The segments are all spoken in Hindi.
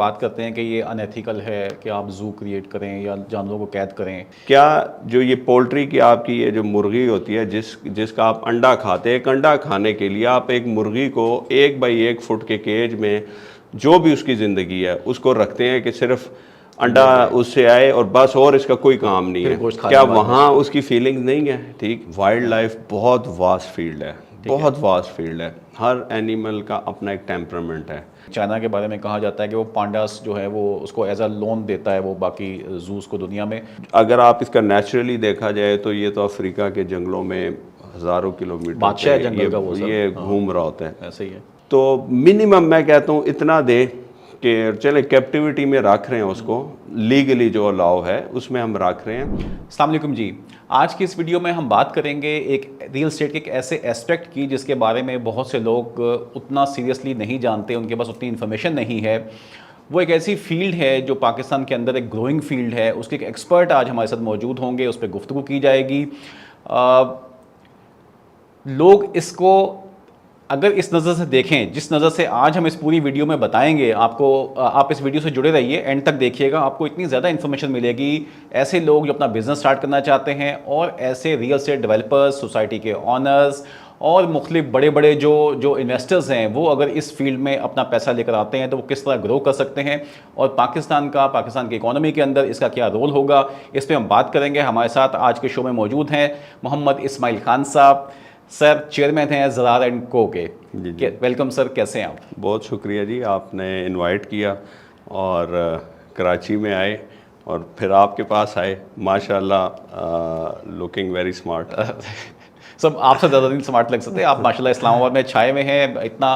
बात करते हैं कि ये अनएथिकल है कि आप जू क्रिएट करें या जानवरों को कैद करें। क्या जो ये पोल्ट्री की आपकी ये जो मुर्गी होती है जिसका आप अंडा खाते हैं, एक अंडा खाने के लिए आप एक मुर्गी को 1 बाई 1 फुट के केज में जो भी उसकी ज़िंदगी है उसको रखते हैं कि सिर्फ अंडा उससे आए और बस, और इसका कोई काम नहीं फिर है। गोश्त खाने क्या के बाद वहाँ उसकी फीलिंग नहीं है? ठीक, वाइल्ड लाइफ बहुत वास्ट फील्ड है, बहुत वास्ट फील्ड है। हर एनिमल का अपना एक टेम्परामेंट है। चाइना के बारे में कहा जाता है कि वो पांडास जो है वो उसको एज अ लोन देता है वो बाकी जूस को दुनिया में। अगर आप इसका नेचुरली देखा जाए तो ये तो अफ्रीका के जंगलों में हज़ारों किलोमीटर बादशाह पे जंगल का वो सर। ये घूम रहा होता है। ऐसे ही है। तो मिनिमम मैं कहता हूँ इतना दे कि चले कैप्टिविटी में रख रहे हैं उसको, लीगली जो अलाउ है उसमें हम रख रहे हैं। अस्सलाम वालेकुम जी। आज की इस वीडियो में हम बात करेंगे एक रियल एस्टेट के एक ऐसे एस्पेक्ट की जिसके बारे में बहुत से लोग उतना सीरियसली नहीं जानते, उनके पास उतनी इन्फॉर्मेशन नहीं है। वो एक ऐसी फील्ड है जो पाकिस्तान के अंदर एक ग्रोइंग फील्ड है। उसके एक एक्सपर्ट आज हमारे साथ मौजूद होंगे, उस पर गुफ्तगू की जाएगी। लोग इसको अगर इस नज़र से देखें, जिस नज़र से आज हम इस पूरी वीडियो में बताएंगे आपको, आप इस वीडियो से जुड़े रहिए, एंड तक देखिएगा, आपको इतनी ज़्यादा इन्फॉर्मेशन मिलेगी। ऐसे लोग जो अपना बिजनेस स्टार्ट करना चाहते हैं और ऐसे रियल एस्टेट डेवलपर्स, सोसाइटी के ऑनर्स और मुख्तलिफ बड़े बड़े जो इन्वेस्टर्स हैं, वो अगर इस फील्ड में अपना पैसा लेकर आते हैं तो वो किस तरह ग्रो कर सकते हैं और पाकिस्तान की इकॉनमी के अंदर इसका क्या रोल होगा, इस पर हम बात करेंगे। हमारे साथ आज के शो में मौजूद हैं मोहम्मद इस्माइल खान साहब। सर चेयरमैन हैं ज़रार एंड को के। वेलकम सर, कैसे हैं आप? बहुत शुक्रिया जी, आपने इनवाइट किया और कराची में आए और फिर आपके पास आए। माशाल्लाह, लुकिंग वेरी स्मार्ट। सब आपसे ज़्यादा नहीं स्मार्ट लग सकते आप, माशाल्लाह इस्लामाबाद में छाए हुए हैं। इतना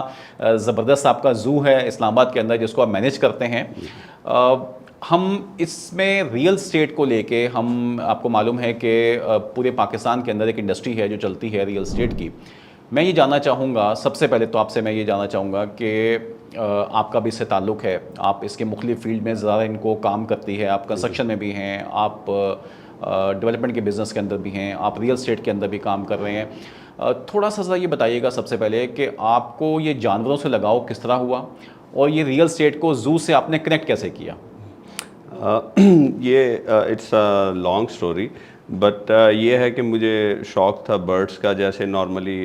ज़बरदस्त आपका ज़ू है इस्लामाबाद के अंदर जिसको आप मैनेज करते हैं। हम इसमें रियल स्टेट को लेके, हम आपको मालूम है कि पूरे पाकिस्तान के अंदर एक इंडस्ट्री है जो चलती है रियल स्टेट की। मैं ये जानना चाहूँगा, सबसे पहले तो आपसे मैं ये जानना चाहूँगा कि आपका भी इससे ताल्लुक़ है, आप इसके मुख्तलिफ फील्ड में ज़रा इनको काम करती है, आप कंस्ट्रक्शन में भी हैं, आप डेवलपमेंट के बिज़नेस के अंदर भी हैं, आप रियल स्टेट के अंदर भी काम कर रहे हैं। थोड़ा सा ये बताइएगा सबसे पहले कि आपको ये जानवरों से लगाव किस तरह हुआ और ये रियल स्टेट को ज़ू से आपने कनेक्ट कैसे किया? ये it's a long story, but ये है कि मुझे शौक़ था बर्ड्स का। जैसे नॉर्मली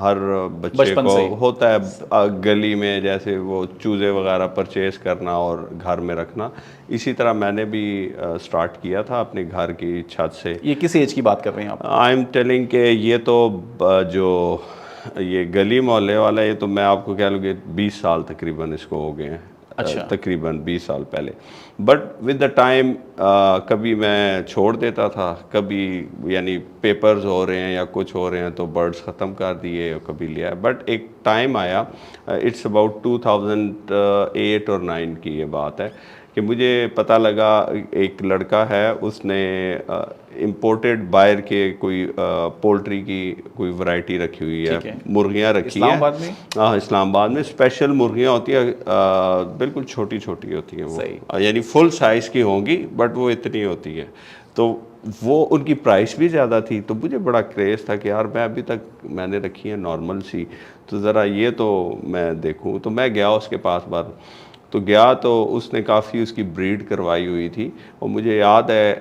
हर बच्चे को होता है गली में, जैसे वो चूज़े वगैरह परचेज़ करना और घर में रखना। इसी तरह मैंने भी स्टार्ट किया था अपने घर की छत से। ये किस एज की बात कर रहे हैं आप? आई एम टेलिंग कि ये तो जो ये गली मोहल्ले वाला, ये तो मैं आपको कह लूँ कि 20 साल तकरीबन इसको हो गए हैं। अच्छा। तकरीबन 20 साल पहले। बट विद द टाइम कभी मैं छोड़ देता था, कभी यानी पेपर्स हो रहे हैं या कुछ हो रहे हैं तो बर्ड्स ख़त्म कर दिए, कभी लिया। बट एक टाइम आया, इट्स अबाउट 2008 और 9 की ये बात है कि मुझे पता लगा एक लड़का है, उसने इम्पोर्टेड बायर के कोई पोल्ट्री की कोई वैरायटी रखी हुई है, मुर्गियाँ रखी हैं इस्लामाबाद में। हाँ, इस्लामाबाद में स्पेशल मुर्गियाँ होती हैं, बिल्कुल छोटी छोटी होती हैं वो, यानी फुल साइज़ की होंगी बट वो इतनी होती है। तो वो उनकी प्राइस भी ज़्यादा थी, तो मुझे बड़ा क्रेज़ था कि यार मैं अभी तक मैंने रखी है नॉर्मल सी, तो ज़रा ये तो मैं देखूँ। तो मैं गया उसके पास बार, तो गया तो उसने काफ़ी उसकी ब्रीड करवाई हुई थी। और मुझे याद है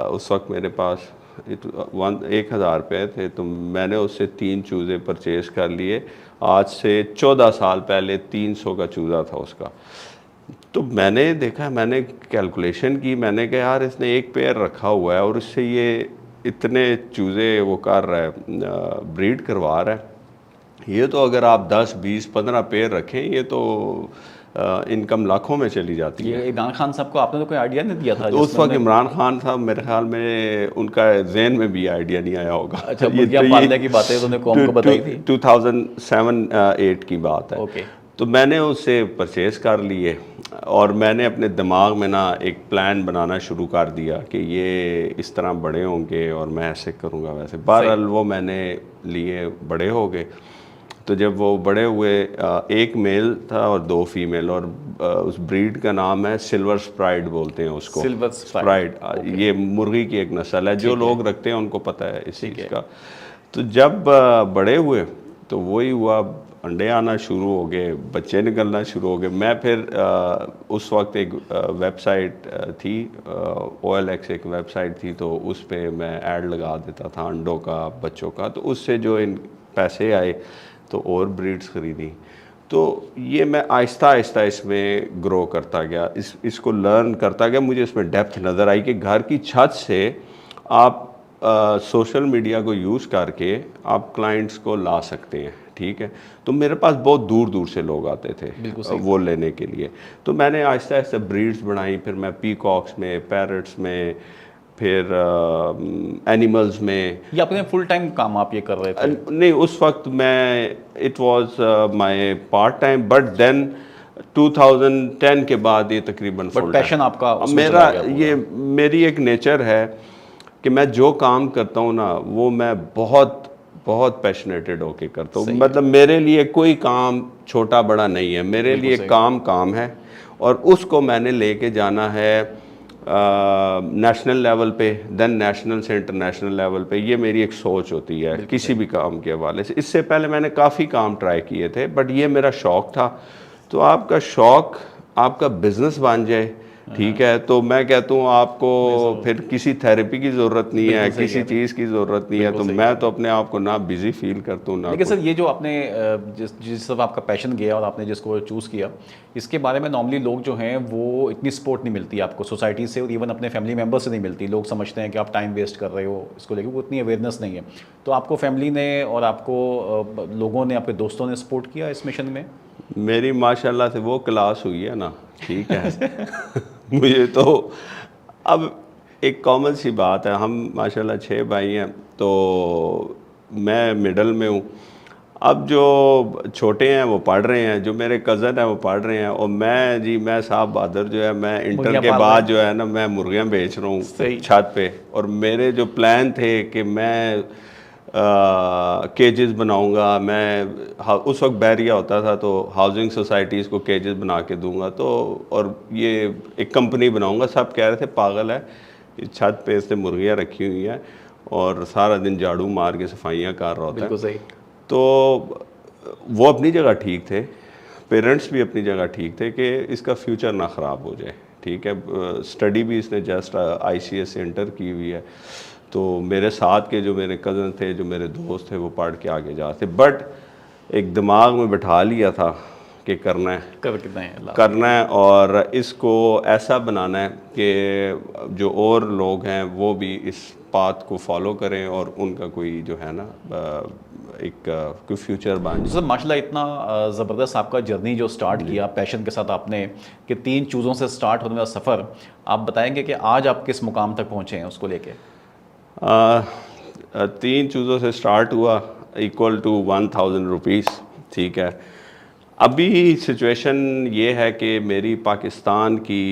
उस वक्त मेरे पास 1000 रुपये थे, तो मैंने उससे 3 चूज़े परचेज़ कर लिए। आज से 14 साल पहले 300 का चूज़ा था उसका। तो मैंने देखा, मैंने कैलकुलेशन की, मैंने कहा यार इसने एक पेयर रखा हुआ है और इससे ये इतने चूज़े वो कर रहा है, ब्रीड करवा रहा है। ये तो अगर आप 10, 20, 15 पेयर रखें, ये तो इनकम लाखों में चली जाती है। ये इमरान खान साहब को आपने तो कोई आइडिया नहीं दिया था? तो उस वक्त इमरान खान साहब मेरे ख्याल में उनका जहन में भी आइडिया नहीं आया होगा। अच्छा, मुर्गियाँ पालने की बातें उन्होंने कौम को बताई थी? 2007-8 की बात है। ओके। तो मैंने उससे परचेज़ कर लिए और मैंने अपने दिमाग में ना एक प्लान बनाना शुरू कर दिया कि ये इस तरह बड़े होंगे और मैं ऐसे करूँगा वैसे। बहरहाल वो मैंने लिए, बड़े हो गए। तो जब वो बड़े हुए, एक मेल था और 2 फीमेल, और उस ब्रीड का नाम है सिल्वर स्प्राइड बोलते हैं उसको। सिल्वर स्प्राइड ये मुर्गी की एक नस्ल है, जो लोग रखते हैं उनको पता है इस चीज़ का। तो जब बड़े हुए तो वही हुआ, अंडे आना शुरू हो गए, बच्चे निकलना शुरू हो गए। मैं फिर उस वक्त एक वेबसाइट थी, OLX एक वेबसाइट थी, तो उस पे मैं ऐड लगा देता था अंडों का, बच्चों का। तो उससे जो इन पैसे आए तो और ब्रीड्स ख़रीदी। तो ये मैं आहिस्ता आहिस्ता इसमें ग्रो करता गया, इसको लर्न करता गया। मुझे इसमें डेप्थ नज़र आई कि घर की छत से आप सोशल मीडिया को यूज़ करके आप क्लाइंट्स को ला सकते हैं, ठीक है। तो मेरे पास बहुत दूर दूर से लोग आते थे वो लेने के लिए। तो मैंने आहिस्ता आहिस्ता ब्रीड्स बनाई, फिर मैं पीकॉक्स में, पैरट्स में, फिर एनिमल्स में। ये अपने फुल टाइम काम आप ये कर रहे थे? नहीं, उस वक्त मैं, it was my part time, but then 2010 के बाद ये तकरीबन फुल पैशन आपका उसमें मेरा चला गया ये मेरी एक नेचर है कि मैं जो काम करता हूँ ना, वो मैं बहुत बहुत पैशनेटेड होके करता हूँ। मतलब मेरे लिए कोई काम छोटा बड़ा नहीं है, मेरे लिए काम काम है, और उसको मैंने लेके जाना है नेशनल लेवल पे, देन नेशनल से इंटरनेशनल लेवल पे। ये मेरी एक सोच होती है किसी भी काम के हवाले से। इससे पहले मैंने काफ़ी काम ट्राई किए थे, बट ये मेरा शौक़ था। तो आपका शौक़ आपका बिजनेस बन जाए, ठीक है, तो मैं कहता हूँ आपको फिर किसी थेरेपी की ज़रूरत नहीं है, किसी चीज़ की ज़रूरत नहीं है। तो मैं तो अपने आप को ना बिजी फील करता हूँ ना। लेकिन सर, ये जो आपने जिस तरफ आपका पैशन गया और आपने जिसको चूज़ किया, इसके बारे में नॉर्मली लोग जो हैं वो इतनी सपोर्ट नहीं मिलती आपको सोसाइटी से, और इवन अपने फैमिली मेम्बर से नहीं मिलती। लोग समझते हैं कि आप टाइम वेस्ट कर रहे हो इसको लेकर, वो उतनी अवेयरनेस नहीं है। तो आपको फैमिली ने और आपको लोगों ने, आपके दोस्तों ने सपोर्ट किया इस मिशन में? मेरी माशाल्लाह से वो क्लास हुई है ना, ठीक है। मुझे तो अब एक कॉमन सी बात है, हम माशाल्लाह 6 भाई हैं, तो मैं मिडल में हूँ। अब जो छोटे हैं वो पढ़ रहे हैं, जो मेरे कज़न हैं वो पढ़ रहे हैं, और मैं साहब बहादर जो है, मैं इंटर के बाद जो है ना, मैं मुर्गियाँ बेच रहा हूँ छत पे। और मेरे जो प्लान थे कि मैं केजेस बनाऊंगा, मैं उस वक्त बैरिया होता था, तो हाउसिंग सोसाइटीज़ को केजेस बना के दूंगा, तो और ये एक कंपनी बनाऊंगा। सब कह रहे थे पागल है, इस छत पे इसने मुर्गियाँ रखी हुई हैं और सारा दिन झाड़ू मार के सफाइयाँ कर रहा होता है। बिल्कुल सही। तो वो अपनी जगह ठीक थे, पेरेंट्स भी अपनी जगह ठीक थे कि इसका फ्यूचर ना ख़राब हो जाए, ठीक है। स्टडी भी इसने जस्ट ICS से इंटर की हुई है। तो मेरे साथ के जो मेरे कज़न थे, जो मेरे दोस्त थे, वो पढ़ के आगे जाते। बट एक दिमाग में बैठा लिया था कि करना है और इसको ऐसा बनाना है कि जो और लोग हैं वो भी इस पाथ को फॉलो करें और उनका कोई जो है ना एक कोई फ्यूचर बन जाए। माशाल्लाह, इतना ज़बरदस्त आपका जर्नी जो स्टार्ट किया पैशन के साथ आपने, कि 3 चीज़ों से स्टार्ट होने वाला सफ़र, आप बताएंगे कि आज आप किस मुकाम तक पहुँचे हैं उसको लेके? 3 चीज़ों से स्टार्ट हुआ, इक्वल टू 1000 रुपीज़, ठीक है। अभी सिचुएशन ये है कि मेरी पाकिस्तान की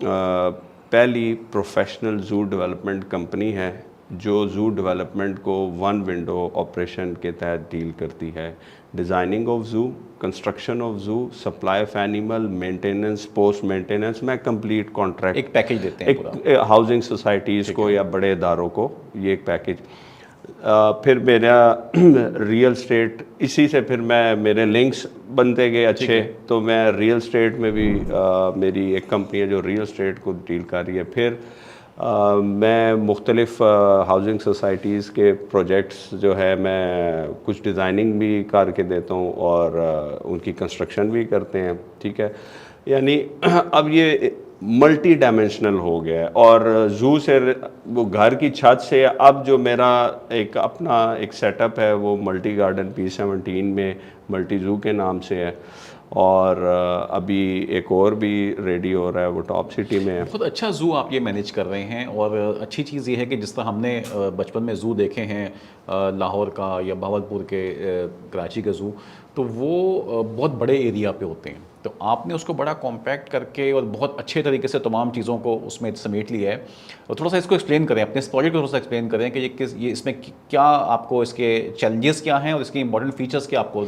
पहली प्रोफेशनल ज़ू डेवलपमेंट कंपनी है, जो ज़ू डेवलपमेंट को 1 विंडो ऑपरेशन के तहत डील करती है। Designing of zoo, construction of zoo, supply of animal, maintenance, post maintenance, मैं कंप्लीट कॉन्ट्रैक्ट, एक पैकेज देते हैं एक हाउसिंग सोसाइटीज़ को या बड़े इदारों को, ये एक पैकेज। फिर मेरा रियल स्टेट, इसी से फिर मेरे लिंक्स बनते गए अच्छे, तो मैं रियल स्टेट में भी मेरी एक कंपनी है जो रियल स्टेट को डील कर रही है। फिर मैं मुख्तलिफ हाउसिंग सोसाइटीज़ के प्रोजेक्ट्स जो है मैं कुछ डिज़ाइनिंग भी करके देता हूँ और उनकी कंस्ट्रक्शन भी करते हैं, ठीक है। यानी अब ये मल्टी डायमेंशनल हो गया है। और ज़ू से वो घर की छत से अब जो मेरा एक अपना एक सेटअप है वो मल्टी गार्डन P17 में मल्टी ज़ू के नाम से है, और अभी एक और भी रेडी हो रहा है, वो टॉप सिटी में है। बहुत अच्छा ज़ू आप ये मैनेज कर रहे हैं, और अच्छी चीज़ ये है कि जिस तरह हमने बचपन में ज़ू देखे हैं लाहौर का या बहावलपुर के, कराची का ज़ू, तो वो बहुत बड़े एरिया पे होते हैं। तो आपने उसको बड़ा कॉम्पैक्ट करके और बहुत अच्छे तरीके से तमाम चीज़ों को उसमें समेट लिया है। और थोड़ा सा इसको एक्सप्लेन करें, अपने इस प्रोजेक्ट को थोड़ा सा एक्सप्लेन करें कि ये इसमें क्या आपको, इसके चैलेंजेस क्या हैं और इसके इंपॉर्टेंट फीचर्स क्या आपको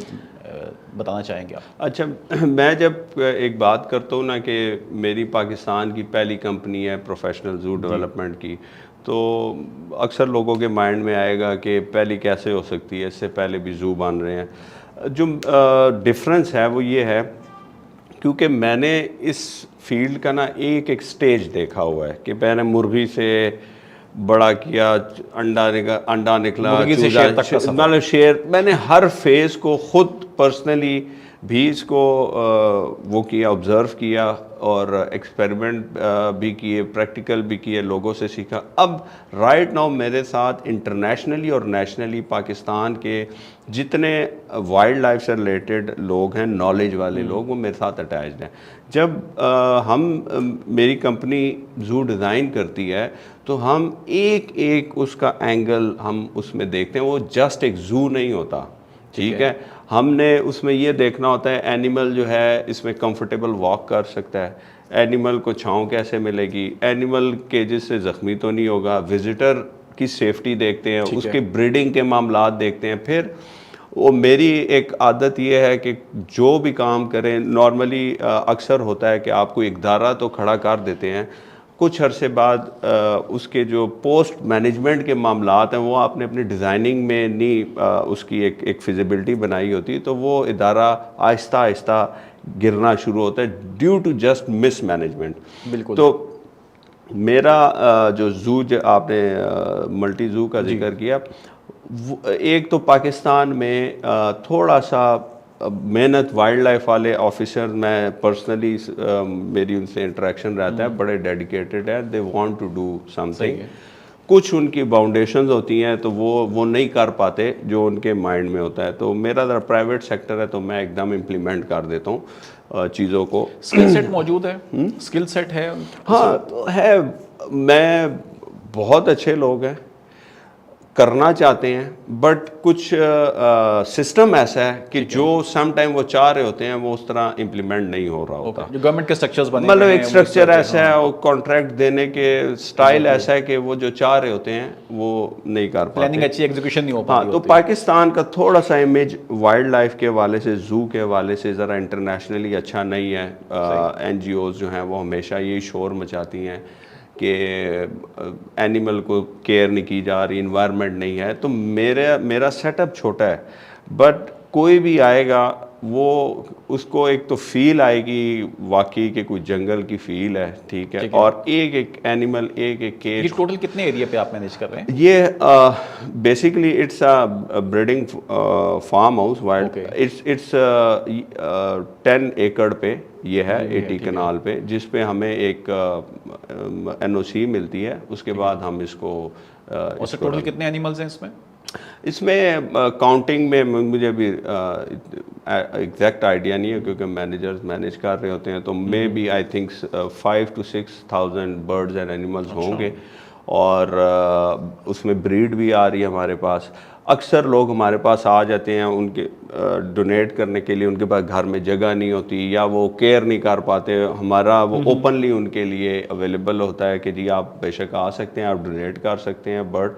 बताना चाहेंगे आप? अच्छा, मैं जब एक बात करता हूँ ना कि मेरी पाकिस्तान की पहली कंपनी है प्रोफेशनल ज़ू डेवलपमेंट की, तो अक्सर लोगों के माइंड में आएगा कि पहली कैसे हो सकती है, इससे पहले भी ज़ू बन रहे हैं। जो डिफरेंस है वो ये है, क्योंकि मैंने इस फील्ड का ना एक एक स्टेज देखा हुआ है कि मैंने मुर्गी से बड़ा किया, अंडा निकला, मुर्गी से शेर तक का सफर। मतलब शेर, मैंने हर फेज़ को खुद पर्सनली भी इसको वो किया, ऑब्ज़र्व किया और एक्सपेरिमेंट भी किए, प्रैक्टिकल भी किए, लोगों से सीखा। अब राइट नाउ मेरे साथ इंटरनेशनली और नेशनली पाकिस्तान के जितने वाइल्ड लाइफ से रिलेटेड लोग हैं, नॉलेज वाले लोग, वो मेरे साथ अटैच्ड हैं। जब मेरी कंपनी ज़ू डिज़ाइन करती है तो हम एक एक उसका एंगल हम उसमें देखते हैं। वो जस्ट एक ज़ू नहीं होता, ठीक है। हमने उसमें ये देखना होता है एनिमल जो है इसमें कंफर्टेबल वॉक कर सकता है, एनिमल को छांव कैसे मिलेगी, एनिमल केजेस से ज़ख्मी तो नहीं होगा, विजिटर की सेफ्टी देखते हैं, उसकी ब्रीडिंग के मामलात देखते हैं। फिर वो मेरी एक आदत ये है कि जो भी काम करें, नॉर्मली अक्सर होता है कि आपको एक दायरा तो खड़ा कर देते हैं, कुछ अरसे बाद उसके जो पोस्ट मैनेजमेंट के मामलात हैं वो आपने अपनी डिज़ाइनिंग में नहीं उसकी एक फिजिबिलिटी बनाई होती, तो वो इदारा आहिस्ता आहिस्ता गिरना शुरू होता है due to just mismanagement. बिल्कुल। तो मेरा जो ज़ू आपने मल्टी ज़ू का जिक्र किया, एक तो पाकिस्तान में थोड़ा सा मेहनत वाइल्ड लाइफ वाले ऑफिसर, मैं पर्सनली मेरी उनसे इंटरेक्शन रहता है, बड़े डेडिकेटेड है, they want to do something. कुछ उनकी बाउंडेशंस होती हैं तो वो नहीं कर पाते जो उनके माइंड में होता है। तो मेरा ज़रा प्राइवेट सेक्टर है तो मैं एकदम इम्प्लीमेंट कर देता हूँ चीज़ों को। स्किल सेट मौजूद है, स्किल सेट है। हाँ तो है, मैं बहुत अच्छे लोग हैं, करना चाहते हैं, बट कुछ सिस्टम ऐसा है कि जो सम टाइम वो चाह रहे होते हैं वो उस तरह इम्प्लीमेंट नहीं हो रहा होता। जो गवर्नमेंट के स्ट्रक्चर्स बने मतलब एक स्ट्रक्चर ऐसा है और कॉन्ट्रैक्ट देने के स्टाइल ऐसा है कि वो जो चाह रहे होते हैं वो नहीं कर पाते, प्लानिंग अच्छी एग्जीक्यूशन नहीं हो पाती। हाँ, तो पाकिस्तान का थोड़ा सा इमेज वाइल्ड लाइफ के हवाले से, ज़ू के हवाले से ज़रा इंटरनेशनली अच्छा नहीं है। NGOs जो हैं वो हमेशा यही शोर मचाती हैं कि एनिमल को केयर नहीं की जा रही, इन्वायरमेंट नहीं है। तो मेरा सेटअप छोटा है, बट कोई भी आएगा वो उसको एक तो फील आएगी वाकई के कोई जंगल की फील है, ठीक है। और एक एक एनिमल, एक एक केज। ये टोटल कितने एरिया पे आप मैनेज कर रहे हैं? ये basically it's a breeding farm house, wild, it's 10 एकड़ पे ये है, 80 कनाल पे, जिस पे हमें एक NOC मिलती है, उसके बाद हम इसको और टोटल कितने एनिमल्स हैं इसमें? इसमें काउंटिंग में मुझे अभी एग्जैक्ट आइडिया नहीं है क्योंकि मैनेजर्स मैनेज कर रहे होते हैं, तो maybe I think 5,000 to 6,000 birds and animals होंगे। और उसमें ब्रीड भी आ रही है हमारे पास। अक्सर लोग हमारे पास आ जाते हैं उनके डोनेट करने के लिए, उनके पास घर में जगह नहीं होती या वो केयर नहीं कर पाते, हमारा वो ओपनली उनके लिए अवेलेबल होता है कि जी आप बेशक आ सकते हैं, आप डोनेट कर सकते हैं बर्ड,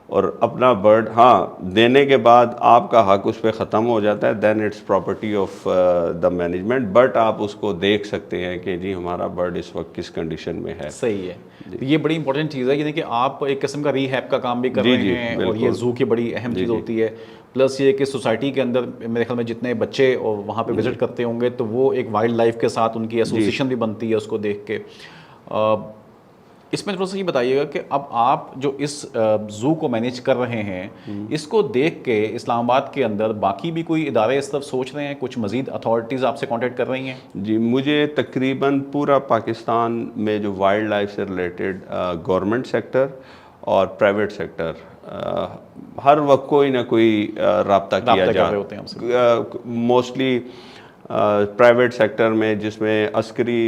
और अपना बर्ड, हाँ, देने के बाद आपका हक उस पर ख़त्म हो जाता है, then it's property of the management, but आप उसको देख सकते हैं कि जी हमारा बर्ड इस वक्त किस कंडीशन में है। सही है, ये बड़ी इंपॉर्टेंट चीज़ है, यानी कि आप एक किस्म का रीहैब का काम भी कर रहे हैं, और ये ज़ू की बड़ी अहम चीज़ होती है। प्लस ये कि सोसाइटी के अंदर मेरे ख्याल में जितने बच्चे और वहाँ पे विजिट करते होंगे तो वो एक वाइल्ड लाइफ के साथ उनकी एसोसिएशन भी बनती है उसको देख के। इसमें थोड़ा सा ये बताइएगा कि अब आप जो इस ज़ू को मैनेज कर रहे हैं, इसको देख के इस्लामाबाद के अंदर बाकी भी कोई इदारे इस तरफ सोच रहे हैं, कुछ मज़ीद अथॉरिटीज़ आपसे कांटेक्ट कर रही हैं? जी, मुझे तकरीबन पूरा पाकिस्तान में जो वाइल्ड लाइफ से रिलेटेड गवर्नमेंट सेक्टर और प्राइवेट सेक्टर हर वक्त कोई ना कोई रब्ता किया जा रहे होते हैं। मोस्टली प्राइवेट सेक्टर में, जिसमें अस्करी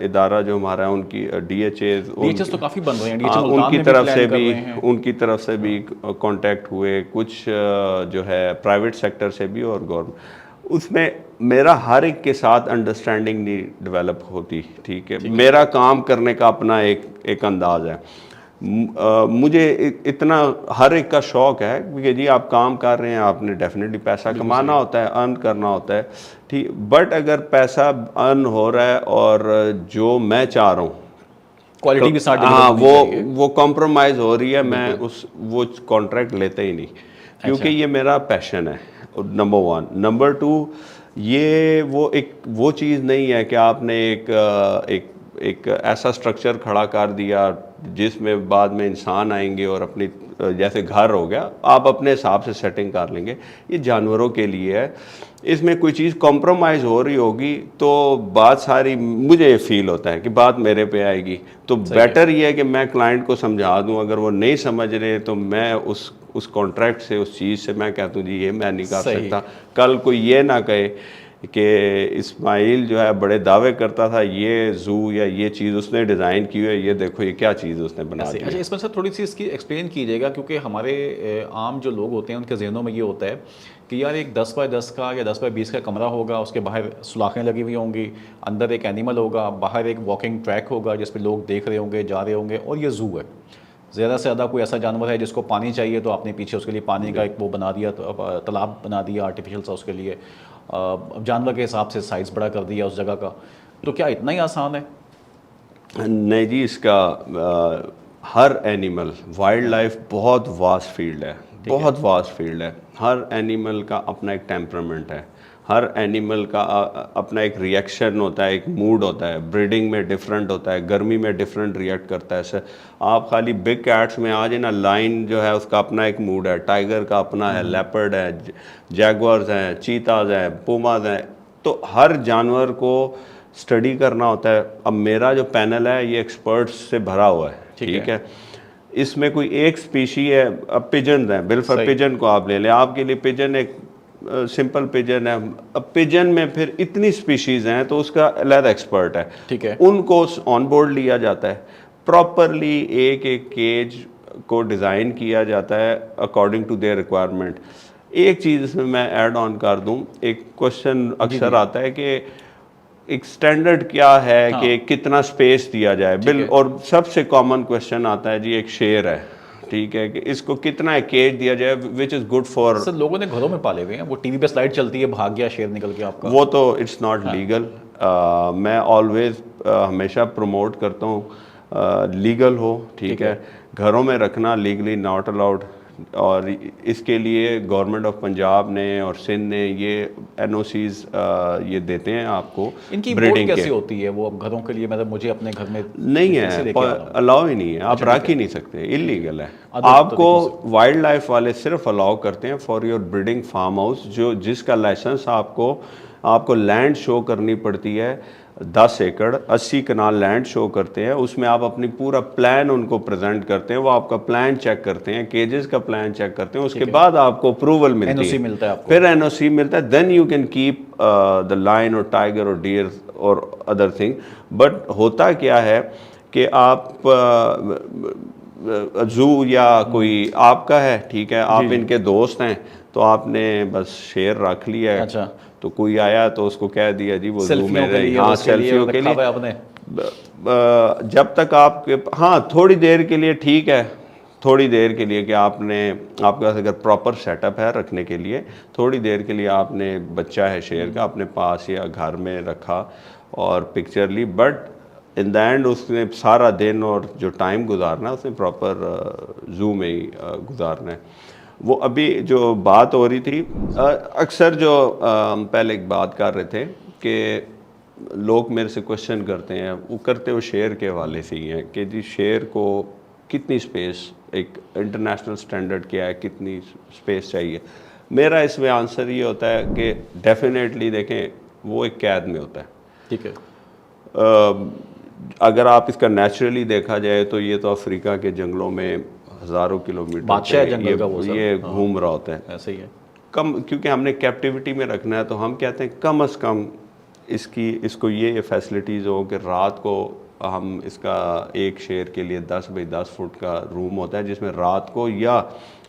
इदारा जो हमारा है उनकी DHAs तो काफ़ी बन रहे हैं, उनकी तरफ से भी कांटेक्ट हुए, कुछ जो है प्राइवेट सेक्टर से भी और गवर्नमेंट। उसमें मेरा हर एक के साथ अंडरस्टैंडिंग नहीं डेवलप होती, ठीक है। मेरा काम करने का अपना एक अंदाज है। मुझे इतना हर एक का शौक़ है कि जी आप काम कर रहे हैं, आपने डेफिनेटली पैसा कमाना होता है, अर्न करना होता है, ठीक। बट अगर पैसा अर्न हो रहा है और जो मैं चाह रहा हूँ क्वालिटी के साथ, हाँ, वो कॉम्प्रोमाइज़ हो रही है, मैं वो कॉन्ट्रैक्ट लेते ही नहीं, क्योंकि ये मेरा पैशन है। नंबर 1। नंबर 2, ये वो चीज़ नहीं है कि आपने एक ऐसा स्ट्रक्चर खड़ा कर दिया जिसमें बाद में इंसान आएंगे और अपनी जैसे घर हो गया आप अपने हिसाब से सेटिंग कर लेंगे। ये जानवरों के लिए है, इसमें कोई चीज़ कॉम्प्रोमाइज़ हो रही होगी तो बात सारी, मुझे फील होता है कि बात मेरे पे आएगी। तो बेटर ये है कि मैं क्लाइंट को समझा दूं, अगर वो नहीं समझ रहे तो मैं उस कॉन्ट्रैक्ट से, उस चीज़ से मैं कहता हूँ जी ये मैं नहीं कर सकता। कल कोई ये ना कहे कि इस्माइल जो है बड़े दावे करता था ये ज़ू या ये चीज़ उसने डिज़ाइन की है, ये देखो ये क्या चीज़ उसने बना दी। अच्छा, इसमें सर थोड़ी सी इसकी एक्सप्लेन कीजिएगा, क्योंकि हमारे आम जो लोग होते हैं उनके जहनों में ये होता है कि यार एक 10 बाय 10 का या 10 बाय 20 का कमरा होगा, उसके बाहर सुलाखें लगी हुई होंगी, अंदर एक एनिमल होगा, बाहर एक वॉकिंग ट्रैक होगा जिस पे लोग देख रहे होंगे, जा रहे होंगे, और ये ज़ू है। ज़्यादा से ज़्यादा कोई ऐसा जानवर है जिसको पानी चाहिए तो आपने पीछे उसके लिए पानी का एक वो बना दिया, तालाब बना दिया आर्टिफिशियल सा उसके लिए, अब जानवर के हिसाब से साइज़ बड़ा कर दिया उस जगह का। तो क्या इतना ही आसान है? नहीं जी, इसका हर एनिमल, वाइल्ड लाइफ बहुत वास्ट फील्ड है, बहुत वास्ट फील्ड है। हर एनिमल का अपना एक टेम्परामेंट है, हर एनिमल का अपना एक रिएक्शन होता है, एक मूड होता है। ब्रीडिंग में डिफरेंट होता है, गर्मी में डिफरेंट रिएक्ट करता है। सर आप खाली बिग कैट्स में आ जाए ना, लाइन जो है उसका अपना एक मूड है, टाइगर का अपना है, लेपर्ड है, जैगुआर्स हैं, चीताज हैं, पुमाज हैं। तो हर जानवर को स्टडी करना होता है। अब मेरा जो पैनल है ये एक्सपर्ट्स से भरा हुआ है, ठीक है। इसमें कोई एक स्पीशी है, अब पिजन है, बिलफर पिजन को आप ले लें, आपके लिए पिजन एक सिंपल पिजन है। अब पिजन में फिर इतनी स्पीशीज़ हैं तो उसका अलग एक्सपर्ट है, ठीक है। उनको ऑन बोर्ड लिया जाता है, प्रॉपरली एक एक केज को डिज़ाइन किया जाता है अकॉर्डिंग टू देयर रिक्वायरमेंट। एक चीज़ इसमें मैं ऐड ऑन कर दूं, एक क्वेश्चन अक्सर आता है कि एक स्टैंडर्ड क्या है कि कितना स्पेस दिया जाए बिल, और सबसे कॉमन क्वेश्चन आता है जी एक शेर है, ठीक है, कि इसको कितना केज दिया जाए which is good for. Sir लोगों ने घरों में पाले हुए हैं, वो टीवी पे स्लाइड चलती है, भाग गया शेर निकल के आपका, वो तो इट्स नॉट लीगल। मैं ऑलवेज हमेशा प्रमोट करता हूँ लीगल हो, ठीक है। घरों में रखना लीगली नॉट अलाउड, और इसके लिए गवर्नमेंट ऑफ पंजाब ने और सिंध ने ये एनओसीज ये देते हैं आपको। इनकी ब्रीडिंग कैसे होती है वो अब घरों के लिए? मतलब मुझे अपने घर में नहीं है, अलाउ ही नहीं है, आप रख ही नहीं सकते, इलीगल है। आपको वाइल्ड लाइफ वाले सिर्फ अलाउ करते हैं for your breeding farm house, जो जिसका लाइसेंस आपको लैंड शो करनी पड़ती है, 10 एकड़ 80 कनाल लैंड शो करते हैं। उसमें आप अपनी पूरा प्लान उनको प्रेजेंट करते हैं, वो आपका प्लान चेक करते हैं, केजेस का प्लान चेक करते हैं, उसके बाद आपको अप्रूवल मिलती है, एनओसी मिलता है आपको। फिर एनओसी मिलता है, then you can keep the lion और टाइगर और डियर और अदर थिंग। बट होता क्या है कि आप जू या कोई आपका है, ठीक है, आप इनके दोस्त हैं तो आपने बस शेर रख लिया है। अच्छा, तो कोई आया तो उसको कह दिया जी वो जू मेरे, हाँ सेल्फियों के लिए आपने। जब तक आपके, हाँ थोड़ी देर के लिए ठीक है, थोड़ी देर के लिए कि आपके पास अगर प्रॉपर सेटअप है रखने के लिए, थोड़ी देर के लिए आपने बच्चा है शेर का अपने पास या घर में रखा और पिक्चर ली, बट इन द एंड उसने सारा दिन और जो टाइम गुजारना है उसने प्रॉपर जू में ही गुजारना है। वो अभी जो बात हो रही थी, अक्सर जो पहले एक बात कर रहे थे कि लोग मेरे से क्वेश्चन करते हैं, वो करते वो शेर के हवाले से ही हैं कि जी शेर को कितनी स्पेस, एक इंटरनेशनल स्टैंडर्ड क्या है, कितनी स्पेस चाहिए। मेरा इसमें आंसर ये होता है कि डेफिनेटली देखें वो एक कैद में होता है, ठीक है। अगर आप इसका नेचुरली देखा जाए तो ये तो अफ्रीका के जंगलों में हज़ारों किलोमीटर ये घूम रहा होता है, ऐसे ही है कम, क्योंकि हमने कैप्टिविटी में रखना है तो हम कहते हैं कम से कम इसको ये फैसिलिटीज़ हो कि रात को हम इसका एक शेर के लिए 10 बाई 10 फुट का रूम होता है, जिसमें रात को या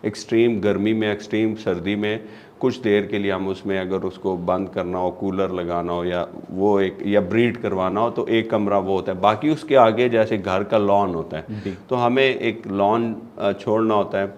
एक्सट्रीम गर्मी में, एक्सट्रीम सर्दी में कुछ देर के लिए हम उसमें अगर उसको बंद करना हो, कूलर लगाना हो या वो एक या ब्रीड करवाना हो तो एक कमरा वो होता है। बाकी उसके आगे जैसे घर का लॉन होता है तो हमें एक लॉन छोड़ना होता है,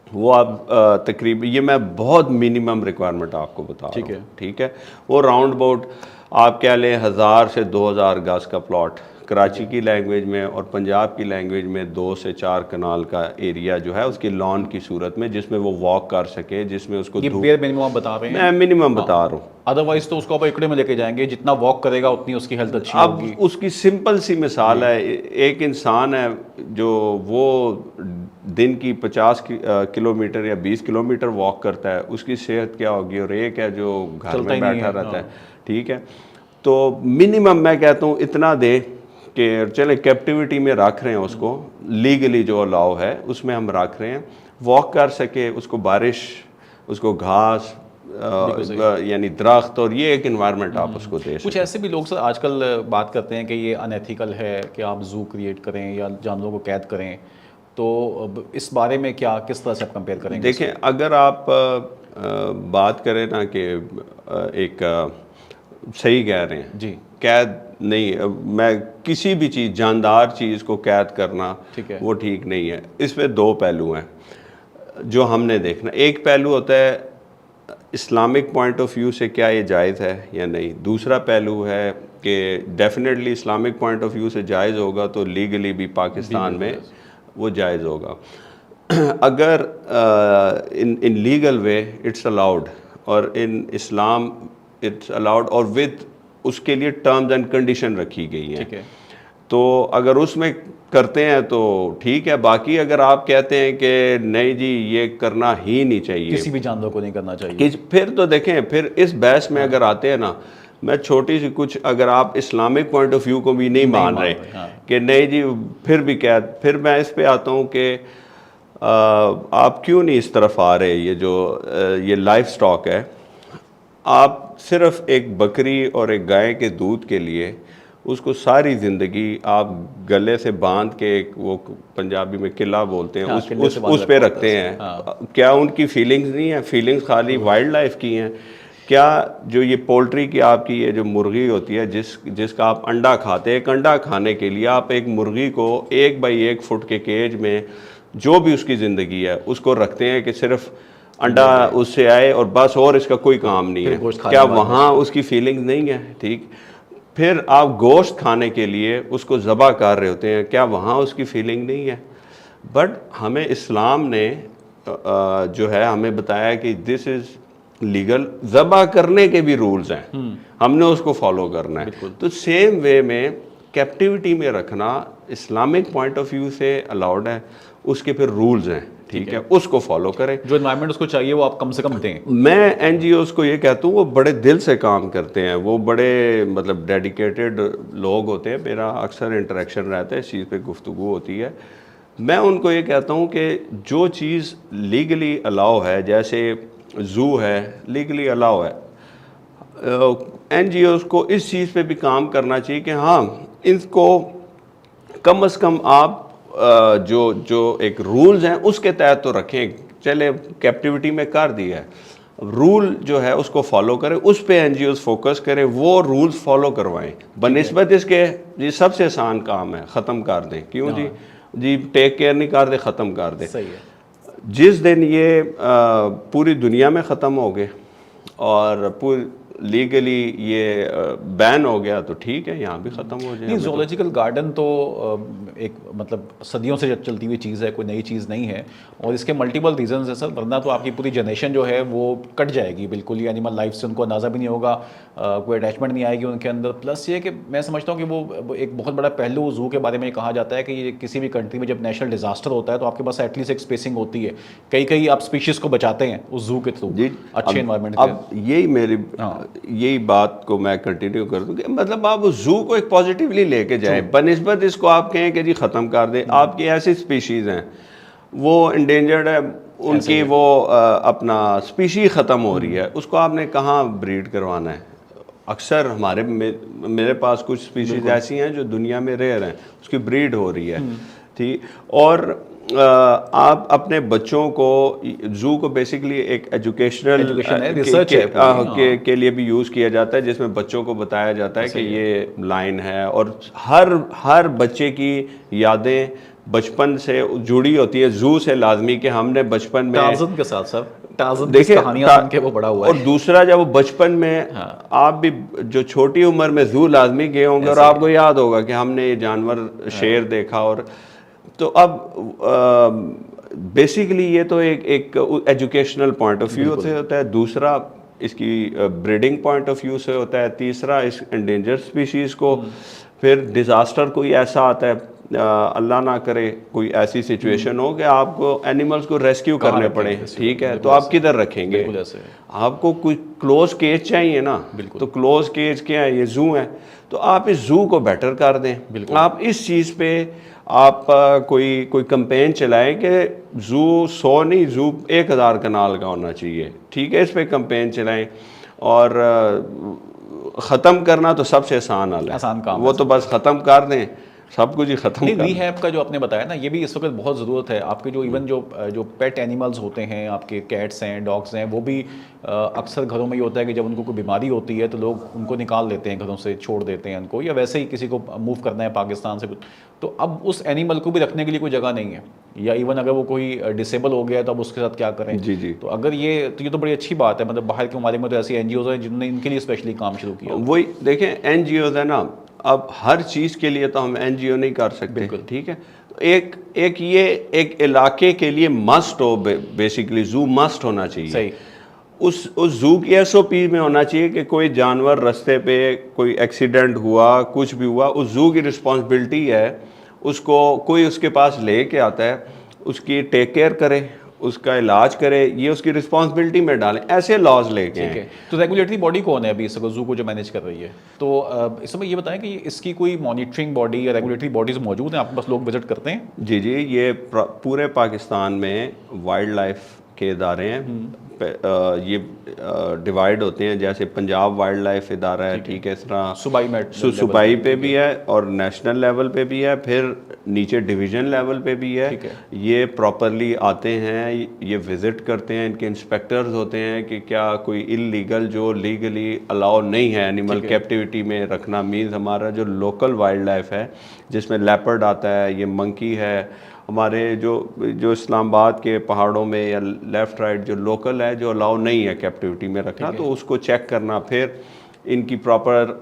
वो आप तकरीबन, ये मैं बहुत मिनिमम रिक्वायरमेंट आपको बता रहा हूँ, ठीक है। वो राउंड अबाउट आप क्या लें 1000 से 2000 गज का प्लॉट कराची की लैंग्वेज में और पंजाब की लैंग्वेज में 2 से 4 कनाल का एरिया जो है उसकी लॉन की सूरत में, जिसमें वो वॉक कर सके, जिसमें उसको ये बेयर मिनिमम आप बता रहे हैं, मैं मिनिमम बता रहा हूँ। अदरवाइज तो उसको आप एकड़े में लेके जाएंगे, जितना वॉक करेगा उतनी उसकी हेल्थ अच्छी होगी। अब उसकी सिंपल सी मिसाल है, एक इंसान है जो वो दिन की 50 किलोमीटर या 20 किलोमीटर वॉक करता है, उसकी सेहत क्या होगी, और एक है जो घर में बैठा रहता है, ठीक है। तो मिनिमम मैं कहता हूँ इतना दे कि चले कैप्टिविटी में रख रहे हैं उसको, लीगली जो अलाउ है उसमें हम रख रहे हैं, वॉक कर सके, उसको बारिश, उसको घास यानी दरख्त, और ये एक इन्वायरमेंट आप उसको दे कुछ ऐसे भी लोग सर आजकल बात करते हैं कि ये अनएथिकल है कि आप जू क्रिएट करें या जानवरों को कैद करें, तो अब इस बारे में क्या, किस तरह से आप कंपेयर करेंगे? देखें, अगर आप बात करें ना कि एक सही कह रहे हैं जी, कैद नहीं, मैं किसी भी चीज़, जानदार चीज़ को कैद करना ठीक है, वो ठीक नहीं है। इसमें 2 पहलू हैं जो हमने देखना। एक पहलू होता है इस्लामिक पॉइंट ऑफ व्यू से क्या ये जायज़ है या नहीं। दूसरा पहलू है कि definitely Islamic point of view से जायज़ होगा तो लीगली भी पाकिस्तान में वो जायज़ होगा। अगर in legal way it's allowed, और इन इस्लाम इट्स अलाउड, और विद उसके लिए टर्म्स एंड कंडीशन रखी गई हैं। ठीक है, तो अगर उसमें करते हैं तो ठीक है। बाकी अगर आप कहते हैं कि नहीं जी ये करना ही नहीं चाहिए, किसी भी जानवर को नहीं करना चाहिए, फिर तो देखें, फिर इस बहस में अगर आते हैं ना, मैं छोटी सी कुछ, अगर आप इस्लामिक पॉइंट ऑफ व्यू को भी नहीं मान रहे कि नहीं जी फिर भी क्या, फिर मैं इस पे आता हूँ कि आप क्यों नहीं इस तरफ आ रहे। ये जो ये लाइफ स्टॉक है, आप सिर्फ एक बकरी और एक गाय के दूध के लिए उसको सारी ज़िंदगी आप गले से बांध के, एक वो पंजाबी में किला बोलते हैं, उस पे रखते हैं। क्या उनकी फीलिंग्स नहीं है? फीलिंग्स खाली वाइल्ड लाइफ की हैं क्या? जो ये पोल्ट्री की आपकी ये जो मुर्गी होती है, जिसका आप अंडा खाते हैं, एक अंडा खाने के लिए आप एक मुर्गी को 1 बाई 1 फुट के केज में, जो भी उसकी ज़िंदगी है, उसको रखते हैं कि सिर्फ अंडा उससे आए और बस, और इसका कोई काम नहीं है। क्या वहाँ उसकी फीलिंग्स नहीं है? ठीक। फिर आप गोश्त खाने के लिए उसको ज़बह कर रहे होते हैं, क्या वहाँ उसकी फीलिंग नहीं है? बट हमें इस्लाम ने जो है हमें बताया कि दिस इज़ लीगल, ज़बह करने के भी रूल्स हैं, हमने उसको फॉलो करना है। तो सेम वे में कैप्टिविटी में रखना इस्लामिक पॉइंट ऑफ व्यू से अलाउड है, उसके फिर रूल्स हैं, ठीक है, उसको फॉलो करें। जो एनवायरनमेंट उसको चाहिए वो आप कम से कम दें। मैं एनजीओज़ को ये कहता हूँ, वो बड़े दिल से काम करते हैं, वो बड़े मतलब डेडिकेटेड लोग होते हैं, मेरा अक्सर इंटरेक्शन रहता है, इस चीज़ पे गुफ्तगू होती है। मैं उनको ये कहता हूँ कि जो चीज़ लीगली अलाउ है, जैसे ज़ू है लीगली अलाउ है, एनजीओज़ को इस चीज़ पे भी काम करना चाहिए कि हाँ, इनको कम से कम आप जो एक रूल्स हैं उसके तहत तो रखें। चले कैप्टिविटी में कर दिया है, रूल जो है उसको फॉलो करें, उस पे एनजीओज़ फोकस करें, वो रूल्स फॉलो करवाएं। बनिस्बत इसके ये सबसे आसान काम है, ख़त्म कर दें। क्यों जी टेक केयर नहीं कर दे, ख़त्म कर दे। सही है। जिस दिन ये पूरी दुनिया में ख़त्म हो गए और पूरी लीगली ये बैन हो गया तो ठीक है, यहाँ भी ख़त्म हो जाए। नहीं, ज़ूलॉजिकल गार्डन तो एक मतलब सदियों से चलती हुई चीज़ है, कोई नई चीज़ नहीं है, और इसके मल्टीपल रीजंस है सर। वरना तो आपकी पूरी जनरेशन जो है वो कट जाएगी बिल्कुल ही, एनिमल लाइफ से उनको अंदाज़ा भी नहीं होगा, कोई अटैचमेंट नहीं आएगी उनके अंदर। प्लस ये कि मैं समझता हूँ कि वो एक बहुत बड़ा पहलू ज़ू के बारे में कहा जाता है कि ये किसी भी कंट्री में जब नेशनल डिजास्टर होता है तो आपके पास एटलीस्ट एक स्पेसिंग होती है, कई आप स्पीशीज़ को बचाते हैं उस ज़ू के थ्रू, अच्छे इन्वायरमेंट के। अब यही बात को मैं कंटिन्यू कर दूं कि मतलब आप उस जू को एक पॉजिटिवली लेके जाएं, बनिस्बत इसको आप कहें कि जी ख़त्म कर दें। आपकी ऐसी स्पीशीज़ हैं वो इंडेंजर्ड है, उनकी वो अपना स्पीशी ख़त्म हो रही है, उसको आपने कहाँ ब्रीड करवाना है? अक्सर मेरे पास कुछ स्पीशीज़ ऐसी हैं जो दुनिया में रेयर हैं, उसकी ब्रीड हो रही है, ठीक। और आप अपने बच्चों को, जू को बेसिकल एक एजुकेशन रिसर्च के लिए भी यूज़ किया जाता है, जिसमें बच्चों को बताया जाता है कि ये लाइन है, और हर बच्चे की यादें बचपन से जुड़ी होती है जू से, लाजमी कि हमने बचपन में टार्ज़न के साथ सर टार्ज़न की देखिए कहानियां सुन के वो बड़ा हुआ और है। दूसरा जब वो बचपन में आप भी जो छोटी उम्र में जू लाजमी गए होंगे और आपको याद होगा कि हमने ये जानवर शेर देखा। और तो अब बेसिकली ये तो एक एजुकेशनल पॉइंट ऑफ व्यू से होता है, दूसरा इसकी ब्रीडिंग पॉइंट ऑफ व्यू से होता है, तीसरा इस एंडेंजर स्पीशीज़ को फिर डिज़ास्टर कोई ऐसा आता है, अल्लाह ना करे कोई ऐसी सिचुएशन हो कि आपको एनिमल्स को रेस्क्यू करने पड़े, ठीक है, तो आप किधर रखेंगे? आपको कोई क्लोज केज चाहिए ना, तो क्लोज केज क्या है? ये जू है। तो आप इस जू को बेटर कर दें। आप इस चीज़ पे आप कोई कैंपेन चलाएं कि जू 100 नहीं, जू 1000 कनाल का होना चाहिए, ठीक है, इस पे कैंपेन चलाएं। और ख़त्म करना तो सबसे आसान हाल है, आसान काम वो तो बस ख़त्म कर दें, सब कुछ ही खत्म कर। रीहैब का जो आपने बताया ना, ये भी इस वक्त बहुत ज़रूरत है। आपके जो इवन जो पेट एनिमल्स होते हैं, आपके कैट्स हैं, डॉग्स हैं, वो भी अक्सर घरों में ये होता है कि जब उनको कोई बीमारी होती है तो लोग उनको निकाल देते हैं घरों से, छोड़ देते हैं उनको, या वैसे ही किसी को मूव करना है पाकिस्तान से, तो अब उस एनिमल को भी रखने के लिए कोई जगह नहीं है, या इवन अगर वो कोई डिसेबल हो गया तो अब उसके साथ क्या करें? जी। तो अगर ये तो बड़ी अच्छी बात है। मतलब बाहर के ममालिक में तो ऐसी NGOs हैं जिन्होंने इनके लिए स्पेशली काम शुरू किया। वही देखें, NGOs है ना, अब हर चीज़ के लिए तो हम NGO नहीं कर सकते, ठीक है। तो एक इलाके के लिए मस्ट हो, बेसिकली जू मस्ट होना चाहिए। सही। उस जू की SOP में होना चाहिए कि कोई जानवर रास्ते पे कोई एक्सीडेंट हुआ, कुछ भी हुआ, उस जू की रिस्पॉन्सिबिलिटी है, उसको कोई उसके पास ले के आता है, उसकी टेक केयर करे, उसका इलाज करे, ये उसकी रिस्पॉन्सिबिलिटी में डालें, ऐसे लॉज लेके हैं। तो रेगुलेटरी बॉडी कौन है अभी इस जू को जो मैनेज कर रही है? तो इस समय ये बताएं कि इसकी कोई मॉनिटरिंग बॉडी या रेगुलेटरी बॉडीज मौजूद हैं? आपके पास लोग विजिट करते हैं? जी, ये पूरे पाकिस्तान में वाइल्ड लाइफ के इदारे हैं। ये डिवाइड होते हैं, जैसे पंजाब वाइल्ड लाइफ इदारा है, ठीक है, इस तरह सूबाई पे भी है और नेशनल लेवल पे भी है, फिर नीचे डिवीज़न लेवल पे भी है। ये प्रॉपरली आते हैं, ये विज़िट करते हैं, इनके इंस्पेक्टर्स होते हैं कि क्या कोई इलीगल, जो लीगली अलाउ नहीं है एनिमल कैप्टिविटी में रखना। मीन्स हमारा जो लोकल वाइल्ड लाइफ है, जिसमें लेपर्ड आता है, ये मंकी है, हमारे जो इस्लामाबाद के पहाड़ों में या लेफ़्ट राइट जो लोकल है, जो अलाउ नहीं है कैप्टिविटी में रखना, तो उसको चेक करना, फिर इनकी प्रॉपर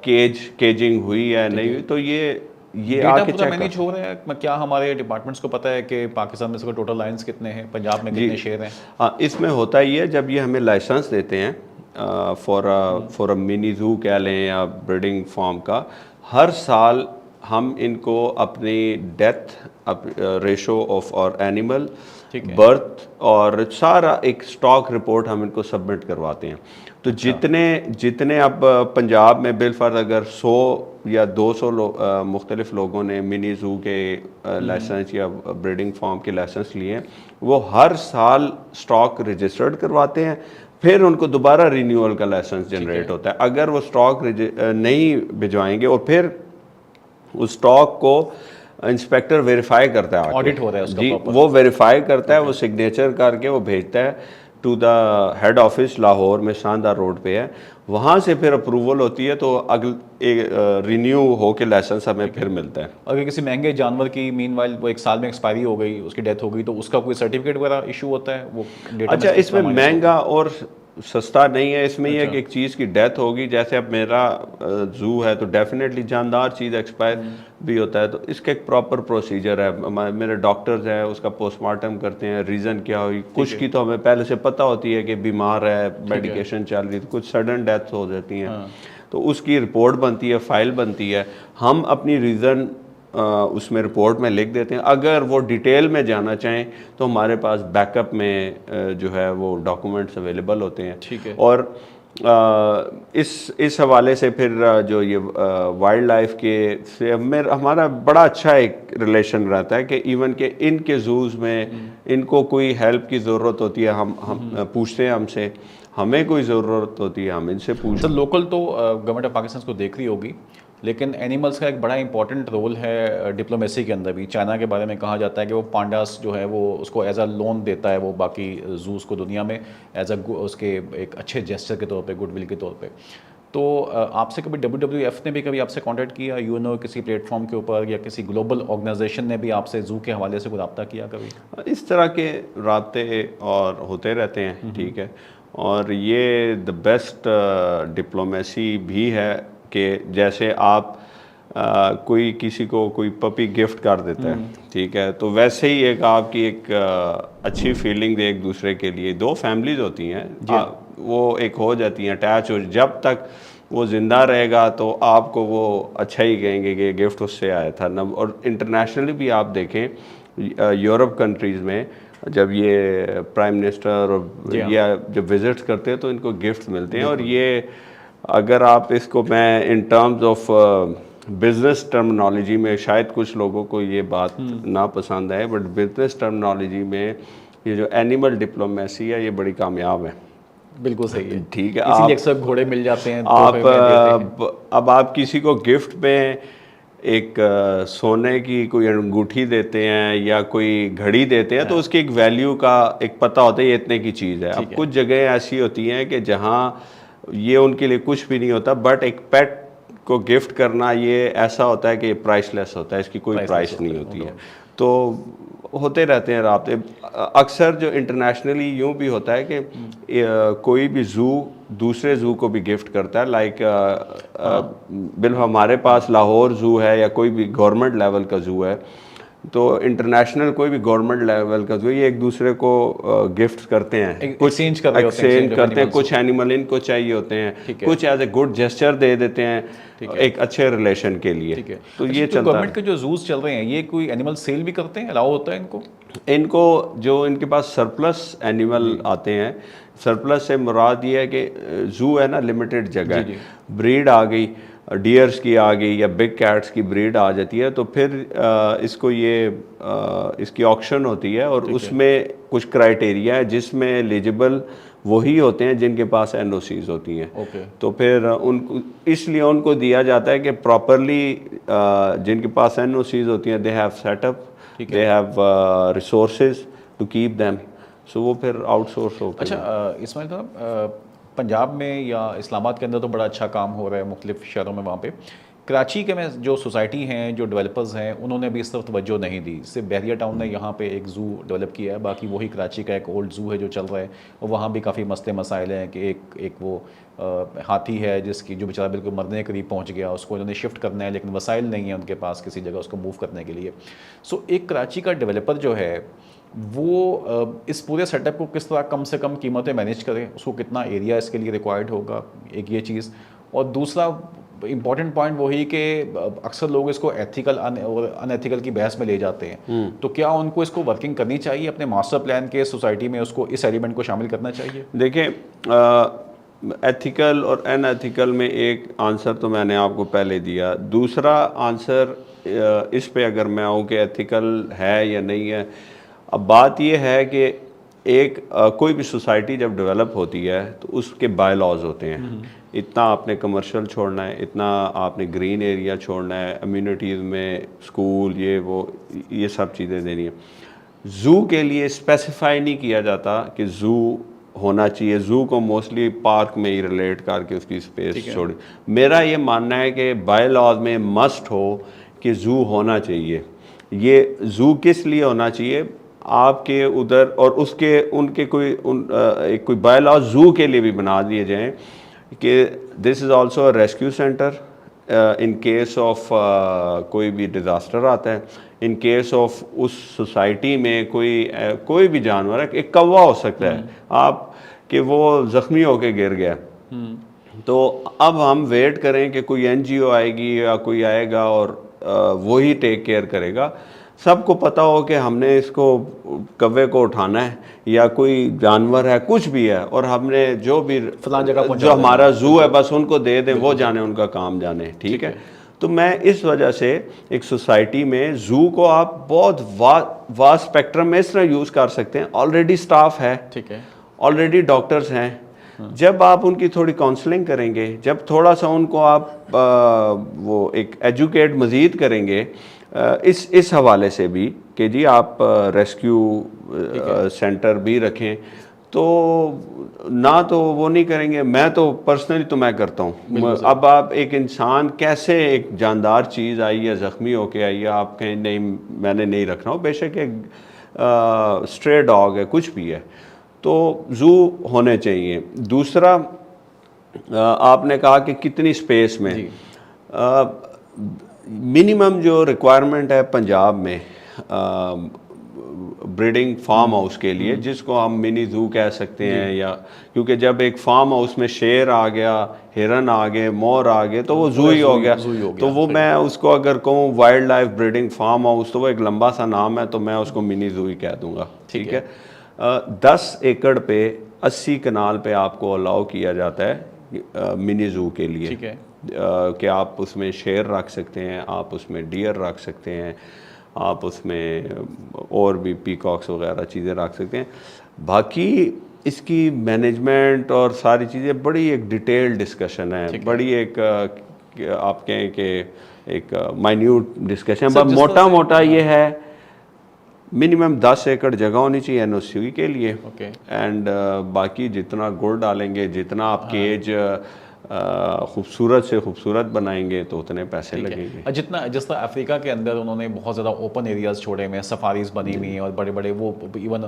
केजिंग हुई है नहीं हुई, तो ये आके चेक मैनेज हो रहा है। क्या हमारे डिपार्टमेंट्स को पता है कि पाकिस्तान में इसके टोटल लायंस कितने हैं, पंजाब में कितने शेर हैं? हाँ, इसमें होता ही है, जब ये हमें लाइसेंस देते हैं फॉर अ मिनी जू कह लें या ब्रीडिंग फार्म का, हर साल हम इनको अपनी डेथ रेशो ऑफ और एनिमल, बर्थ और सारा एक स्टॉक रिपोर्ट हम इनको सबमिट करवाते हैं। तो जितने अब पंजाब में बिलफर्ज अगर 100 या 200 मुख्तलिफ लोगों ने मिनी जू के लाइसेंस या ब्रीडिंग फार्म के लाइसेंस लिए, वो हर साल स्टॉक रजिस्टर्ड करवाते हैं, फिर उनको दोबारा रिन्यूअल का लाइसेंस जनरेट होता है। अगर वो स्टॉक नहीं भिजवाएंगे और फिर उस स्टॉक को इंस्पेक्टर वेरीफाई करता है, ऑडिट हो रहा है उसका, जी, वो वेरीफाई करता है, वो सिग्नेचर करके वो भेजता है to the head office Lahore में, शानदार रोड पे है, वहाँ से फिर अप्रूवल होती है, तो रिन्यू हो के लाइसेंस हमें फिर मिलता है। अगर किसी महंगे जानवर की मीनवाइल वो 1 साल में एक्सपायरी हो गई, उसकी डेथ हो गई, तो उसका कोई सर्टिफिकेट वगैरह इशू होता है? वो डेटा अच्छा, इसमें महंगा और सस्ता नहीं है, इसमें यह कि एक चीज़ की डेथ होगी, जैसे अब मेरा जू है तो डेफिनेटली जानदार चीज़ एक्सपायर भी होता है, तो इसका एक प्रॉपर प्रोसीजर है। मेरे डॉक्टर्स हैं, उसका पोस्टमार्टम करते हैं, रीज़न क्या हुई, कुछ की तो हमें पहले से पता होती है कि बीमार है, मेडिकेशन चल रही, तो कुछ सडन डेथ हो जाती हैं, तो उसकी रिपोर्ट बनती है, फाइल बनती है, हम अपनी रीज़न उसमें रिपोर्ट में लिख देते हैं। अगर वो डिटेल में जाना चाहें तो हमारे पास बैकअप में जो है वो डॉक्यूमेंट्स अवेलेबल होते हैं, ठीक है। और इस हवाले से फिर जो ये वाइल्ड लाइफ के से हमारा बड़ा अच्छा एक रिलेशन रहता है कि इवन के इनके जूज़ में इनको कोई हेल्प की ज़रूरत होती है, हम पूछते हैं हमसे, हमें कोई ज़रूरत होती है हम इनसे पूछते हैं। तो लोकल तो गवर्नमेंट ऑफ पाकिस्तान को देख रही होगी, लेकिन एनिमल्स का एक बड़ा इंपॉर्टेंट रोल है डिप्लोमेसी के अंदर भी। चाइना के बारे में कहा जाता है कि वो पांडास जो है वो उसको एज अ लोन देता है वो बाकी जूस को दुनिया में, एज अ उसके एक अच्छे जेस्चर के तौर पे, गुडविल के तौर पे। तो आपसे कभी WWF ने भी कभी आपसे कांटेक्ट किया, यूएनओ किसी प्लेटफॉर्म के ऊपर, या किसी ग्लोबल ऑर्गेनाइजेशन ने भी आपसे जू के हवाले से कोई रब्ता किया कभी? इस तरह के राब्ते और होते रहते हैं, ठीक है। और ये द बेस्ट डिप्लोमेसी भी है कि जैसे आप कोई किसी को कोई पपी गिफ्ट कर देता है, ठीक है, तो वैसे ही एक आपकी एक अच्छी फीलिंग एक दूसरे के लिए, दो फैमिलीज होती हैं, वो एक हो जाती हैं अटैच हो, जब तक वो ज़िंदा रहेगा तो आपको वो अच्छा ही कहेंगे कि गिफ्ट उससे आया था ना। और इंटरनेशनली भी आप देखें, यूरोप कंट्रीज़ में जब ये प्राइम मिनिस्टर और या जब विजिट्स करते हैं तो इनको गिफ्ट मिलते हैं। और ये अगर आप इसको, मैं in terms of business terminology में, शायद कुछ लोगों को ये बात ना पसंद आए, बट बिजनेस टर्मिनोलॉजी में ये जो एनिमल डिप्लोमेसी है ये बड़ी कामयाब है। बिल्कुल सही है, ठीक है। इसीलिए अक्सर घोड़े मिल जाते हैं आप अब आप किसी को गिफ्ट में एक सोने की कोई अंगूठी देते हैं या कोई घड़ी देते हैं, तो उसकी एक वैल्यू का एक पता होता है, ये इतने की चीज़ है। अब कुछ जगह ऐसी होती हैं कि जहाँ ये उनके लिए कुछ भी नहीं होता, बट एक पेट को गिफ्ट करना ये ऐसा होता है कि ये प्राइसलेस होता है, इसकी कोई प्राइस नहीं होती है। तो होते रहते हैं राब्ते। अक्सर जो इंटरनेशनली यूँ भी होता है कि कोई भी ज़ू दूसरे ज़ू को भी गिफ्ट करता है, लाइक बिल हमारे पास लाहौर ज़ू है या कोई भी गवर्नमेंट लेवल का ज़ू है, तो इंटरनेशनल कोई भी गवर्नमेंट लेवल का ज़ू, ये एक दूसरे को गिफ्ट करते हैं, एक्सचेंज करते हैं, कुछ एनिमल इनको चाहिए होते हैं, कुछ एज ए गुड जेस्चर दे देते हैं एक अच्छे रिलेशन के लिए। ठीक है। तो ये चलता है। गवर्नमेंट के जो जूस चल रहे हैं, ये कोई एनिमल सेल भी करते हैं, अलाउ होता है इनको जो इनके पास सरप्लस एनिमल आते हैं, सरप्लस से मुराद ये है कि जू है ना, लिमिटेड जगह है, ब्रीड आ गई, डियर्स की आ गई या बिग कैट्स की ब्रीड आ जाती है, तो फिर इसको ये इसकी ऑक्शन होती है और उसमें कुछ क्राइटेरिया है जिसमें एलिजिबल वही होते हैं जिनके पास एनओसीज होती हैं। तो फिर उनको इसलिए उनको दिया जाता है कि प्रॉपरली जिनके पास एनओसीज होती हैं, they have setup, they have resources to keep them, so वो फिर आउटसोर्स होते हैं। अच्छा इस्माइल साहब, पंजाब में या इस्लामाबाद के अंदर तो बड़ा अच्छा काम हो रहा है मुख्तलिफ शहरों में, वहाँ पे कराची के में जो सोसाइटी हैं, जो डेवलपर्स हैं, उन्होंने भी इस तरफ तवज्जो नहीं दी। सिर्फ बहरिया टाउन ने यहाँ पे एक ज़ू डेवलप किया है, बाकी वही कराची का एक ओल्ड ज़ू है जो चल रहा है, और वहाँ भी काफ़ी मसले मसाइल हैं कि एक वो हाथी है जिसकी जो बेचारा बिल्कुल मरने के करीब पहुँच गया, उसको उन्होंने शिफ्ट करना है, लेकिन वसाइल नहीं है उनके पास किसी जगह उसको मूव करने के लिए। सो एक कराची का डेवलपर जो है वो इस पूरे सेटअप को किस तरह कम से कम कीमतें मैनेज करें, उसको कितना एरिया इसके लिए रिक्वायर्ड होगा, एक ये चीज़। और दूसरा इम्पॉर्टेंट पॉइंट वही कि अक्सर लोग इसको एथिकल और अनएथिकल की बहस में ले जाते हैं, तो क्या उनको इसको वर्किंग करनी चाहिए अपने मास्टर प्लान के सोसाइटी में, उसको इस एलिमेंट को शामिल करना चाहिए? देखें, एथिकल और अनएथिकल में एक आंसर तो मैंने आपको पहले दिया। दूसरा आंसर इस पे अगर मैं आऊँ कि एथिकल है या नहीं है, अब बात यह है कि एक कोई भी सोसाइटी जब डेवलप होती है तो उसके बाय लॉज होते हैं, इतना आपने कमर्शियल छोड़ना है, इतना आपने ग्रीन एरिया छोड़ना है, अम्यूनिटीज़ में स्कूल ये सब चीज़ें देनी है। ज़ू के लिए स्पेसिफाई नहीं किया जाता कि ज़ू होना चाहिए, ज़ू को मोस्टली पार्क में ही रिलेट करके उसकी स्पेस छोड़ी। मेरा ये मानना है कि बाय लॉज में मस्ट हो कि ज़ू होना चाहिए। ये ज़ू किस लिए होना चाहिए आपके उधर, और उसके उनके एक कोई बाय लॉ ज़ू के लिए भी बना दिए जाएं कि this is also a rescue centre in case of कोई भी डिज़ास्टर आता है, इन केस ऑफ उस सोसाइटी में कोई भी जानवर है, एक कौवा हो सकता है आप कि वो ज़ख्मी होके गिर गया, तो अब हम वेट करें कि कोई एनजीओ आएगी या कोई आएगा और वही टेक केयर करेगा। सबको पता हो कि हमने इसको कौवे को उठाना है या कोई जानवर है, कुछ भी है, और हमने जो भी फलां जगह जो हमारा ज़ू है बस उनको दे दें, वो जाने, उनका काम जाने, ठीक है। तो मैं इस वजह से एक सोसाइटी में ज़ू को आप बहुत वास्ट स्पेक्ट्रम में इस तरह यूज़ कर सकते हैं। ऑलरेडी स्टाफ है, ठीक है, ऑलरेडी डॉक्टर्स हैं, जब आप उनकी थोड़ी काउंसलिंग करेंगे, जब थोड़ा सा उनको आप वो एक एजुकेट मज़ीद करेंगे इस हवाले से भी कि जी आप रेस्क्यू सेंटर भी रखें, तो ना तो वो नहीं करेंगे। मैं तो पर्सनली तो मैं करता हूँ। अब आप एक इंसान कैसे, एक जानदार चीज़ आई है, ज़ख्मी होके आई है, आप कहें नहीं मैंने नहीं रखना हो, बेशक एक स्ट्रे डॉग है, कुछ भी है, तो ज़ू होने चाहिए। दूसरा आपने कहा कि कितनी स्पेस में, मिनिमम जो रिक्वायरमेंट है पंजाब में ब्रीडिंग फार्म हाउस के लिए, जिसको हम मिनी ज़ू कह सकते हैं, या क्योंकि जब एक फार्म हाउस में शेर आ गया, हिरन आ गए, मोर आ गए, तो वो ज़ू ही हो गया। तो वो मैं उसको अगर कहूँ wildlife breeding farm house, तो वो एक लंबा सा नाम है, तो मैं उसको मिनी ज़ू ही कह दूँगा। ठीक है। 10 एकड़ पे 80 कनाल पे आपको अलाउ किया जाता है मिनी ज़ू के लिए। ठीक है। कि आप उसमें शेर रख सकते हैं, आप उसमें डियर रख सकते हैं, आप उसमें और भी पीकॉक्स वगैरह चीज़ें रख सकते हैं। बाकी इसकी मैनेजमेंट और सारी चीज़ें बड़ी एक डिटेल डिस्कशन है, बड़ी एक आप कहें कि एक माइन्यूट डिस्कशन है। मोटा मोटा ये है, मिनिमम 10 एकड़ जगह होनी चाहिए एनओसी के लिए। एंड बाकी जितना गुड़ डालेंगे, जितना आप केज खूबसूरत से खूबसूरत बनाएंगे, तो उतने पैसे लगेंगे। जितना जिस तरह अफ्रीका के अंदर उन्होंने बहुत ज़्यादा ओपन एरियाज छोड़े हुए हैं, सफारीज बनी हुई हैं, और बड़े बड़े वो इवन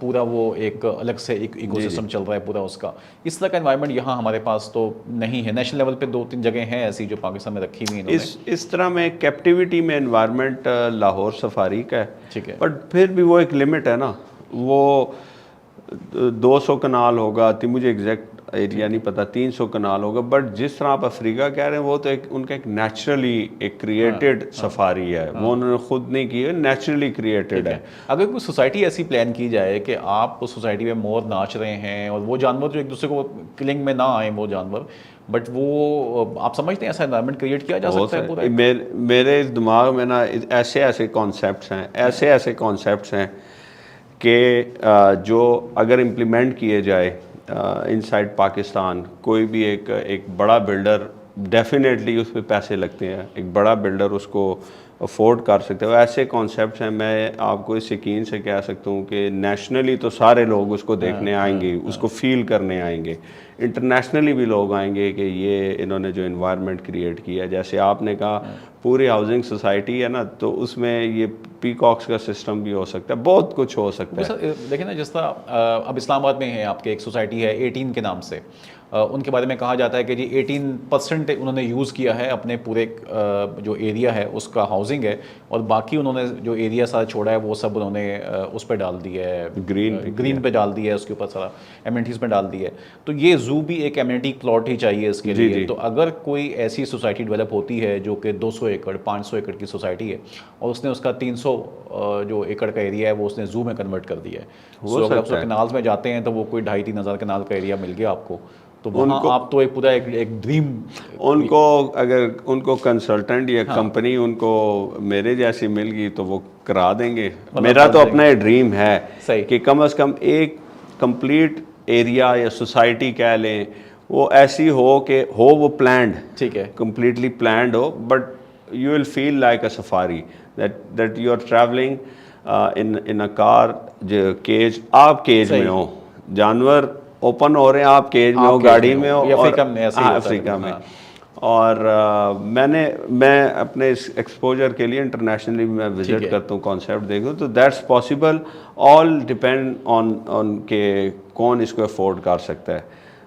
पूरा वो एक अलग से एक इकोसिस्टम चल रहा है पूरा उसका। इस तरह का एनवायरनमेंट यहाँ हमारे पास तो नहीं है। नेशनल लेवल पे 2-3 जगह हैं ऐसी जो पाकिस्तान में रखी हुई हैं। इस तरह में कैप्टिविटी में एनवायरनमेंट लाहौर सफारी का है। ठीक है। बट फिर भी वो एक लिमिट है ना, वो 200 कनाल होगा, मुझे एग्जैक्ट एरिया नहीं पता, 300 कनाल होगा। बट जिस तरह आप अफ्रीका कह रहे हैं, वो तो एक उनका एक नेचुरली एक क्रिएटेड सफारी है। वो उन्होंने खुद नहीं की है, नेचुरली क्रिएटेड है। अगर कोई सोसाइटी ऐसी प्लान की जाए कि आप उस सोसाइटी में मोर नाच रहे हैं, और वो जानवर जो एक दूसरे को किलिंग में ना आए वो जानवर, बट वो आप समझते हैं ऐसा एनवायरनमेंट क्रिएट किया जा सकता है पूरा? मेरे दिमाग में ना ऐसे ऐसे कॉन्सेप्ट्स हैं, ऐसे कॉन्सेप्ट्स हैं कि जो अगर इम्प्लीमेंट किए जाए इनसाइड पाकिस्तान, कोई भी एक बड़ा बिल्डर, डेफिनेटली उस पर पैसे लगते हैं, एक बड़ा बिल्डर उसको अफोर्ड कर सकते हो। ऐसे कॉन्सेप्ट्स हैं, मैं आपको इस यकीन से कह सकता हूँ कि नेशनली तो सारे लोग उसको देखने आएंगे, उसको फील करने आएंगे। इंटरनेशनली भी लोग आएंगे कि ये इन्होंने जो इन्वायरमेंट क्रिएट किया, जैसे आपने कहा पूरी हाउसिंग सोसाइटी है ना, तो उसमें ये पीकॉक्स का सिस्टम भी हो सकता है, बहुत कुछ हो सकता है। देखिए ना, जिस तरह अब इस्लामाबाद में है आपके एक सोसाइटी है 18 के नाम से, उनके बारे में कहा जाता है कि जी 18% उन्होंने यूज़ किया है अपने पूरे जो एरिया है उसका हाउसिंग है, और बाकी उन्होंने जो एरिया सारा छोड़ा है वो सब उन्होंने उस पर डाल दिया है, ग्रीन पे डाल दिया है, उसके ऊपर सारा एमिनिटीज़ पे डाल दिया है। तो ये ज़ू भी एक एमिनिटी प्लॉट ही चाहिए इसके लिए। तो अगर कोई ऐसी सोसाइटी डेवलप होती है जो कि 200 एकड़ 500 एकड़ की सोसाइटी है, और उसने उसका 300 जो एकड़ का एरिया है वो उसने ज़ू में कन्वर्ट कर दिया है, तो अगर आप कनाल्स में जाते हैं तो वो कोई 2,500-3 हज़ार कनाल का एरिया मिल गया आपको, तो वहाँ आप तो एक पूरा एक ड्रीम। उनको अगर उनको कंसल्टेंट या कंपनी उनको मेरे जैसी मिल गई तो वो करा देंगे। मेरा तो अपना ये ड्रीम है कि कम से कम एक कंप्लीट एरिया या सोसाइटी कह लें, वो ऐसी हो कि हो वो प्लान्ड, ठीक है, कंप्लीटली प्लान्ड हो, but you will feel like a safari, that you are travelling in a car, cage, आप केज में हो, जानवर ओपन हो रहे हैं, आप केज में हो, गाड़ी में हो, अफ्रीका में ऐसे ही अफ्रीका में। और मैं अपने इस एक्सपोजर के लिए इंटरनेशनली मैं विजिट करता हूँ, कॉन्सेप्ट देखूँ, तो that's possible. All depend on के कौन इसको अफोर्ड कर सकता है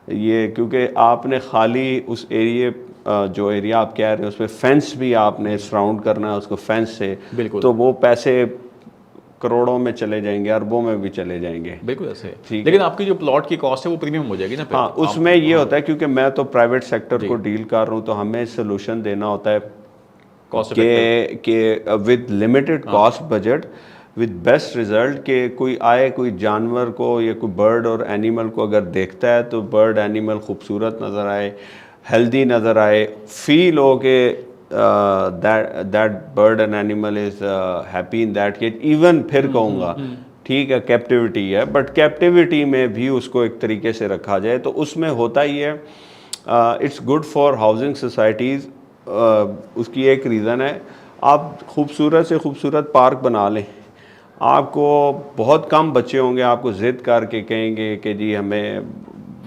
ये, क्योंकि आपने खाली उस जो एरिया आप कह रहे हैं उसमें फेंस भी आपने सराउंड करना है उसको फेंस से, तो वो पैसे करोड़ों में चले जाएंगे, अरबों में भी चले जाएंगे। बिल्कुल ऐसे। लेकिन आपकी जो प्लॉट की कॉस्ट है वो प्रीमियम हो जाएगी ना। हाँ, उसमें ये होता है, क्योंकि मैं तो प्राइवेट सेक्टर को डील कर रहा हूँ, तो हमें सोल्यूशन देना होता है कि with limited cost budget, with best result, के कोई आए, कोई जानवर को या कोई बर्ड और एनिमल को अगर देखता है तो बर्ड एनिमल खूबसूरत नज़र आए, हेल्दी नज़र आए, फील हो के that bird and animal is happy in that cage, even फिर कहूँगा ठीक है कैप्टिविटी है, बट कैप्टिविटी में भी उसको एक तरीके से रखा जाए, तो उसमें होता ही है it's good for housing societies. उसकी एक रीज़न है, आप खूबसूरत से खूबसूरत पार्क बना लें, आपको बहुत कम बच्चे होंगे आपको जिद करके कहेंगे कि जी हमें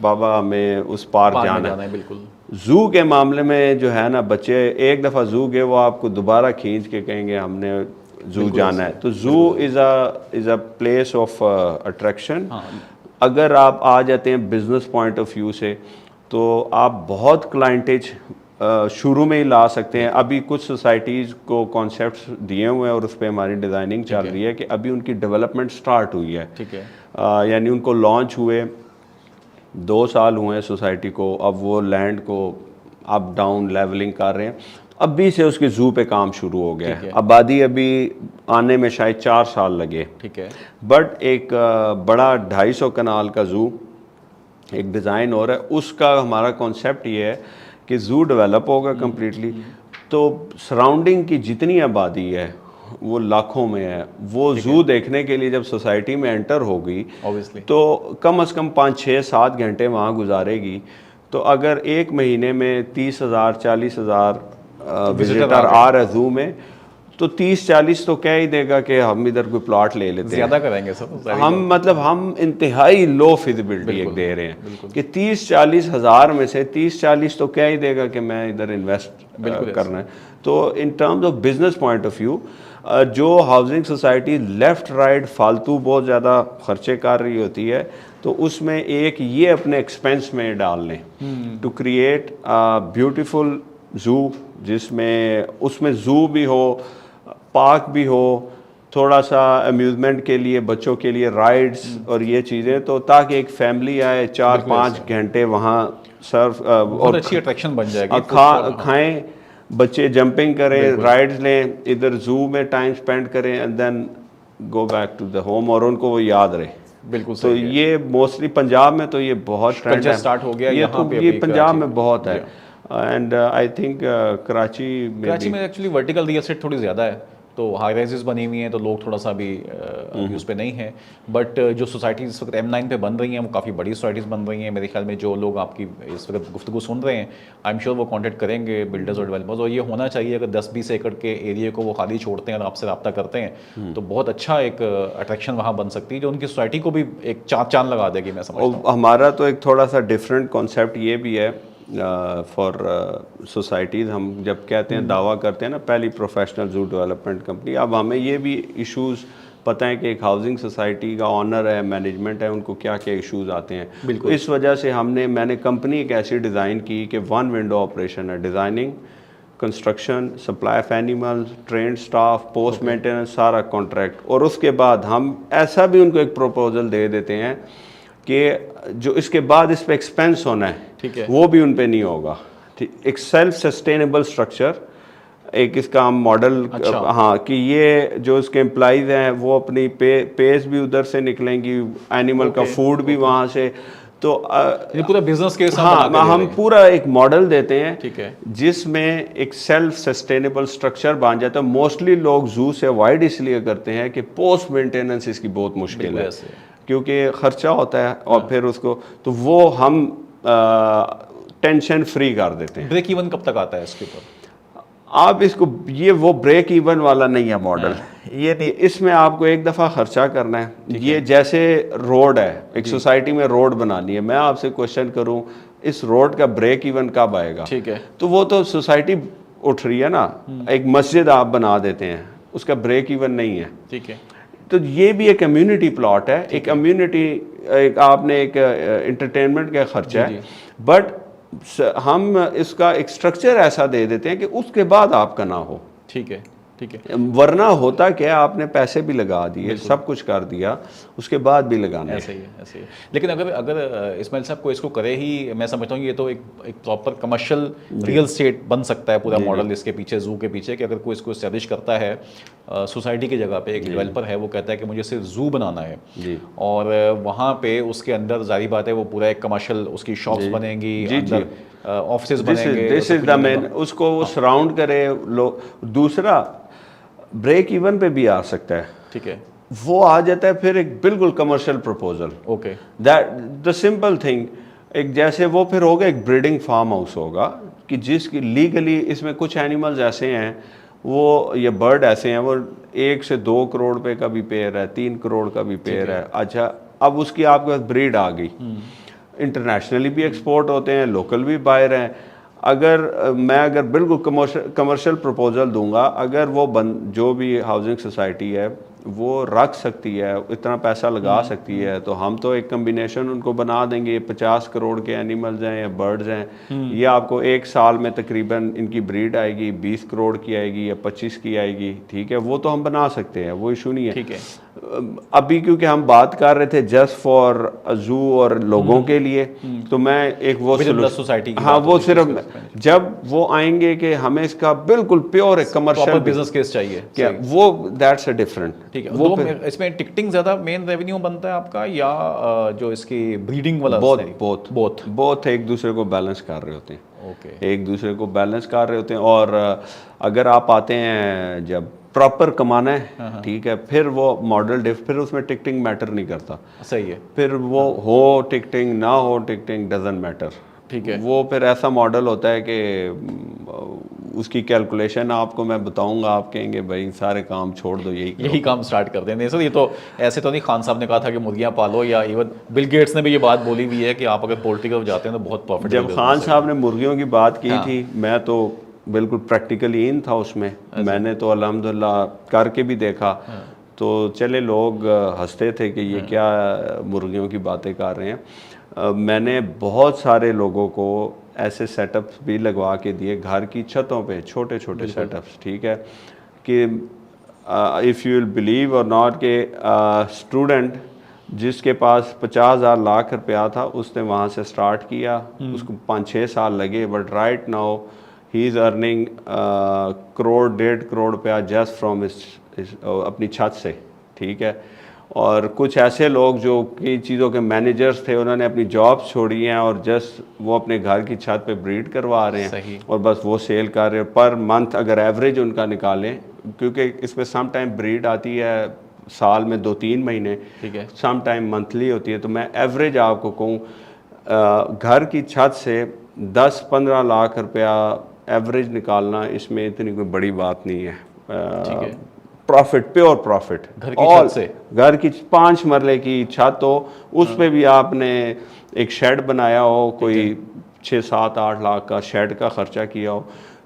बाबा हमें उस पार्क जाना है। बिल्कुल। जू के मामले में जो है ना, बच्चे एक दफ़ा जू गए वो आपको दोबारा खींच के कहेंगे हमने जू जाना है। तो जू is a place of attraction. अगर आप आ जाते हैं बिजनेस पॉइंट ऑफ व्यू से तो आप बहुत क्लाइंटेज शुरू में ही ला सकते हैं। अभी कुछ सोसाइटीज़ को कॉन्सेप्ट्स दिए हुए हैं और उस पर हमारी डिज़ाइनिंग चल रही है कि अभी उनकी डेवलपमेंट स्टार्ट हुई है। ठीक है। यानी उनको लॉन्च हुए 2 साल हुए हैं सोसाइटी को, अब वो लैंड को अप डाउन लेवलिंग कर रहे हैं। अभी से उसके जू पे काम शुरू हो गया है। आबादी अभी आने में शायद 4 साल लगे। ठीक है। बट एक बड़ा 250 कनाल का जू एक डिज़ाइन हो रहा है, उसका हमारा कॉन्सेप्ट ये है कि जू डेवलप होगा कम्प्लीटली, तो सराउंडिंग की जितनी आबादी है वो लाखों में है। वो जू देखने के लिए जब सोसाइटी में एंटर होगी तो कम से कम 5-6-7 घंटे वहाँ गुजारेगी। तो अगर एक महीने में 30,000 40,000 विजिटर आ रहे जू में, तो 30-40 तो कह ही देगा कि हम इधर कोई प्लॉट ले लेते हैं। ज़्यादा करेंगे सर हम मतलब हम इंतहाई लो फिजिबिलिटी एक दे रहे हैं कि 30-40 हज़ार में से 30-40 तो कह ही देगा कि मैं इधर इन्वेस्ट करना है। तो in terms of business point of view जो हाउसिंग सोसाइटी लेफ़्ट राइट फालतू बहुत ज़्यादा खर्चे कर रही होती है, तो उसमें एक ये अपने एक्सपेंस में डाल लें टू क्रिएट ब्यूटीफुल जू, जिसमें उसमें जू भी हो, पार्क भी हो, थोड़ा सा अम्यूज़मेंट के लिए बच्चों के लिए राइड्स और ये चीज़ें, तो ताकि एक फैमिली आए 4-5 घंटे वहाँ सर्व और अच्छी अट्रैक्शन बन जाएगी। खाएं, बच्चे जंपिंग करें, राइड्स लें, इधर जू में टाइम स्पेंड करें and then go back to the home, और उनको वो याद रहे। बिल्कुल। तो ये मोस्टली पंजाब में तो ये बहुत ट्रेंड है, स्टार्ट हो गया ये पंजाब में बहुत है। एंड आई थिंक कराची में एक्चुअली वर्टिकल रियल एस्टेट थोड़ी ज़्यादा है, तो हाई राइजेस बनी हुई हैं, तो लोग थोड़ा सा भी उस पे नहीं है। बट जो सोसाइटीज़ इस वक्त M9 पे बन रही हैं वो काफ़ी बड़ी सोसाइटीज़ बन रही हैं। मेरे ख्याल में जो लोग आपकी इस वक्त गुफ्तगू सुन रहे हैं, आई एम श्योर वो कॉन्टेक्ट करेंगे बिल्डर्स और डेवलपर्स। और ये होना चाहिए, अगर 10-20 एकड़ के एरिया को वो खाली छोड़ते हैं और आपसे रब्ता करते हैं तो बहुत अच्छा एक अट्रैक्शन वहाँ बन सकती है, जो उनकी सोसाइटी को भी एक चांद लगा देगी, मैं समझता हूँ। हमारा तो एक थोड़ा सा डिफरेंट कॉन्सेप्ट ये भी है फॉर सोसाइटीज़। हम जब कहते हैं दावा करते हैं ना पहली प्रोफेशनल जू डेवलपमेंट कंपनी, अब हमें ये भी इश्यूज़ पता है कि एक हाउसिंग सोसाइटी का ऑनर है, मैनेजमेंट है, उनको क्या क्या इश्यूज़ आते हैं। बिल्कुल। इस वजह से मैंने कंपनी एक ऐसी डिज़ाइन की कि 1 विंडो ऑपरेशन है, designing, construction, supply of animal, trend staff, post maintenance, सारा कॉन्ट्रैक्ट। और उसके बाद हम ऐसा भी उनको एक प्रपोजल दे देते हैं कि जो इसके बाद इस पर एक्सपेंस होना है, ठीक है, वो भी उन पे नहीं होगा। एक सेल्फ सस्टेनेबल स्ट्रक्चर, एक इसका हम मॉडल, अच्छा। हाँ, कि ये जो इसके एम्प्लॉइज हैं वो अपनी पेस भी उधर से निकलेंगी, एनिमल का फूड भी वहाँ से, तो ये पूरा बिजनेस के साथ। हाँ, हम पूरा एक मॉडल देते हैं, ठीक है, जिसमें एक सेल्फ सस्टेनेबल स्ट्रक्चर बन जाता है। मोस्टली लोग जू से अवॉइड इसलिए करते हैं कि पोस्ट मेंटेनेंस इसकी बहुत मुश्किल है, क्योंकि खर्चा होता है और फिर उसको, तो वो हम टेंशन फ्री कर देते हैं। ब्रेक इवन कब तक आता है इसके ऊपर? आप इसको, ये वो ब्रेक इवन वाला नहीं है मॉडल, ये नहीं। इसमें आपको एक दफ़ा खर्चा करना है। ये जैसे रोड है, एक सोसाइटी में रोड बनानी है, मैं आपसे क्वेश्चन करूं इस रोड का ब्रेक इवन कब आएगा? ठीक है, तो वो तो सोसाइटी उठ रही है ना, एक मस्जिद आप बना देते हैं, उसका ब्रेक इवन नहीं है। ठीक है, तो ये भी एक कम्युनिटी प्लॉट है, एक कम्युनिटी, एक आपने एक एंटरटेनमेंट का खर्चा है, बट हम इसका एक स्ट्रक्चर ऐसा दे देते हैं कि उसके बाद आपका ना हो। ठीक है, ठीक है, वरना होता क्या, आपने पैसे भी लगा दिए, सब कुछ कर दिया, उसके बाद भी लगाना ऐसे ही है, ऐसे ही। लेकिन अगर इस्माइल साहब को इसको करे ही, मैं समझता हूँ ये तो एक प्रॉपर कमर्शियल रियल स्टेट बन सकता है पूरा मॉडल इसके पीछे, जू के पीछे, कि अगर कोई इसको एस्टैब्लिश करता है सोसाइटी की जगह पे, एक डेवलपर है, वो कहता है कि मुझे सिर्फ जू बनाना है, और वहाँ पे उसके अंदर जारी बात है वो पूरा एक कमर्शियल, उसकी शॉप्स बनेंगी, ऑफिस बनेंगे, दिस इज द मेन, उसको वो सराउंड करे। दूसरा ब्रेक इवन पे भी आ सकता है, ठीक है, वो आ जाता है फिर एक बिल्कुल commercial proposal. Okay, that the simple thing, एक जैसे वो फिर होगा एक ब्रीडिंग फार्म हाउस होगा, कि जिसकी लीगली इसमें कुछ एनिमल्स ऐसे हैं वो ये बर्ड ऐसे हैं, वो 1 से 2 करोड़ रुपए का भी पेयर है, 3 करोड़ का भी पेयर है। अच्छा, अब उसकी आपके पास ब्रीड आ गई, इंटरनेशनली भी एक्सपोर्ट होते हैं, लोकल भी बायर हैं। अगर बिल्कुल कमर्शियल प्रपोजल दूंगा, अगर वो जो भी हाउसिंग सोसाइटी है वो रख सकती है, इतना पैसा लगा सकती है, तो हम तो एक कम्बिनेशन उनको बना देंगे। ये 50 करोड़ के एनिमल्स हैं या बर्ड्स हैं, ये आपको 1 साल में तकरीबन इनकी ब्रीड आएगी, 20 करोड़ की आएगी या 25 की आएगी, ठीक है, वो तो हम बना सकते हैं, वो इशू नहीं है। ठीक है। अभी क्योंकि हम बात कर रहे थे जस्ट फॉर जू और लोगों के लिए, तो मैं एक वो सोसाइटी की हाँ, वो सिर्फ जब वो आएंगे कि हमें इसका बिल्कुल प्योर कमर्शियल बिजनेस केस चाहिए क्या, वो दैट्स अ डिफरेंट। ठीक है। वो इसमें टिकटिंग ज्यादा मेन रेवेन्यू बनता है आपका, या जो इसकी ब्रीडिंग वाला? बोथ एक दूसरे को बैलेंस कर रहे होते हैं। ओके। एक दूसरे को बैलेंस कर रहे होते हैं। और अगर आप आते हैं जब प्रॉपर कमाना है, ठीक है, फिर वो मॉडल फिर उसमें टिकटिंग मैटर नहीं करता। सही है। फिर वो हो टिकटिंग ना हो टिकटिंग डजंट मैटर। ठीक है। वो फिर ऐसा मॉडल होता है कि उसकी कैलकुलेशन आपको मैं बताऊंगा, आप कहेंगे भाई सारे काम छोड़ दो, यही काम स्टार्ट कर दें। सर ये तो ऐसे तो नहीं, खान साहब ने कहा था कि मुर्गियां पालो, या इवन बिल गेट्स ने भी ये बात बोली हुई है कि आप अगर पोल्ट्री की जाते हैं तो बहुत प्रॉफिट। जब खान साहब ने मुर्गियों की बात की थी, मैं तो बिल्कुल प्रैक्टिकली इन था उसमें, मैंने तो अल्हम्दुलिल्लाह करके भी देखा। तो चले लोग हंसते थे कि ये क्या मुर्गियों की बातें कर रहे हैं। मैंने बहुत सारे लोगों को ऐसे सेटअप्स भी लगवा के दिए घर की छतों पे, छोटे छोटे सेटअप्स, ठीक है, कि इफ़ यू विल बिलीव और नॉट के स्टूडेंट जिसके पास 50,000 लाख रुपया था, उसने वहाँ से स्टार्ट किया, उसको 5-6 साल लगे, but right now he is earning crore 1.5 crore रुपया जस्ट फ्रॉम अपनी छत से, ठीक है। और कुछ ऐसे लोग जो कई चीज़ों के मैनेजर्स थे, उन्होंने अपनी जॉब छोड़ी हैं और जस्ट वो अपने घर की छत पे ब्रीड करवा रहे हैं और बस वो सेल कर रहे हैं। पर मंथ अगर एवरेज उनका निकालें, क्योंकि इसमें सम टाइम ब्रीड आती है साल में 2-3 महीने, ठीक है, सम टाइम मंथली होती है, तो मैं एवरेज आपको कहूँ घर की छत से 10-15 लाख रुपया एवरेज निकालना, इसमें इतनी कोई बड़ी बात नहीं है। Profit, pure profit. घर की छत से, घर की 5 मरले की छत हो, उस पे भी आपने एक शेड बनाया हो, कोई 6-7-8 लाख का शेड का खर्चा किया हो,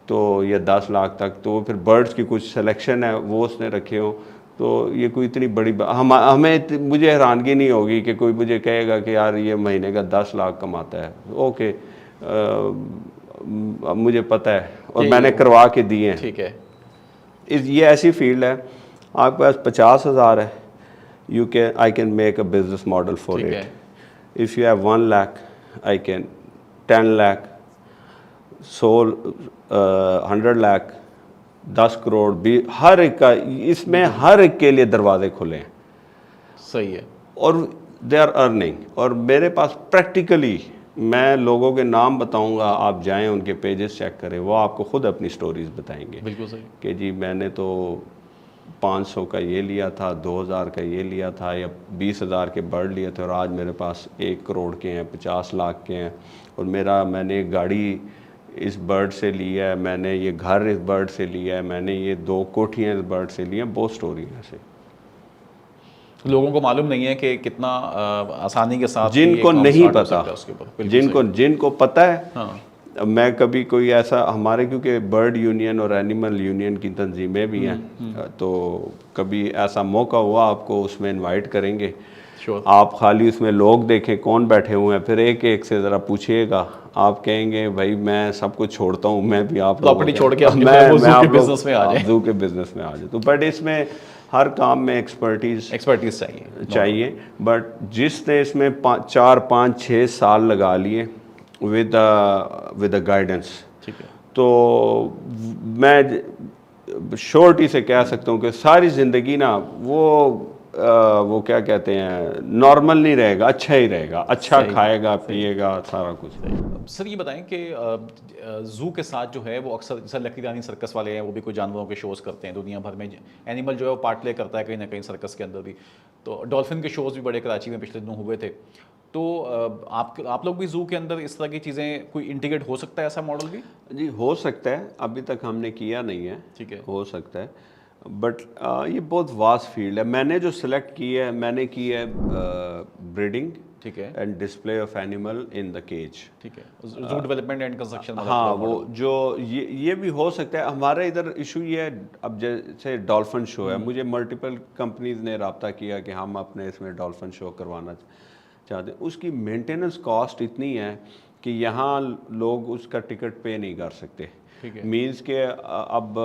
तो ये 10 लाख तक, तो फिर बर्ड्स की कुछ सिलेक्शन है वो उसने रखे हो, तो ये कोई इतनी बड़ी मुझे हैरानगी नहीं होगी कि कोई मुझे कहेगा कि यार ये महीने का 10 लाख कमाता है। ओके, मुझे पता है और मैंने करवा के दिए हैं। ठीक है। ये ऐसी फील्ड है, आपके पास 50,000 है, I can make a business model for it. If you have 1 lakh, I can 10 lakh, 100 lakh, 10 crore भी, हर एक का, इसमें हर एक के लिए दरवाजे खुले हैं। सही है। और दे आर अर्निंग। और मेरे पास प्रैक्टिकली, मैं लोगों के नाम बताऊंगा, आप जाएं उनके पेजेस चेक करें, वो आपको खुद अपनी स्टोरीज बताएंगे। बिल्कुल सही। कि जी मैंने तो 500 का ये लिया था, 2000 का ये लिया था, या 20,000 के बर्ड लिए थे और आज मेरे पास 1 करोड़ के हैं, 50 लाख के हैं, और मैंने एक गाड़ी इस बर्ड से ली है, मैंने ये घर इस बर्ड से लिया है, मैंने ये 2 कोठियाँ इस बर्ड से ली हैं। बहुत स्टोरी है ऐसे। लोगों को मालूम नहीं है कि कितना आसानी के साथ, जिनको नहीं पता, जिनको पता है। हाँ। मैं कभी कोई ऐसा, हमारे क्योंकि बर्ड यूनियन और एनिमल यूनियन की तंजीमें भी हैं, तो कभी ऐसा मौका हुआ आपको उसमें इनवाइट करेंगे। आप खाली उसमें लोग देखें कौन बैठे हुए हैं, फिर एक एक से ज़रा पूछिएगा, आप कहेंगे भाई मैं सब कुछ छोड़ता हूँ, मैं भी आप प्रॉपर्टी छोड़ के बिजनेस में आ जाए, ज़ू के बिजनेस में आ जाए। तो बट इसमें हर काम में एक्सपर्टीज़ चाहिए। बट जिसने इसमें 4-5-6 साल लगा लिए विद अ गाइडेंस, तो मैं श्योरिटी से कह सकता हूँ कि सारी ज़िंदगी ना वो वो क्या कहते हैं, नॉर्मल नहीं रहेगा, अच्छा ही रहेगा, अच्छा खाएगा पिएगा सारा कुछ। सर ये बताएं कि जू के साथ जो है वो अक्सर जैसे लकी रानी सर्कस वाले हैं, वो भी कोई जानवरों के शोज़ करते हैं, दुनिया भर में एनिमल जो है वो पार्ट प्ले करता है कहीं ना कहीं सर्कस के अंदर भी। तो डॉल्फिन के शोज़ भी बड़े कराची में पिछले दिनों हुए थे। तो आप लोग भी जू के अंदर इस तरह की चीज़ें कोई इंटीग्रेट हो सकता है, ऐसा मॉडल भी? जी हो सकता है, अभी तक हमने किया नहीं है, ठीक है। हो सकता है, बट ये बहुत वास्ट फील्ड है। मैंने जो सिलेक्ट की है, मैंने की है ब्रीडिंग, ठीक है, and display of animal in the cage. ठीक है, जू डेवलपमेंट एंड कंस्ट्रक्शन। हाँ, वो जो ये भी हो सकता है। हमारे इधर इशू ये है, अब जैसे डॉल्फिन शो है, मुझे मल्टीपल कंपनीज ने रब्ता किया कि हम अपने इसमें डॉल्फिन शो करवाना चाहते हैं। उसकी मेंटेनेंस कॉस्ट इतनी है कि यहाँ लोग उसका टिकट पे नहीं कर सकते। ठीक है। मीन्स के अब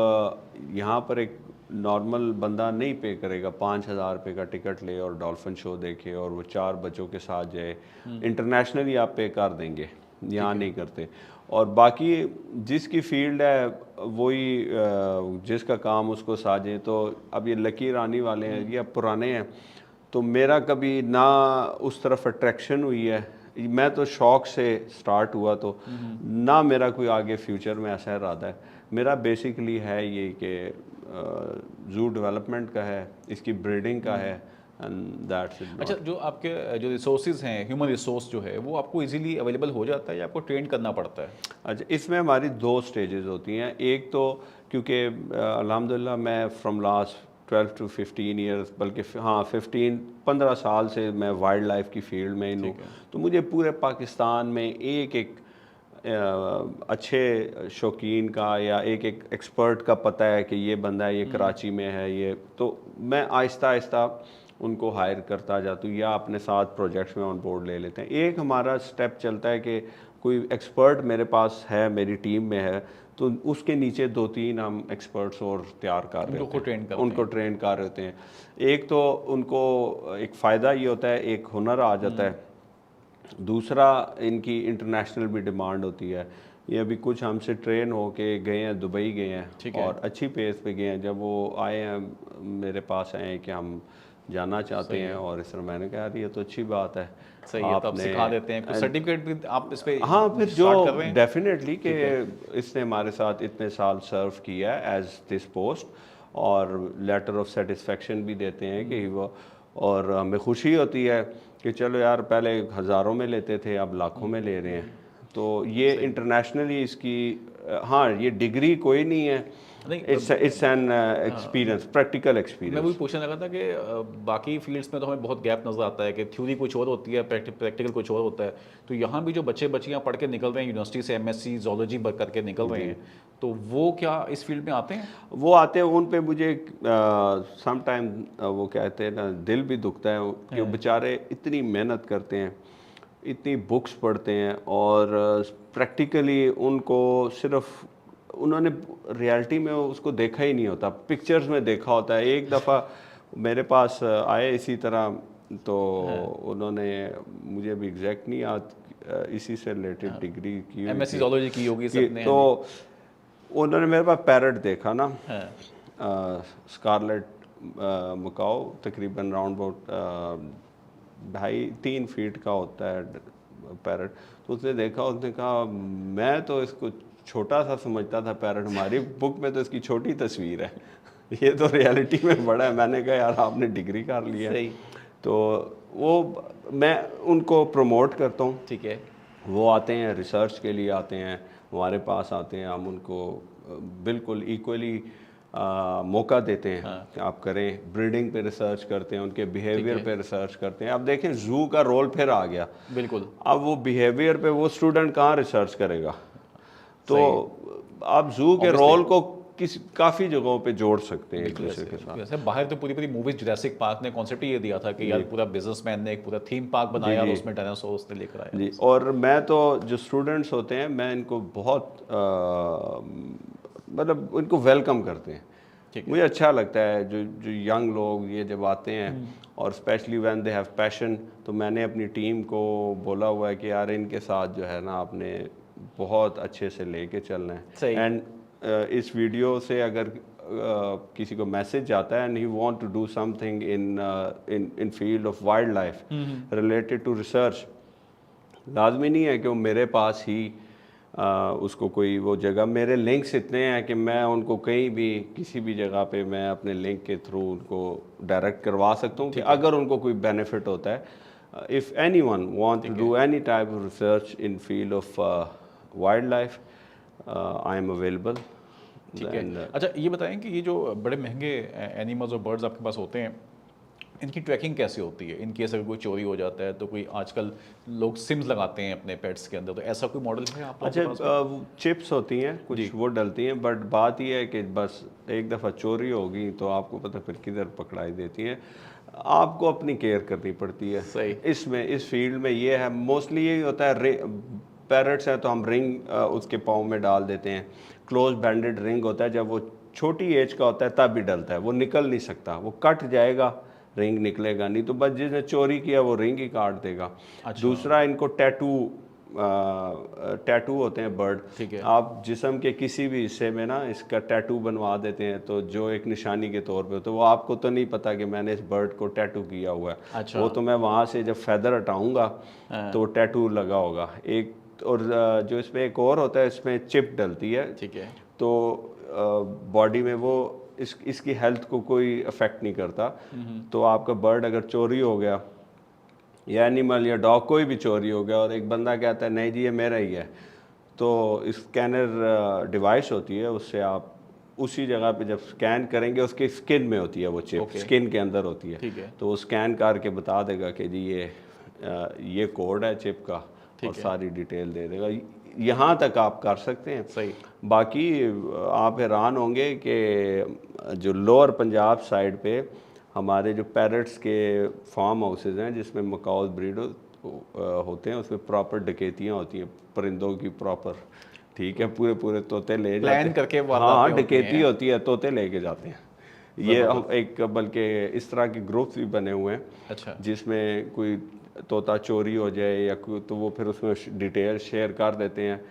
यहाँ पर एक नॉर्मल बंदा नहीं पे करेगा 5,000 रुपये का टिकट ले और डॉल्फिन शो देखे और वो 4 बच्चों के साथ जाए। इंटरनेशनली आप पे कर देंगे, यहाँ नहीं करते। और बाकी जिसकी फील्ड है वही जिसका काम उसको साजे। तो अब ये लकी रानी वाले हैं, ये अब पुराने हैं, तो मेरा कभी ना उस तरफ अट्रैक्शन हुई है। मैं तो शौक से स्टार्ट हुआ, तो ना मेरा कोई आगे फ्यूचर में ऐसा इरादा है। मेरा बेसिकली है ये कि जू डेवलपमेंट का है, इसकी ब्रीडिंग का है, एंड दैट्स इट। अच्छा, जो आपके जो रिसोर्सेज हैं, ह्यूमन रिसोर्स जो है वो आपको इजीली अवेलेबल हो जाता है या आपको ट्रेन करना पड़ता है? अच्छा, इसमें हमारी 2 स्टेजेस होती हैं। एक तो क्योंकि अल्हम्दुलिल्लाह मैं फ्रॉम लास्ट 12 to 15 ईयर्स, बल्कि हाँ 15 साल से मैं वाइल्ड लाइफ की फील्ड में ही हूँ, तो मुझे पूरे पाकिस्तान में एक अच्छे शौकीन का या एक एक्सपर्ट का पता है कि ये बंदा है, ये कराची में है, ये तो मैं आहिस्ता आहिस्ता उनको हायर करता जाता हूँ या अपने साथ प्रोजेक्ट्स में ऑन बोर्ड ले लेते हैं। एक हमारा स्टेप चलता है कि कोई एक्सपर्ट मेरे पास है, मेरी टीम में है, तो उसके नीचे 2-3 हम एक्सपर्ट्स और तैयार कर रहे होते हैं, उनको ट्रेन कर रहे होते हैं। एक तो उनको एक फ़ायदा ये होता है, एक हुनर आ जाता है, दूसरा इनकी इंटरनेशनल भी डिमांड होती है। ये अभी कुछ हमसे ट्रेन होके गए हैं, दुबई गए हैं और अच्छी पेस पे गए हैं। जब वो आए हैं मेरे पास आए हैं कि हम जाना चाहते हैं, और इस तरह मैंने कहा यार ये तो अच्छी बात है, सही है, तो आप सिखा देते हैं, कुछ सर्टिफिकेट भी आप इस पे हाँ फिर जो डेफिनेटली कि इसने हमारे साथ इतने साल सर्व किया है एज दिस पोस्ट, और लेटर ऑफ सेटिस्फेक्शन भी देते हैं कि वो, और हमें खुशी होती है कि चलो यार पहले हज़ारों में लेते थे, अब लाखों में ले रहे हैं। तो ये इंटरनेशनली इसकी हाँ, ये डिग्री कोई नहीं है, it's an experience, practical experience. मैं वही पूछने लगा था कि बाकी फील्ड्स में तो हमें बहुत गैप नज़र आता है कि थ्योरी कुछ और होती है, प्रैक्टिकल कुछ और होता है। तो यहाँ भी जो बच्चे बच्चियाँ पढ़ के निकल रहे हैं यूनिवर्सिटी से, MSc ज़ूलॉजी करके निकल रहे हैं, तो वो क्या इस फील्ड में आते हैं? वो आते हैं, उन पे मुझे सम टाइम वो कहते हैं ना, दिल भी दुखता है कि बेचारे इतनी मेहनत करते हैं, इतनी बुक्स पढ़ते हैं, और प्रैक्टिकली उनको सिर्फ उन्होंने रियलिटी में उसको देखा ही नहीं होता, पिक्चर्स में देखा होता है। एक दफ़ा मेरे पास आए इसी तरह, तो उन्होंने मुझे भी एग्जैक्ट नहीं याद, इसी से रिलेटेड डिग्री की, MSc ज़ूलॉजी की होगी सबने, तो उन्होंने मेरे पास पैरट देखा ना, स्कारलेट मकाओ, तकरीबन राउंड अबाउट 2.5-3 फीट का होता है पैरट। तो उसने देखा, उसने कहा मैं तो इसको छोटा सा समझता था पैरट, हमारी बुक में तो इसकी छोटी तस्वीर है, ये तो रियलिटी में बड़ा है। मैंने कहा यार आपने डिग्री कर लिया। सही। तो वो मैं उनको प्रमोट करता हूँ, ठीक है, वो आते हैं रिसर्च के लिए, आते हैं हमारे पास आते हैं, हम उनको बिल्कुल इक्वली मौका देते हैं कि आप करें। ब्रीडिंग पे रिसर्च करते हैं, उनके बिहेवियर पे रिसर्च करते हैं। अब देखें जू का रोल फिर आ गया, बिल्कुल। अब वो बिहेवियर पे वो स्टूडेंट कहाँ रिसर्च करेगा, तो आप जू के रोल को काफ़ी जगहों पे जोड़ सकते हैं एक दूसरे के साथ। वैसे बाहर तो पूरी पूरी मूवीज, जुरासिक पार्क ने कॉन्सेप्ट ये दिया था कि यार पूरा बिजनेसमैन ने एक पूरा थीम पार्क बनाया और उसमें डायनासोर्स ने लेकर आया जी। और मैं तो जो स्टूडेंट्स होते हैं, मैं इनको बहुत मतलब इनको वेलकम करते हैं। मुझे अच्छा लगता है जो यंग लोग ये जब आते हैं, और specially when they have passion, तो मैंने अपनी टीम को बोला हुआ है कि यार इनके साथ जो है ना आपने बहुत अच्छे से लेके चलना है। एंड इस वीडियो से अगर किसी को मैसेज जाता है and he want to do something in field of wildlife related to research, लाजमी नहीं है कि वो मेरे पास ही उसको कोई वो जगह, मेरे लिंक्स इतने हैं कि मैं उनको कहीं भी किसी भी जगह पे मैं अपने लिंक के थ्रू उनको डायरेक्ट करवा सकता हूँ कि अगर उनको कोई बेनिफिट होता है। If any one want to do any type of research in field of wildlife, I am available. ठीक है। अच्छा ये बताएं कि ये जो बड़े महंगे एनिमल्स और बर्ड्स आपके पास होते हैं, इनकी ट्रैकिंग कैसे होती है? इन केस अगर कोई चोरी हो जाता है तो कोई आजकल लोग सिम्स लगाते हैं अपने पेट्स के अंदर, तो ऐसा कोई मॉडल है आप लोगों के पास? अच्छा, चिप्स होती हैं कुछ वो डलती हैं, बट बात यह है कि बस एक दफ़ा चोरी होगी तो आपको पता फिर किधर पकड़ाई देती हैं, आपको अपनी केयर करनी पड़ती है। सही। इसमें इस फील्ड में ये है, मोस्टली यही होता है, पैरट्स हैं तो हम रिंग उसके पाँव में डाल देते हैं, क्लोज बैंडेड रिंग होता है, जब वो छोटी एज का होता है तब भी डलता है, वो निकल नहीं सकता, वो कट जाएगा रिंग निकलेगा नहीं, तो बस जिसने चोरी किया वो रिंग ही काट देगा। अच्छा। दूसरा इनको टैटू होते हैं बर्ड, ठीक है। आप जिस्म के किसी भी हिस्से में ना इसका टैटू बनवा देते हैं तो जो एक निशानी के तौर पे, तो वो आपको तो नहीं पता कि मैंने इस बर्ड को टैटू किया हुआ है। अच्छा। वो तो मैं वहाँ से जब फैदर हटाऊंगा तो टैटू लगा होगा एक। और जो इसमें एक और होता है, इसमें चिप डलती है, ठीक है। तो बॉडी में वो इसकी हेल्थ को कोई अफेक्ट नहीं करता। तो आपका बर्ड अगर चोरी हो गया या एनिमल या डॉग कोई भी चोरी हो गया और एक बंदा कहता है नहीं जी ये मेरा ही है, तो स्कैनर डिवाइस होती है, उससे आप उसी जगह पे जब स्कैन करेंगे, उसके स्किन में होती है वो चिप, स्किन के अंदर होती है, ठीक है। तो वो स्कैन करके बता देगा कि जी ये कोड है चिप का, और सारी डिटेल दे देगा। यहाँ तक आप कर सकते हैं। सही। बाकी आप हैरान होंगे कि जो लोअर पंजाब साइड पे हमारे जो पैरट्स के फार्म हाउसेज हैं जिसमें मकाउस ब्रीड होते हैं, उसमें प्रॉपर डकैतियाँ होती हैं परिंदों की प्रॉपर, ठीक है, पूरे पूरे तोते ले जाते हैं करके। हाँ, डकैती होती है, तोते लेके जाते हैं। ये हम एक बल्कि इस तरह के ग्रुप्स भी बने हुए हैं। अच्छा। जिसमें कोई तोता चोरी हो जाए या कोई, तो वो फिर उसमें डिटेल शेयर कर देते हैं,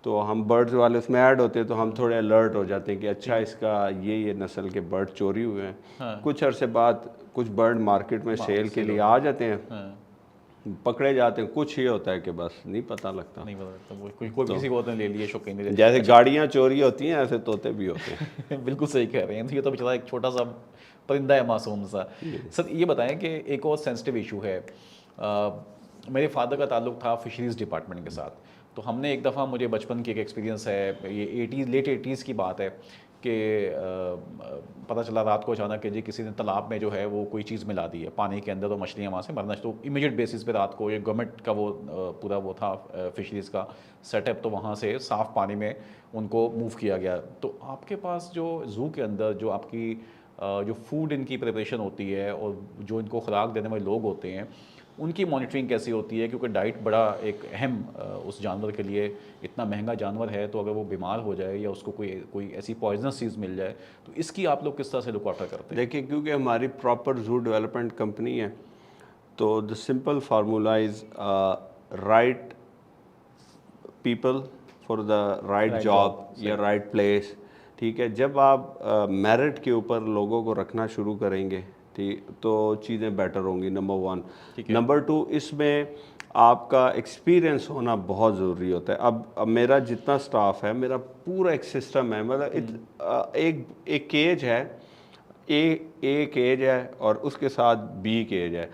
तो हम बर्ड्स वाले उसमें ऐड होते हैं, तो हम थोड़े अलर्ट हो जाते हैं कि अच्छा इसका ये नस्ल के बर्ड चोरी हुए हैं। हाँ। कुछ अरसे बाद कुछ बर्ड मार्केट में सेल के लिए आ जाते हैं। हाँ। पकड़े जाते हैं, कुछ ही होता है कि बस नहीं पता लगता, नहीं पता लगता, वो कोई किसी को ले लिए शौकीन। जैसे गाड़ियाँ चोरी होती हैं ऐसे तोते भी होते हैं। बिल्कुल सही कह रहे हैं। ये तो बेचारा एक छोटा सा परिंदा है, मासूम सा। सर ये बताएं कि एक और सेंसिटिव इशू है, मेरे फादर का ताल्लुक था फिशरीज़ डिपार्टमेंट के साथ, तो हमने एक दफ़ा, मुझे बचपन की एक एक्सपीरियंस है, ये लेट 80s की बात है कि पता चला रात को अचानक कि जी किसी ने तालाब में जो है वो कोई चीज़ मिला दी है पानी के अंदर, तो मछलियाँ वहाँ से मरना, तो इमीडिएट बेसिस पे रात को ये गवर्नमेंट का वो पूरा वो था फिशरीज़ का सेटअप, तो वहाँ से साफ़ पानी में उनको मूव किया गया। तो आपके पास जो ज़ू के अंदर जो आपकी जो फूड इनकी प्रिपरेशन होती है और जो इनको खुराक देने वाले लोग होते हैं, उनकी मॉनिटरिंग कैसी होती है? क्योंकि डाइट बड़ा एक अहम उस जानवर के लिए, इतना महंगा जानवर है, तो अगर वो बीमार हो जाए या उसको कोई ऐसी पॉइजनस चीज़ मिल जाए, तो इसकी आप लोग किस तरह से लुक आफ्टर करते हैं? देखिए, क्योंकि हमारी प्रॉपर जू डेवलपमेंट कंपनी है, तो the simple formula is right people for the right job या राइट प्लेस। ठीक है, जब आप मेरिट के ऊपर लोगों को रखना शुरू करेंगे, ठीक, तो चीज़ें बेटर होंगी, नंबर 1। नंबर 2, इसमें आपका एक्सपीरियंस होना बहुत ज़रूरी होता है। अब मेरा जितना स्टाफ है, मेरा पूरा एक सिस्टम है, मतलब एक केज है, ए केज है और उसके साथ बी केज है।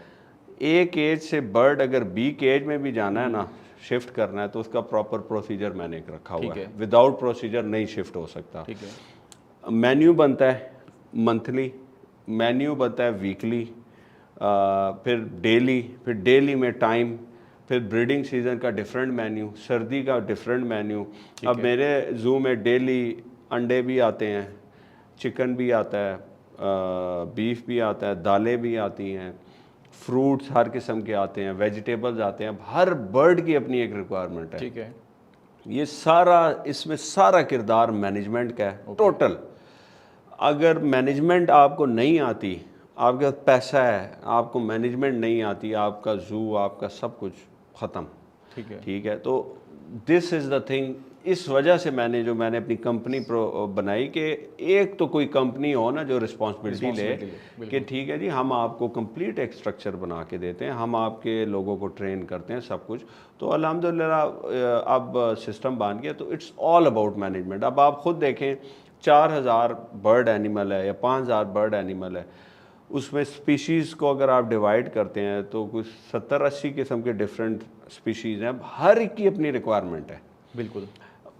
ए केज से बर्ड अगर बी केज में भी जाना है ना, शिफ्ट करना है, तो उसका प्रॉपर प्रोसीजर मैंने एक रखा हुआ है। विदाउट प्रोसीजर नहीं शिफ्ट हो सकता। ठीक है। मेन्यू बनता है मंथली, मेन्यू बनता है वीकली, फिर डेली में टाइम, फिर ब्रीडिंग सीजन का डिफरेंट मेन्यू, सर्दी का डिफरेंट मेन्यू। अब मेरे जू में डेली अंडे भी आते हैं, चिकन भी आता है, बीफ भी आता है, दालें भी आती हैं, फ्रूट्स हर किस्म के आते हैं, वेजिटेबल्स आते हैं। हर बर्ड की अपनी एक रिक्वायरमेंट है। ठीक है। ये सारा, इसमें सारा किरदार मैनेजमेंट का है टोटल। अगर मैनेजमेंट आपको नहीं आती, आपके पास पैसा है, आपको मैनेजमेंट नहीं आती, आपका जू, आपका सब कुछ ख़त्म। ठीक है। ठीक है, तो दिस इज़ द थिंग इस वजह से मैंने अपनी कंपनी बनाई कि एक तो कोई कंपनी हो ना जो रिस्पॉन्सिबिलिटी ले कि ठीक है जी, हम आपको कंप्लीट एक स्ट्रक्चर बना के देते हैं, हम आपके लोगों को ट्रेन करते हैं सब कुछ। तो अल्हम्दुलिल्लाह अब सिस्टम बन गया। तो इट्स ऑल अबाउट मैनेजमेंट। अब आप खुद देखें 4000 बर्ड एनिमल है या 5000 बर्ड एनिमल है, उसमें स्पीशीज़ को अगर आप डिवाइड करते हैं तो कुछ 70-80 किस्म के डिफरेंट स्पीशीज़ हैं। हर एक की अपनी रिक्वायरमेंट है। बिल्कुल।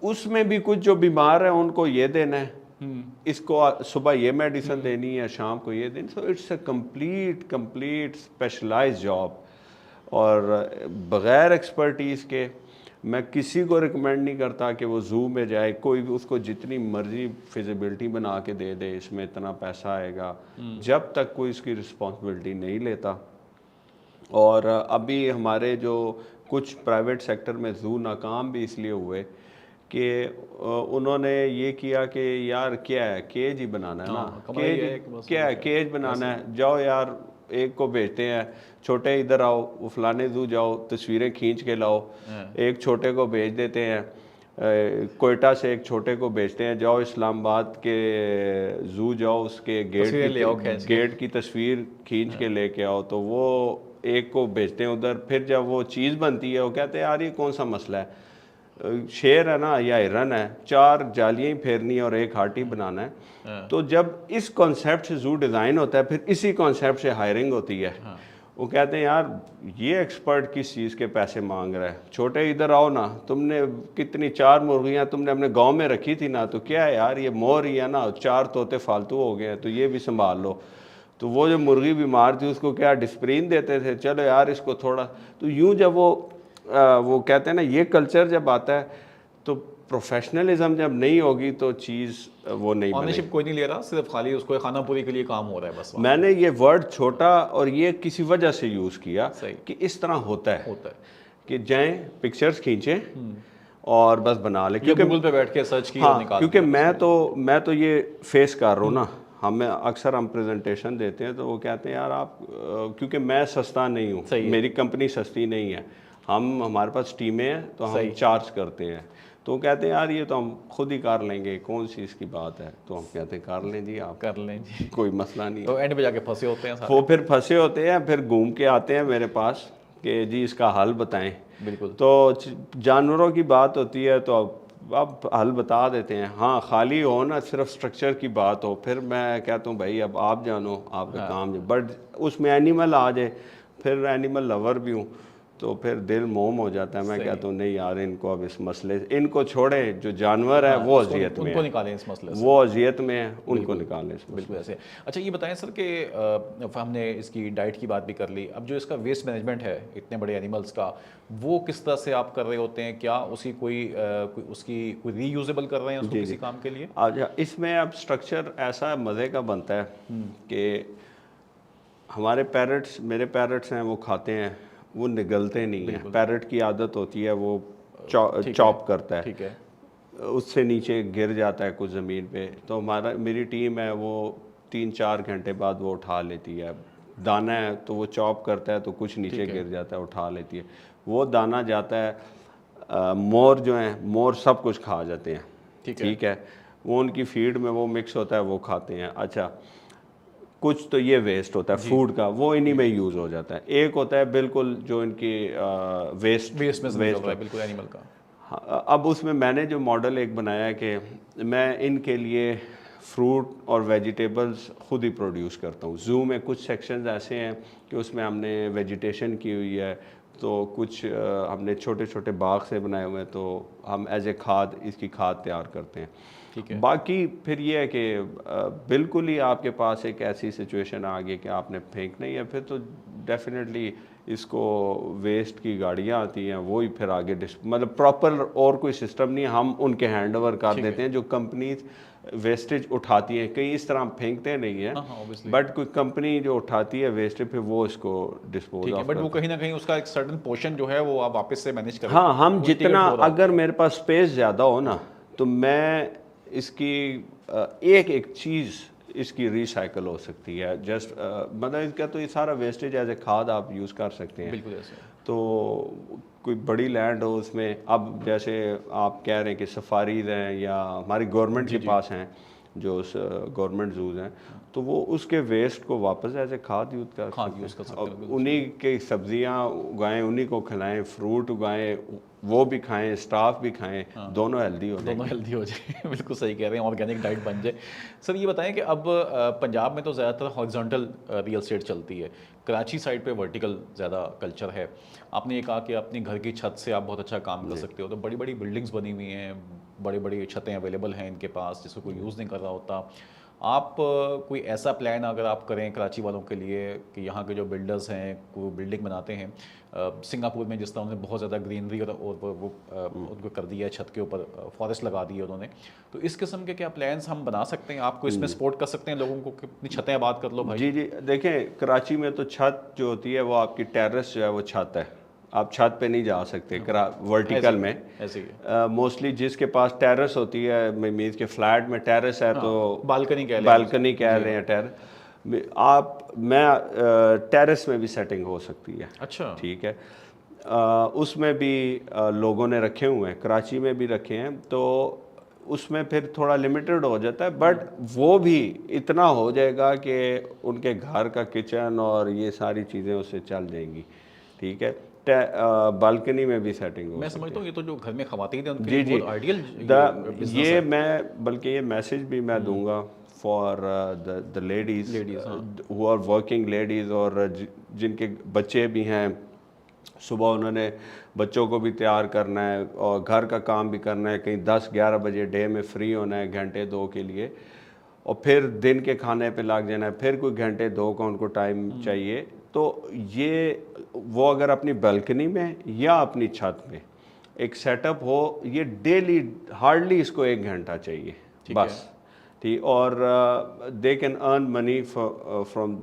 उसमें भी कुछ जो बीमार है उनको ये देना है, इसको सुबह ये मेडिसिन देनी है, शाम को ये देनी। So it's a complete specialised job. और बग़ैर एक्सपर्टीज़ के मैं किसी को रिकमेंड नहीं करता कि वो ज़ू में जाए। कोई भी उसको जितनी मर्जी फिजिबिलिटी बना के दे दे, इसमें इतना पैसा आएगा, जब तक कोई इसकी रिस्पॉन्सिबिलिटी नहीं लेता। और अभी हमारे जो कुछ प्राइवेट सेक्टर में ज़ू नाकाम भी इसलिए हुए कि उन्होंने ये किया कि यार क्या है, केज ही बनाना है ना, केज क्या है, केज बनाना है, जाओ यार एक को भेजते हैं, छोटे इधर आओ, वो फलाने ज़ू जाओ, तस्वीरें खींच के लाओ। एक छोटे को भेज देते हैं, कोयटा से एक छोटे को भेजते हैं, जाओ इस्लामाबाद के ज़ू जाओ, उसके गेट की तस्वीर खींच के लेके आओ। तो वो एक को भेजते हैं उधर। फिर जब वो चीज़ बनती है वो कहते हैं यार ये कौन सा मसला है, शेर है ना या हिरन है, 4 जालियाँ ही फेरनी है और एक हार्टी बनाना है। तो जब इस कॉन्सेप्ट से ज़ू डिज़ाइन होता है, फिर इसी कॉन्सेप्ट से हायरिंग होती है। वो कहते हैं यार ये एक्सपर्ट किस चीज़ के पैसे मांग रहा है, छोटे इधर आओ ना, तुमने कितनी 4 मुर्गियाँ तुमने अपने गांव में रखी थी ना, तो क्या है यार ये मोर ही है ना, 4 तोते फालतू हो गए हैं, तो ये भी संभाल लो। तो वो जो मुर्गी बीमार थी उसको क्या डिस्प्रिन देते थे, चलो यार इसको थोड़ा। तो यूँ जब वो कहते हैं ना, ये कल्चर जब आता है तो प्रोफेशनलिज्म जब नहीं होगी तो चीज़ वो नहीं बनेगी। ऑनरशिप कोई नहीं ले रहा, सिर्फ खाली उसको खाना पूरी के लिए काम हो रहा है बस। मैंने ये वर्ड छोटा और ये किसी वजह से यूज़ किया कि इस तरह होता है कि जाएं पिक्चर्स खींचें और बस बना ले, क्योंकि गूगल पे बैठ के सर्च की और निकाल। क्योंकि मैं तो ये फेस कर रहा हूँ ना, हमें अक्सर हम प्रेजेंटेशन देते हैं तो वो कहते हैं यार आप, क्योंकि मैं सस्ता नहीं हूँ, मेरी कंपनी सस्ती नहीं है, हमारे पास टीमें हैं तो हम चार्ज करते हैं। तो कहते हैं यार ये तो हम खुद ही कर लेंगे, कौन सी इसकी बात है। तो हम कहते हैं कर लें जी, आप कर लें जी, कोई मसला नहीं। तो एंड पे जाके फंसे होते हैं सारे। वो फिर फंसे होते हैं, फिर घूम के आते हैं मेरे पास कि जी इसका हल बताएं। बिल्कुल। तो जानवरों की बात होती है तो अब हल बता देते हैं। हाँ, खाली हो ना, सिर्फ स्ट्रक्चर की बात हो, फिर मैं कहता हूँ भाई अब आप जानो, आपका काम है। बट उसमें एनिमल आ जाए, फिर एनिमल लवर भी हूँ तो फिर दिल मोम हो जाता है। मैं कहता हूँ नहीं यार, इनको अब इस मसले इनको छोड़े, जो जानवर है वो अजियत में, उनको निकालें इस मसले से, वो अजियत में है, उनको निकालें इस बिल्कुल ऐसे। अच्छा ये बताएं सर कि हमने इसकी डाइट की बात भी कर ली, अब जो इसका वेस्ट मैनेजमेंट है इतने बड़े एनिमल्स का, वो किस तरह से आप कर रहे होते हैं? क्या उसकी उसकी कोई रीयूजेबल कर रहे हैं उसको किसी काम के लिए? अच्छा, इसमें अब स्ट्रक्चर ऐसा मज़े का बनता है कि हमारे पैरट्स, मेरे पैरट्स हैं, वो खाते हैं, वो निगलते नहीं हैं। पैरट की आदत होती है वो चॉप करता है, ठीक है, उससे नीचे गिर जाता है कुछ ज़मीन पे। तो मेरी टीम है वो 3-4 घंटे बाद वो उठा लेती है। दाना है तो वो चॉप करता है तो कुछ नीचे गिर जाता है, उठा लेती है। वो दाना जाता है, मोर जो हैं, मोर सब कुछ खा जाते हैं, ठीक है, वो उनकी फीड में वो मिक्स होता है, वो खाते हैं। अच्छा, कुछ तो ये वेस्ट होता है फूड का, वो इन्हीं में यूज़ हो जाता है। एक होता है बिल्कुल जो इनकी वेस्ट बिल्कुल एनिमल का। अब उसमें मैंने जो मॉडल एक बनाया है कि मैं इनके लिए फ्रूट और वेजिटेबल्स खुद ही प्रोड्यूस करता हूँ। ज़ू में कुछ सेक्शंस ऐसे हैं कि उसमें हमने वेजिटेशन की हुई है, तो कुछ हमने छोटे छोटे बाग से बनाए हुए हैं, तो हम एज ए खाद इसकी खाद तैयार करते हैं, ठीक है। बाकी फिर ये है कि बिल्कुल ही आपके पास एक ऐसी सिचुएशन आ गई कि आपने फेंकना ही है, फिर तो डेफिनेटली इसको वेस्ट की गाड़ियाँ आती हैं, वो ही फिर आगे मतलब प्रॉपर और कोई सिस्टम नहीं, हम उनके हैंड ओवर कर देते हैं। जो कंपनीज वेस्टेज उठाती हैं, कई इस तरह हम फेंकते नहीं हैं, बट कोई कंपनी जो उठाती है वेस्टेज, फिर वो इसको डिस्पोज ऑफ, बट वो कहीं ना कहीं उसका एक सर्टेन पोर्शन जो है वो आप वापस से मैनेज करें। हाँ, हम जितना, अगर मेरे पास स्पेस ज़्यादा हो ना, तो मैं इसकी एक एक चीज़ इसकी रिसाइकल हो सकती है। जस्ट मतलब इसका तो ये सारा वेस्टेज एज ए खाद आप यूज़ कर सकते हैं। बिल्कुल ऐसे। तो कोई बड़ी लैंड हो उसमें, अब जैसे आप कह रहे हैं कि सफारीज हैं या हमारी गवर्नमेंट के पास हैं जो गवर्नमेंट जूज हैं, तो वो उसके वेस्ट को वापस ऐसे खाद यूज़ कर सकते हैं। उन्हीं की सब्जियां उगाएं, उन्हीं को खिलाएं, फ्रूट उगाएं, वो भी खाएं, स्टाफ भी खाएं, दोनों हेल्दी हो जाए। दोनों हेल्दी हो जाए। बिल्कुल सही कह रहे हैं, ऑर्गेनिक डाइट बन जाए। सर ये बताएं कि अब पंजाब में तो ज़्यादातर हॉरिजॉन्टल रियल एस्टेट चलती है, कराची साइड पे वर्टिकल ज़्यादा कल्चर है। आपने ये कहा कि अपनी घर की छत से आप बहुत अच्छा काम कर सकते हो, तो बड़ी बड़ी बिल्डिंग्स बनी हुई हैं, बड़ी बड़ी छतें अवेलेबल हैं इनके पास जिसको कोई यूज़ नहीं कर रहा होता। आप कोई ऐसा प्लान अगर आप करें कराची वालों के लिए कि यहाँ के जो बिल्डर्स हैं वो बिल्डिंग बनाते हैं, सिंगापुर में जिस तरह उन्होंने बहुत ज़्यादा ग्रीनरी और वो उनको कर दिया है, छत के ऊपर फॉरेस्ट लगा दिए उन्होंने, तो इस किस्म के क्या प्लान्स हम बना सकते हैं? आपको इसमें सपोर्ट कर सकते हैं लोगों को कि अपनी छतें आबाद कर लो भाई? जी जी, देखें कराची में तो छत जो होती है वो आपकी टेरेस जो है वो छत है, आप छत पे नहीं जा सकते वर्टिकल में। ऐसे मोस्टली जिसके पास टेरेस होती है, मीन्स के फ्लैट में टेरेस है, तो बालकनी कह रहे हैं टेरेस आप, मैं टेरेस में भी सेटिंग हो सकती है। अच्छा, ठीक है। उसमें भी लोगों ने रखे हुए हैं, कराची में भी रखे हैं, तो उसमें फिर थोड़ा लिमिटेड हो जाता है, बट वो भी इतना हो जाएगा कि उनके घर का किचन और ये सारी चीज़ें उससे चल जाएंगी। ठीक है। बालकनी में भी सेटिंग हो, मैं समझता हूँ ये तो जो घर में खवातीन हैं उनके जी लिए जी, बहुत आइडियल ये मैं बल्कि ये मैसेज भी मैं दूंगा for the ladies who are working ladies, और जिनके बच्चे भी हैं, सुबह उन्होंने बच्चों को भी तैयार करना है और घर का काम भी करना है, कहीं 10-11 बजे डे में फ्री होना है घंटे 2 के लिए, और फिर दिन के खाने पे लग जाना है, फिर कोई घंटे 2 का उनको टाइम चाहिए। तो ये वो अगर अपनी बालकनी में या अपनी छत में एक सेटअप हो, ये डेली हार्डली इसको 1 घंटा चाहिए बस। ठीक, और they can earn money from,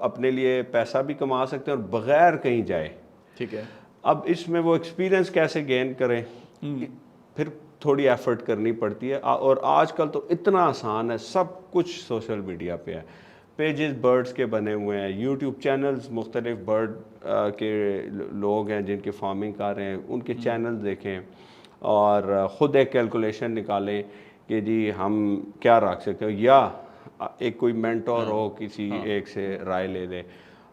अपने लिए पैसा भी कमा सकते हैं और बगैर कहीं जाए। ठीक है। अब इसमें वो एक्सपीरियंस कैसे गेन करें, फिर थोड़ी एफर्ट करनी पड़ती है, और आजकल तो इतना आसान है, सब कुछ सोशल मीडिया पे है, पेजेस बर्ड्स के बने हुए हैं, यूट्यूब चैनल्स मुख्तलिफ बर्ड के लोग हैं जिनके फार्मिंग कर रहे हैं, उनके चैनल्स देखें और ख़ुद एक कैलकुलेशन निकालें कि जी हम क्या रख सकते हो, या एक कोई मेंटोर हो किसी एक से राय ले ले,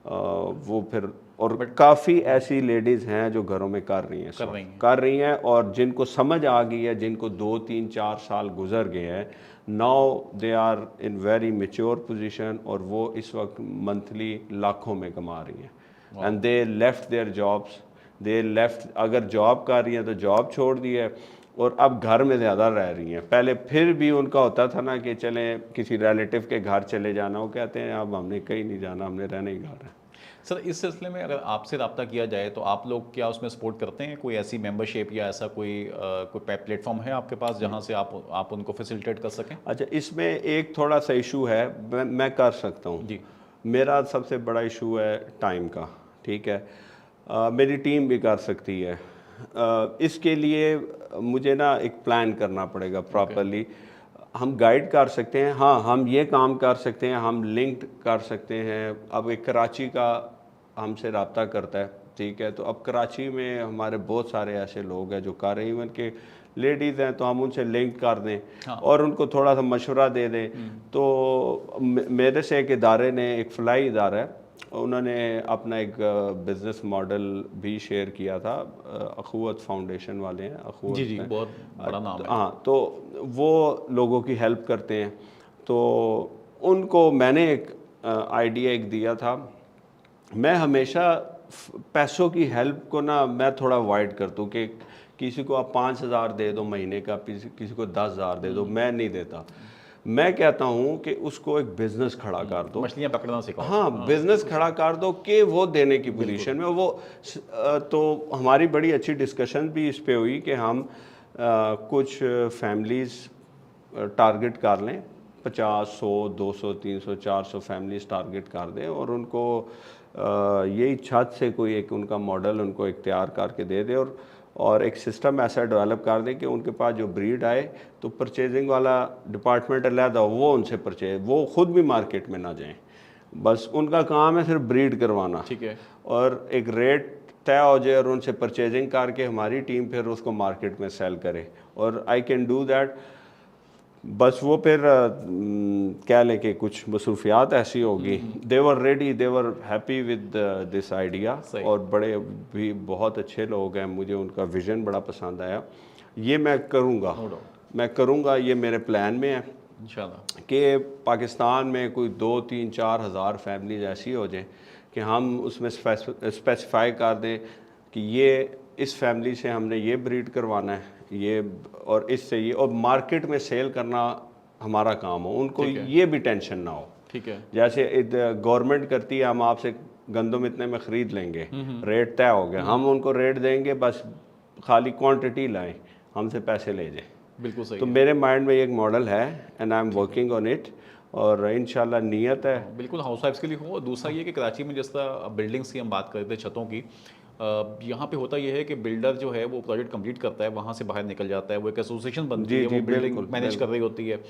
वो फिर, और काफ़ी ऐसी लेडीज़ हैं जो घरों में कर रही हैं और जिनको समझ आ गई है, जिनको 2-3-4 साल गुजर गए हैं, now they are in very mature position, और वो इस वक्त मंथली लाखों में कमा रही हैं। And they left their jobs, they left, अगर जॉब कर रही हैं तो जॉब छोड़ दी है और अब घर में ज़्यादा रह रही हैं। पहले फिर भी उनका होता था ना कि चलें किसी रिलेटिव के घर चले जाना, वो कहते हैं अब हमने कहीं नहीं जाना, हमने रहने ही घर है। सर इस सिलसिले में अगर आपसे रब्ता किया जाए तो आप लोग क्या उसमें सपोर्ट करते हैं? कोई ऐसी मेंबरशिप या ऐसा कोई प्लेटफॉर्म है आपके पास जहां से आप उनको फैसिलिटेट कर सकें? अच्छा, इसमें एक थोड़ा सा इशू है, मैं कर सकता हूँ जी। मेरा सबसे बड़ा इशू है टाइम का। ठीक है। मेरी टीम भी कर सकती है। इसके लिए मुझे ना एक प्लान करना पड़ेगा प्रॉपरली। हम गाइड कर सकते हैं, हाँ हम ये काम कर सकते हैं, हम लिंक्ड कर सकते हैं। अब एक कराची का हमसे रब्ता करता है, ठीक है, तो अब कराची में हमारे बहुत सारे ऐसे लोग हैं जो कर रहे हैं, इवन के लेडीज़ हैं, तो हम उनसे लिंक कर दें और उनको थोड़ा सा मशवरा दे दें। तो मेरे से एक इदारे ने, एक फलाई इदारा है, उन्होंने अपना एक बिज़नेस मॉडल भी शेयर किया था, अखुवत फाउंडेशन वाले हैं, अखुवत, जी, बहुत बड़ा नाम है। हाँ, तो वो लोगों की हेल्प करते हैं। तो उनको मैंने एक आइडिया एक दिया था, मैं हमेशा पैसों की हेल्प को ना मैं थोड़ा अवॉइड करता हूँ कि किसी को आप 5,000 दे दो महीने का, किसी को 10,000 दे दो, मैं नहीं देता। मैं कहता हूँ कि उसको एक बिजनेस खड़ा कर दो, मछलियाँ पकड़ना सिखाओ। हाँ, बिजनेस खड़ा कर दो कि वो देने की पोजीशन में वो। तो हमारी बड़ी अच्छी डिस्कशन भी इस पे हुई कि हम कुछ फैमिलीज़ टारगेट कर लें, 50, 100, 200, 300, 400 फैमिलीज़ टारगेट कर दें और उनको यही छत से कोई एक उनका मॉडल उनको एक तैयार करके दे दे, और एक सिस्टम ऐसा डेवलप कर दें कि उनके पास जो ब्रीड आए तो परचेजिंग वाला डिपार्टमेंट अलहदा हो, वो उनसे परचेज, वो खुद भी मार्केट में ना जाएं, बस उनका काम है सिर्फ ब्रीड करवाना। ठीक है। और एक रेट तय हो जाए और उनसे परचेजिंग करके हमारी टीम फिर उसको मार्केट में सेल करे, और आई कैन डू दैट। बस वो फिर क्या लेके कुछ मसरूफियात ऐसी होगी, they were ready, they were happy with this idea, और बड़े भी बहुत अच्छे लोग हैं, मुझे उनका विज़न बड़ा पसंद आया। ये मैं करूँगा, ये मेरे प्लान में है इंशाल्लाह कि पाकिस्तान में कोई 2-3-4 हज़ार फैमिलीज ऐसी हो जाएं कि हम उसमें स्पेसिफाई कर दें कि ये इस फैमिली से हमने ये ब्रीड करवाना है, ये और इससे ये, और मार्केट में सेल करना हमारा काम हो, उनको ये भी टेंशन ना हो। ठीक है, जैसे गवर्नमेंट करती है, हम आपसे गंदम इतने में ख़रीद लेंगे, रेट तय हो गया, हम उनको रेट देंगे, बस खाली क्वांटिटी लाएं, हमसे पैसे ले जाएं। बिल्कुल सही तो मेरे माइंड में एक मॉडल है and I am working on it, और इंशाल्लाह नीयत है। बिल्कुल हाउस वाइफ्स के लिए हो। दूसरा ये कि कराची में जिस तरह बिल्डिंग्स की हम बात करते थे, छतों की, यहाँ पे होता ये है कि बिल्डर जो है वो प्रोजेक्ट कंप्लीट करता है, वहाँ से बाहर निकल जाता है, वो एक एसोसिएशन बनती है, वो बिल्डिंग मैनेज कर रही होती है।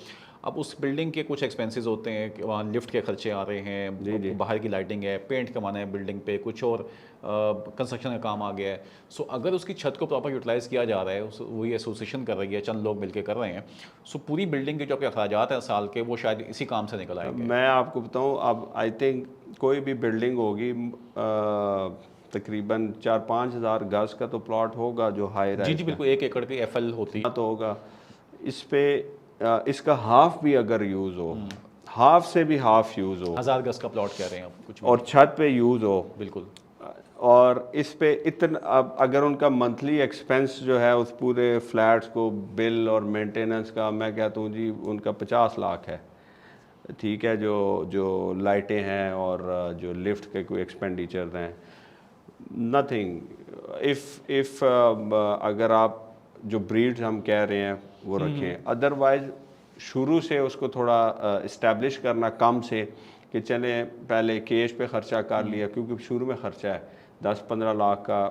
अब उस बिल्डिंग के कुछ एक्सपेंसेस होते हैं कि वहाँ लिफ्ट के खर्चे आ रहे हैं, बाहर की लाइटिंग है, पेंट करवाना है बिल्डिंग पे, कुछ और कंस्ट्रक्शन का काम आ गया है। सो अगर उसकी छत को प्रॉपर यूटिलाइज़ किया जा रहा है, वही एसोसिएशन कर रही है, चंद लोग मिलकर कर रहे हैं, सो पूरी बिल्डिंग के जो आपके अखराजात हैं साल के, वो शायद इसी काम से निकल आएंगे। मैं आपको बताऊं, अब आई थिंक कोई भी बिल्डिंग होगी तकरीबन 4-5 हज़ार गज का तो प्लॉट होगा जो हाई राइज, जी बिल्कुल, 1 एकड़ की FL होती है तो होगा। इस पे इसका हाफ भी अगर यूज़ हो, हाफ से भी हाफ यूज़ हो, 1000 गज का प्लॉट कह रहे हैं आप कुछ भी। और छत पे यूज़ हो, बिल्कुल, और इस पे इतना, अब अगर उनका मंथली एक्सपेंस जो है उस पूरे फ्लैट्स को बिल और मेंटेनेंस का, मैं कहता हूँ जी उनका 50 लाख है, ठीक है, जो लाइटें हैं और जो लिफ्ट के कोई एक्सपेंडिचर हैं, नथिंग। इफ़ अगर आप जो ब्रीड्स हम कह रहे हैं वो रखें, अदरवाइज शुरू से उसको थोड़ा इस्टेब्लिश करना कम से, कि चले पहले केज पे ख़र्चा कर लिया, क्योंकि शुरू में ख़र्चा है 10-15 लाख का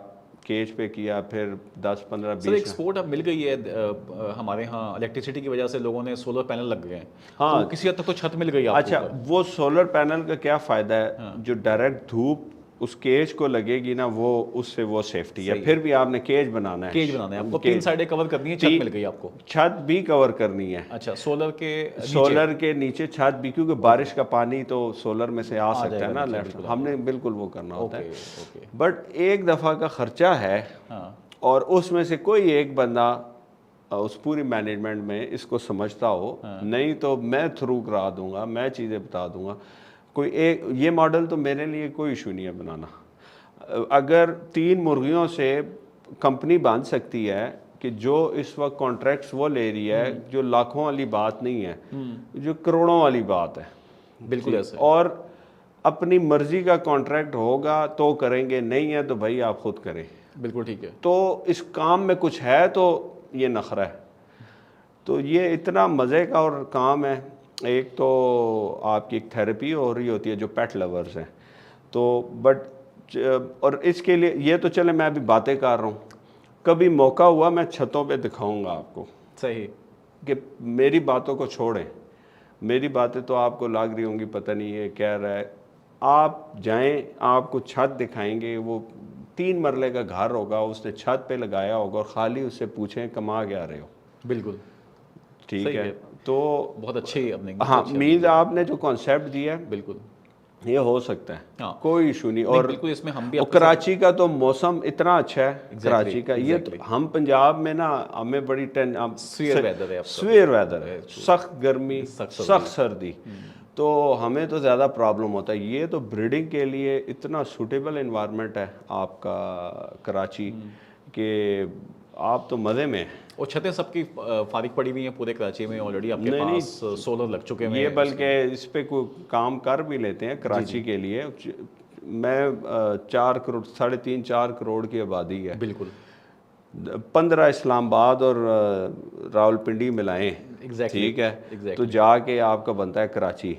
केज पे किया, फिर 10-15-20। सर एक्सपोर्ट अब मिल गई है हमारे यहाँ, इलेक्ट्रिसिटी की वजह से लोगों ने सोलर पैनल लग गए हैं, हाँ, तो किसी हद तक तो छत मिल गई आपको। अच्छा, वो सोलर पैनल का क्या फ़ायदा है, हाँ। जो डायरेक्ट धूप उस केज को लगेगी ना, वो उससे वो सेफ्टी है। फिर भी आपने केज बनाना है, केज बनाना है आपको, 3 साइडें कवर करनी है, छत मिल गई आपको, छत भी कवर करनी है। अच्छा, सोलर के नीचे छत भी, क्योंकि बारिश का पानी तो सोलर में से आ सकता है ना, लेफ्ट हमने बिल्कुल वो करना होता है। बट एक दफ़ा का खर्चा है, और उसमें से कोई एक बंदा उस पूरी मैनेजमेंट में इसको समझता हो, नहीं तो मैं थ्रू करा दूंगा, मैं चीज़ें बता दूंगा। कोई एक ये मॉडल तो मेरे लिए कोई इशू नहीं है बनाना। अगर 3 मुर्गियों से कंपनी बन सकती है कि जो इस वक्त कॉन्ट्रैक्ट्स वो ले रही है, जो लाखों वाली बात नहीं है, जो करोड़ों वाली बात है, बिल्कुल ऐसा, और अपनी मर्जी का कॉन्ट्रैक्ट होगा तो करेंगे, नहीं है तो भाई आप खुद करें। बिल्कुल ठीक है। तो इस काम में कुछ है तो ये नखरा है। तो ये इतना मज़े का और काम है। एक तो आपकी एक थेरेपी हो रही होती है जो पेट लवर्स हैं, तो बट और इसके लिए ये तो चले मैं अभी बातें कर रहा हूँ, कभी मौका हुआ मैं छतों पे दिखाऊंगा आपको, सही, कि मेरी बातों को छोड़ें। मेरी बातें तो आपको लग रही होंगी पता नहीं ये कह रहा है, आप जाएं, आपको छत दिखाएंगे, वो 3 मरले का घर होगा, उसने छत पे लगाया होगा, और ख़ाली उससे पूछें कमा क्या रहे हो। बिल्कुल ठीक है, तो बहुत अच्छी अपने, हाँ, मीज़ आपने जो कॉन्सेप्ट दिया है, बिल्कुल ये हो सकता है, हाँ, कोई इशू नहीं। और बिल्कुल इसमें हम भी, और कराची का तो मौसम इतना अच्छा है, कराची का ये तो, हम पंजाब में ना हमें बड़ी स्वेयर वेदर है, स्वेयर वेदर है, सख्त गर्मी, सख्त सर्दी, तो हमें तो ज़्यादा प्रॉब्लम होता है। ये तो ब्रीडिंग के लिए इतना सूटेबल इन्वायरमेंट है आपका कराची, कि आप तो मज़े में। और छतें सबकी फारिग पड़ी हुई हैं पूरे कराची में ऑलरेडी, आपके पास सोलर लग चुके हैं, ये बल्कि इस पे कोई काम कर भी लेते हैं कराची के लिए। मैं 4 करोड़ 3.5-4 करोड़ की आबादी है, बिल्कुल 15 इस्लामाबाद और रावलपिंडी मिलाएं, ठीक है, तो जाके आपका बनता है कराची।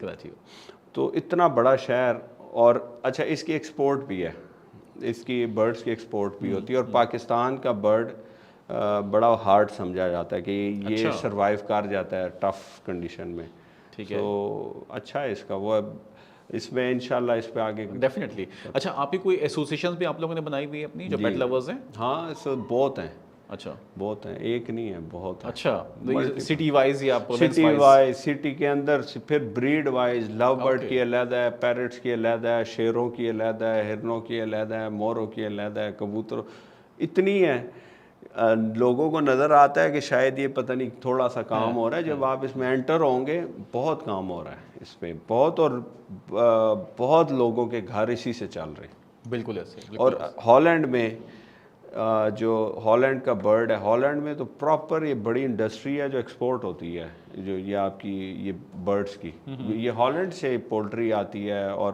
तो इतना बड़ा शहर, और अच्छा इसकी एक्सपोर्ट भी है, इसकी बर्ड्स की एक्सपोर्ट भी होती है, और पाकिस्तान का बर्ड बड़ा हार्ड समझा जाता है कि ये सरवाइव कर जाता है टफ कंडीशन में। ठीक है, तो अच्छा है इसका वो इसमें इंशाल्लाह इस पे आगे डेफिनेटली। अच्छा, आपकी कोई एसोसिएशन भी आप लोगों ने बनाई हुई है अपनी, जो पेट लवर्स हैं? हाँ, सो बहुत हैं, अच्छा बहुत हैं, एक नहीं है, बहुत है। अच्छा, तो सिटी वाइज या province city wise? Wise, city के अंदर फिर breed wise, love bird Okay. की अलहदा है, पैरट्स की अलहदा है, शेरों की अलहदा है, हिरनों की अलहदा है, मोरों की अलहदा है, कबूतरों, इतनी है। लोगों को नज़र आता है कि शायद ये पता नहीं थोड़ा सा काम हो रहा है, जब आप इसमें एंटर होंगे बहुत काम हो रहा है इस पे, बहुत। और बहुत लोगों के घर इसी से चल रहे हैं। बिल्कुल ऐसे, और हॉलैंड में जो हॉलैंड का बर्ड है, हॉलैंड में तो प्रॉपर ये बड़ी इंडस्ट्री है जो एक्सपोर्ट होती है, जो ये आपकी ये बर्ड्स की, ये हॉलैंड से पोल्ट्री आती है, और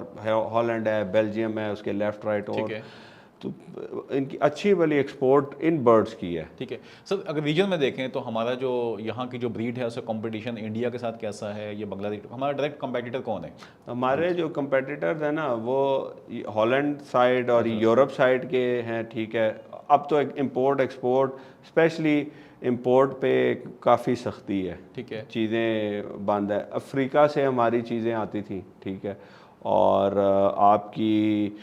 हॉलैंड है, बेल्जियम है, उसके लेफ्ट राइट, ठीक और है। तो इनकी अच्छी वाली एक्सपोर्ट इन बर्ड्स की है। ठीक है सर, अगर रीजन में देखें तो हमारा जो यहाँ की जो ब्रीड है उसका कंपटीशन इंडिया के साथ कैसा है? ये बांग्लादेश, हमारा डायरेक्ट कंपेटिटर कौन है? हमारे जो कंपेटिटर्स हैं ना, वो हॉलैंड साइड और यूरोप साइड के हैं, ठीक है। अब तो इंपोर्ट एक्सपोर्ट, स्पेशली इंपोर्ट पे काफ़ी सख्ती है, ठीक है। चीज़ें बंद है। अफ्रीका से हमारी चीज़ें आती थी, ठीक है, और आपकी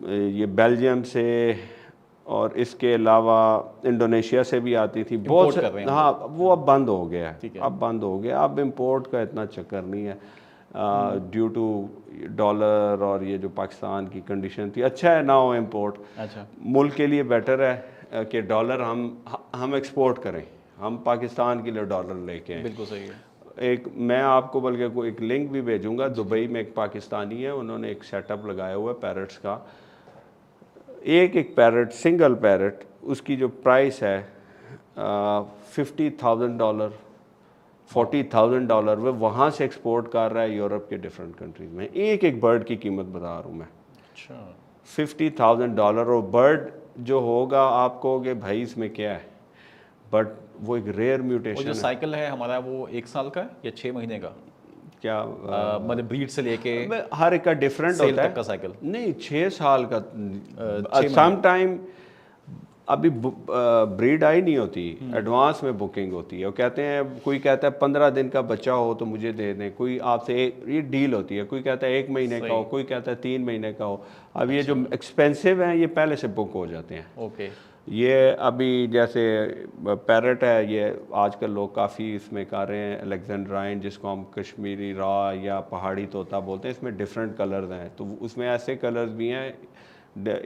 ये बेल्जियम से, और इसके अलावा इंडोनेशिया से भी आती थी बहुत Import कर रहे हैं हम हाँ, वो अब बंद हो गया है, ठीक है। अब बंद हो गया, अब इंपोर्ट का इतना चक्कर नहीं है, ड्यू टू डॉलर और ये जो पाकिस्तान की कंडीशन थी। अच्छा है ना हो इंपोर्ट, अच्छा, मुल्क के लिए बेटर है कि डॉलर हम एक्सपोर्ट करें, हम पाकिस्तान के लिए डॉलर लेके आएं। बिल्कुल सही है। एक मैं आपको बल्कि को एक लिंक भी भेजूंगा, दुबई में एक पाकिस्तानी है, उन्होंने एक सेटअप लगाया हुआ है पैरट्स का। एक एक पैरट, सिंगल पैरट, उसकी जो प्राइस है $50,000, $40,000, वो वहाँ से एक्सपोर्ट कर रहा है यूरोप के डिफरेंट कंट्रीज में। एक एक बर्ड की कीमत बता रहा हूँ मैं, अच्छा, $50,000। और बर्ड जो होगा आप कहोगे भाई इसमें क्या है, बट वो एक रेयर वो म्यूटेशन जो है। साइकिल है हमारा, वो 1 साल का है या 6 महीने का? क्या मतलब ब्रीड से लेके हर एक का डिफरेंट सेल होता है तक का साइकिल? नहीं, 6 साल का, 6 सम टाइम अभी ब्रीड आई नहीं होती, एडवांस में बुकिंग होती है। वो कहते हैं, कोई कहता है 15 दिन का बच्चा हो तो मुझे दे दें, कोई आपसे ये डील होती है, कोई कहता है 1 महीने का हो, कोई कहता है 3 महीने का हो। अब ये जो एक्सपेंसिव हैं ये पहले से बुक हो जाते हैं। ओके। ये अभी जैसे पैरट है, ये आजकल लोग काफ़ी इसमें कर रहे हैं, अलेक्जेंड्राइन, जिसको हम कश्मीरी रा या पहाड़ी तोता बोलते हैं, इसमें डिफरेंट कलर्स हैं। तो उसमें ऐसे कलर्स भी हैं,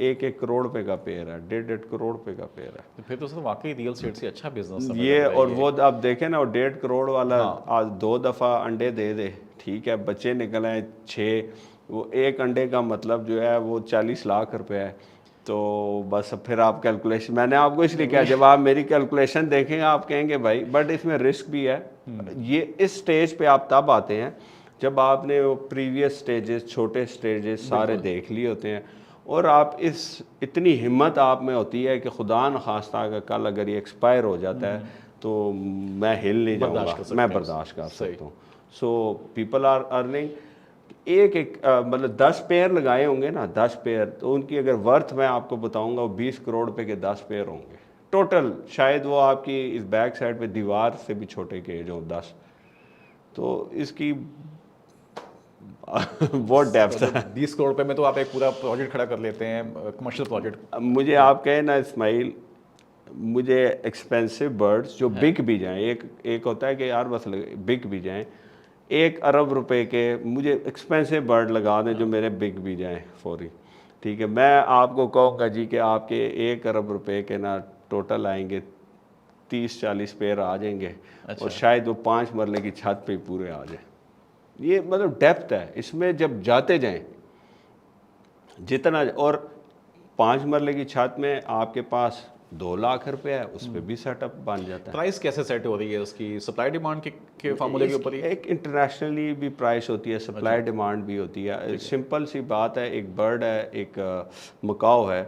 1-1 करोड़ रुपए का पेयर है, 1.5 करोड़ रुपए का पेयर है। तो फिर तो सर वाकई रियल स्टेट से अच्छा बिजनेस ये और वो आप देखें ना, वो 1.5 करोड़ वाला हाँ। आज 2 दफ़ा अंडे दे दे, ठीक है, बच्चे निकल आए 6, वो एक अंडे का मतलब जो है वो 40 लाख रुपए है। तो बस फिर आप कैलकुलेशन, मैंने आपको इसलिए किया, जब आप मेरी कैलकुलेशन देखेंगे आप कहेंगे भाई, बट इसमें रिस्क भी है। ये इस स्टेज पे आप तब आते हैं जब आपने वो प्रीवियस स्टेजेस, छोटे स्टेजेस सारे देख लिए होते हैं, और आप इतनी हिम्मत आप में होती है कि खुदा न खास्ता अगर कल अगर ये एक्सपायर हो जाता है तो मैं हिल नहीं जाऊँगा, मैं बर्दाश्त कर सकता हूँ। सो पीपल आर अर्निंग, एक मतलब 10 पेयर लगाए होंगे ना, 10 पेयर, तो उनकी अगर वर्थ मैं आपको बताऊंगा, वो 20 करोड़ रुपए के 10 पेयर होंगे टोटल। शायद वो आपकी इस बैक साइड पे दीवार से भी छोटे के जो 10, तो इसकी बहुत डेप्थ है। 20 करोड़ रुपए में तो आप एक पूरा प्रोजेक्ट खड़ा कर लेते हैं, कमर्शियल प्रोजेक्ट। मुझे आप कहें ना इस्माइल, मुझे एक्सपेंसिव बर्ड्स जो बिक भी जाएं, एक होता है कि यार बस बिक भी जाएं, 1 अरब रुपए के मुझे एक्सपेंसिव बर्ड लगा दें जो मेरे बिक भी जाएं फौरी, ठीक है। मैं आपको कहूँगा जी कि आपके 1 अरब रुपए के ना टोटल आएंगे 30-40 पेयर आ जाएंगे। अच्छा। और शायद वो 5 मरले की छत पे पूरे आ जाए। ये मतलब डेप्थ है इसमें, जब जाते जाएं जितना, और 5 मरले की छत में आपके पास 2 लाख रुपए है, उस पर भी सेटअप बन जाता है। प्राइस कैसे सेट हो रही है उसकी? सप्लाई डिमांड के फार्मूले के ऊपर ही? एक इंटरनेशनली भी प्राइस होती है, सप्लाई डिमांड भी होती है। सिंपल सी बात है, एक बर्ड है, एक मकाओ है,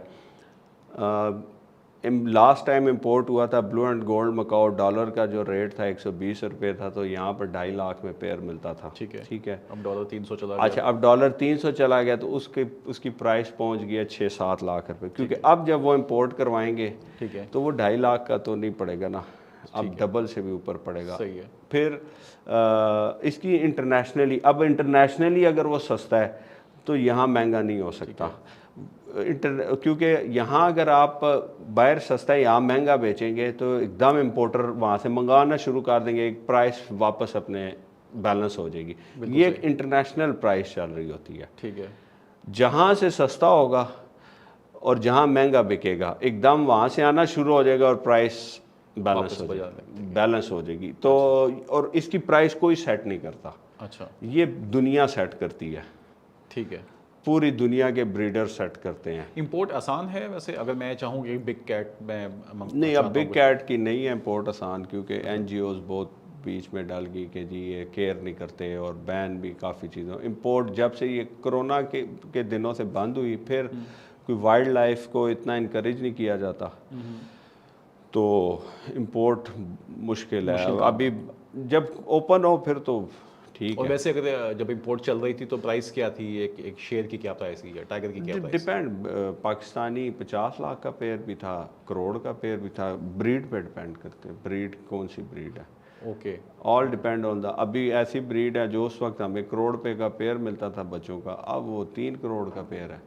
लास्ट टाइम इंपोर्ट हुआ था blue and gold Macao, dollar का जो रेट था 120 रुपये था, तो यहाँ पर 2.5 लाख में पेयर मिलता था। ठीक है, ठीक है। अब डॉलर 300 चला गया। अच्छा, अब डॉलर 300 चला गया, तो उसकी प्राइस पहुँच गया 6-7 लाख रुपए, क्योंकि अब जब वो इंपोर्ट करवाएंगे, ठीक है, तो वो 2.5 लाख का तो नहीं पड़ेगा ना, अब डबल से भी ऊपर पड़ेगा। सही है। फिर इसकी इंटरनेशनली, अब इंटरनेशनली अगर वो सस्ता है तो यहाँ महंगा नहीं हो सकता। क्योंकि यहाँ अगर आप बाहर सस्ता है यहाँ महंगा बेचेंगे तो एकदम इंपोर्टर वहाँ से मंगाना शुरू कर देंगे, एक प्राइस वापस अपने बैलेंस हो जाएगी। ये एक इंटरनेशनल प्राइस चल रही होती है। ठीक है। जहाँ से सस्ता होगा और जहाँ महंगा बिकेगा एकदम वहाँ से आना शुरू हो जाएगा और प्राइस बैलेंस हो जाएगी। तो और इसकी प्राइस कोई सेट नहीं करता। अच्छा, ये दुनिया सेट करती है। ठीक है। पूरी दुनिया के ब्रीडर सेट करते हैं। इंपोर्ट आसान है वैसे, अगर मैं चाहूँ कि बिग कैट में नहीं, अब बिग कैट की नहीं है इंपोर्ट आसान, क्योंकि एनजीओज बहुत बीच में डाल गई कि जी ये केयर नहीं करते और बैन भी काफ़ी चीज़ों इंपोर्ट। जब से ये कोरोना के दिनों से बंद हुई, फिर कोई वाइल्ड लाइफ को इतना इनकरेज नहीं किया जाता, तो इंपोर्ट मुश्किल है। अभी जब ओपन हो फिर तो ठीक और है। वैसे अगर जब इंपोर्ट चल रही थी तो प्राइस क्या थी, एक शेयर की क्या प्राइस थी, या टाइगर की क्या प्राइस? डिपेंड, पाकिस्तानी 50 लाख का पेयर भी था, करोड़ का पेयर भी था। ब्रीड पे डिपेंड करते हैं, ब्रीड कौन सी ब्रीड है। Okay, all depend on the. अभी ऐसी ब्रीड है जो उस वक्त हमें करोड़ रुपए का पेयर मिलता था बच्चों का, अब वो 3 करोड़ का पेयर है,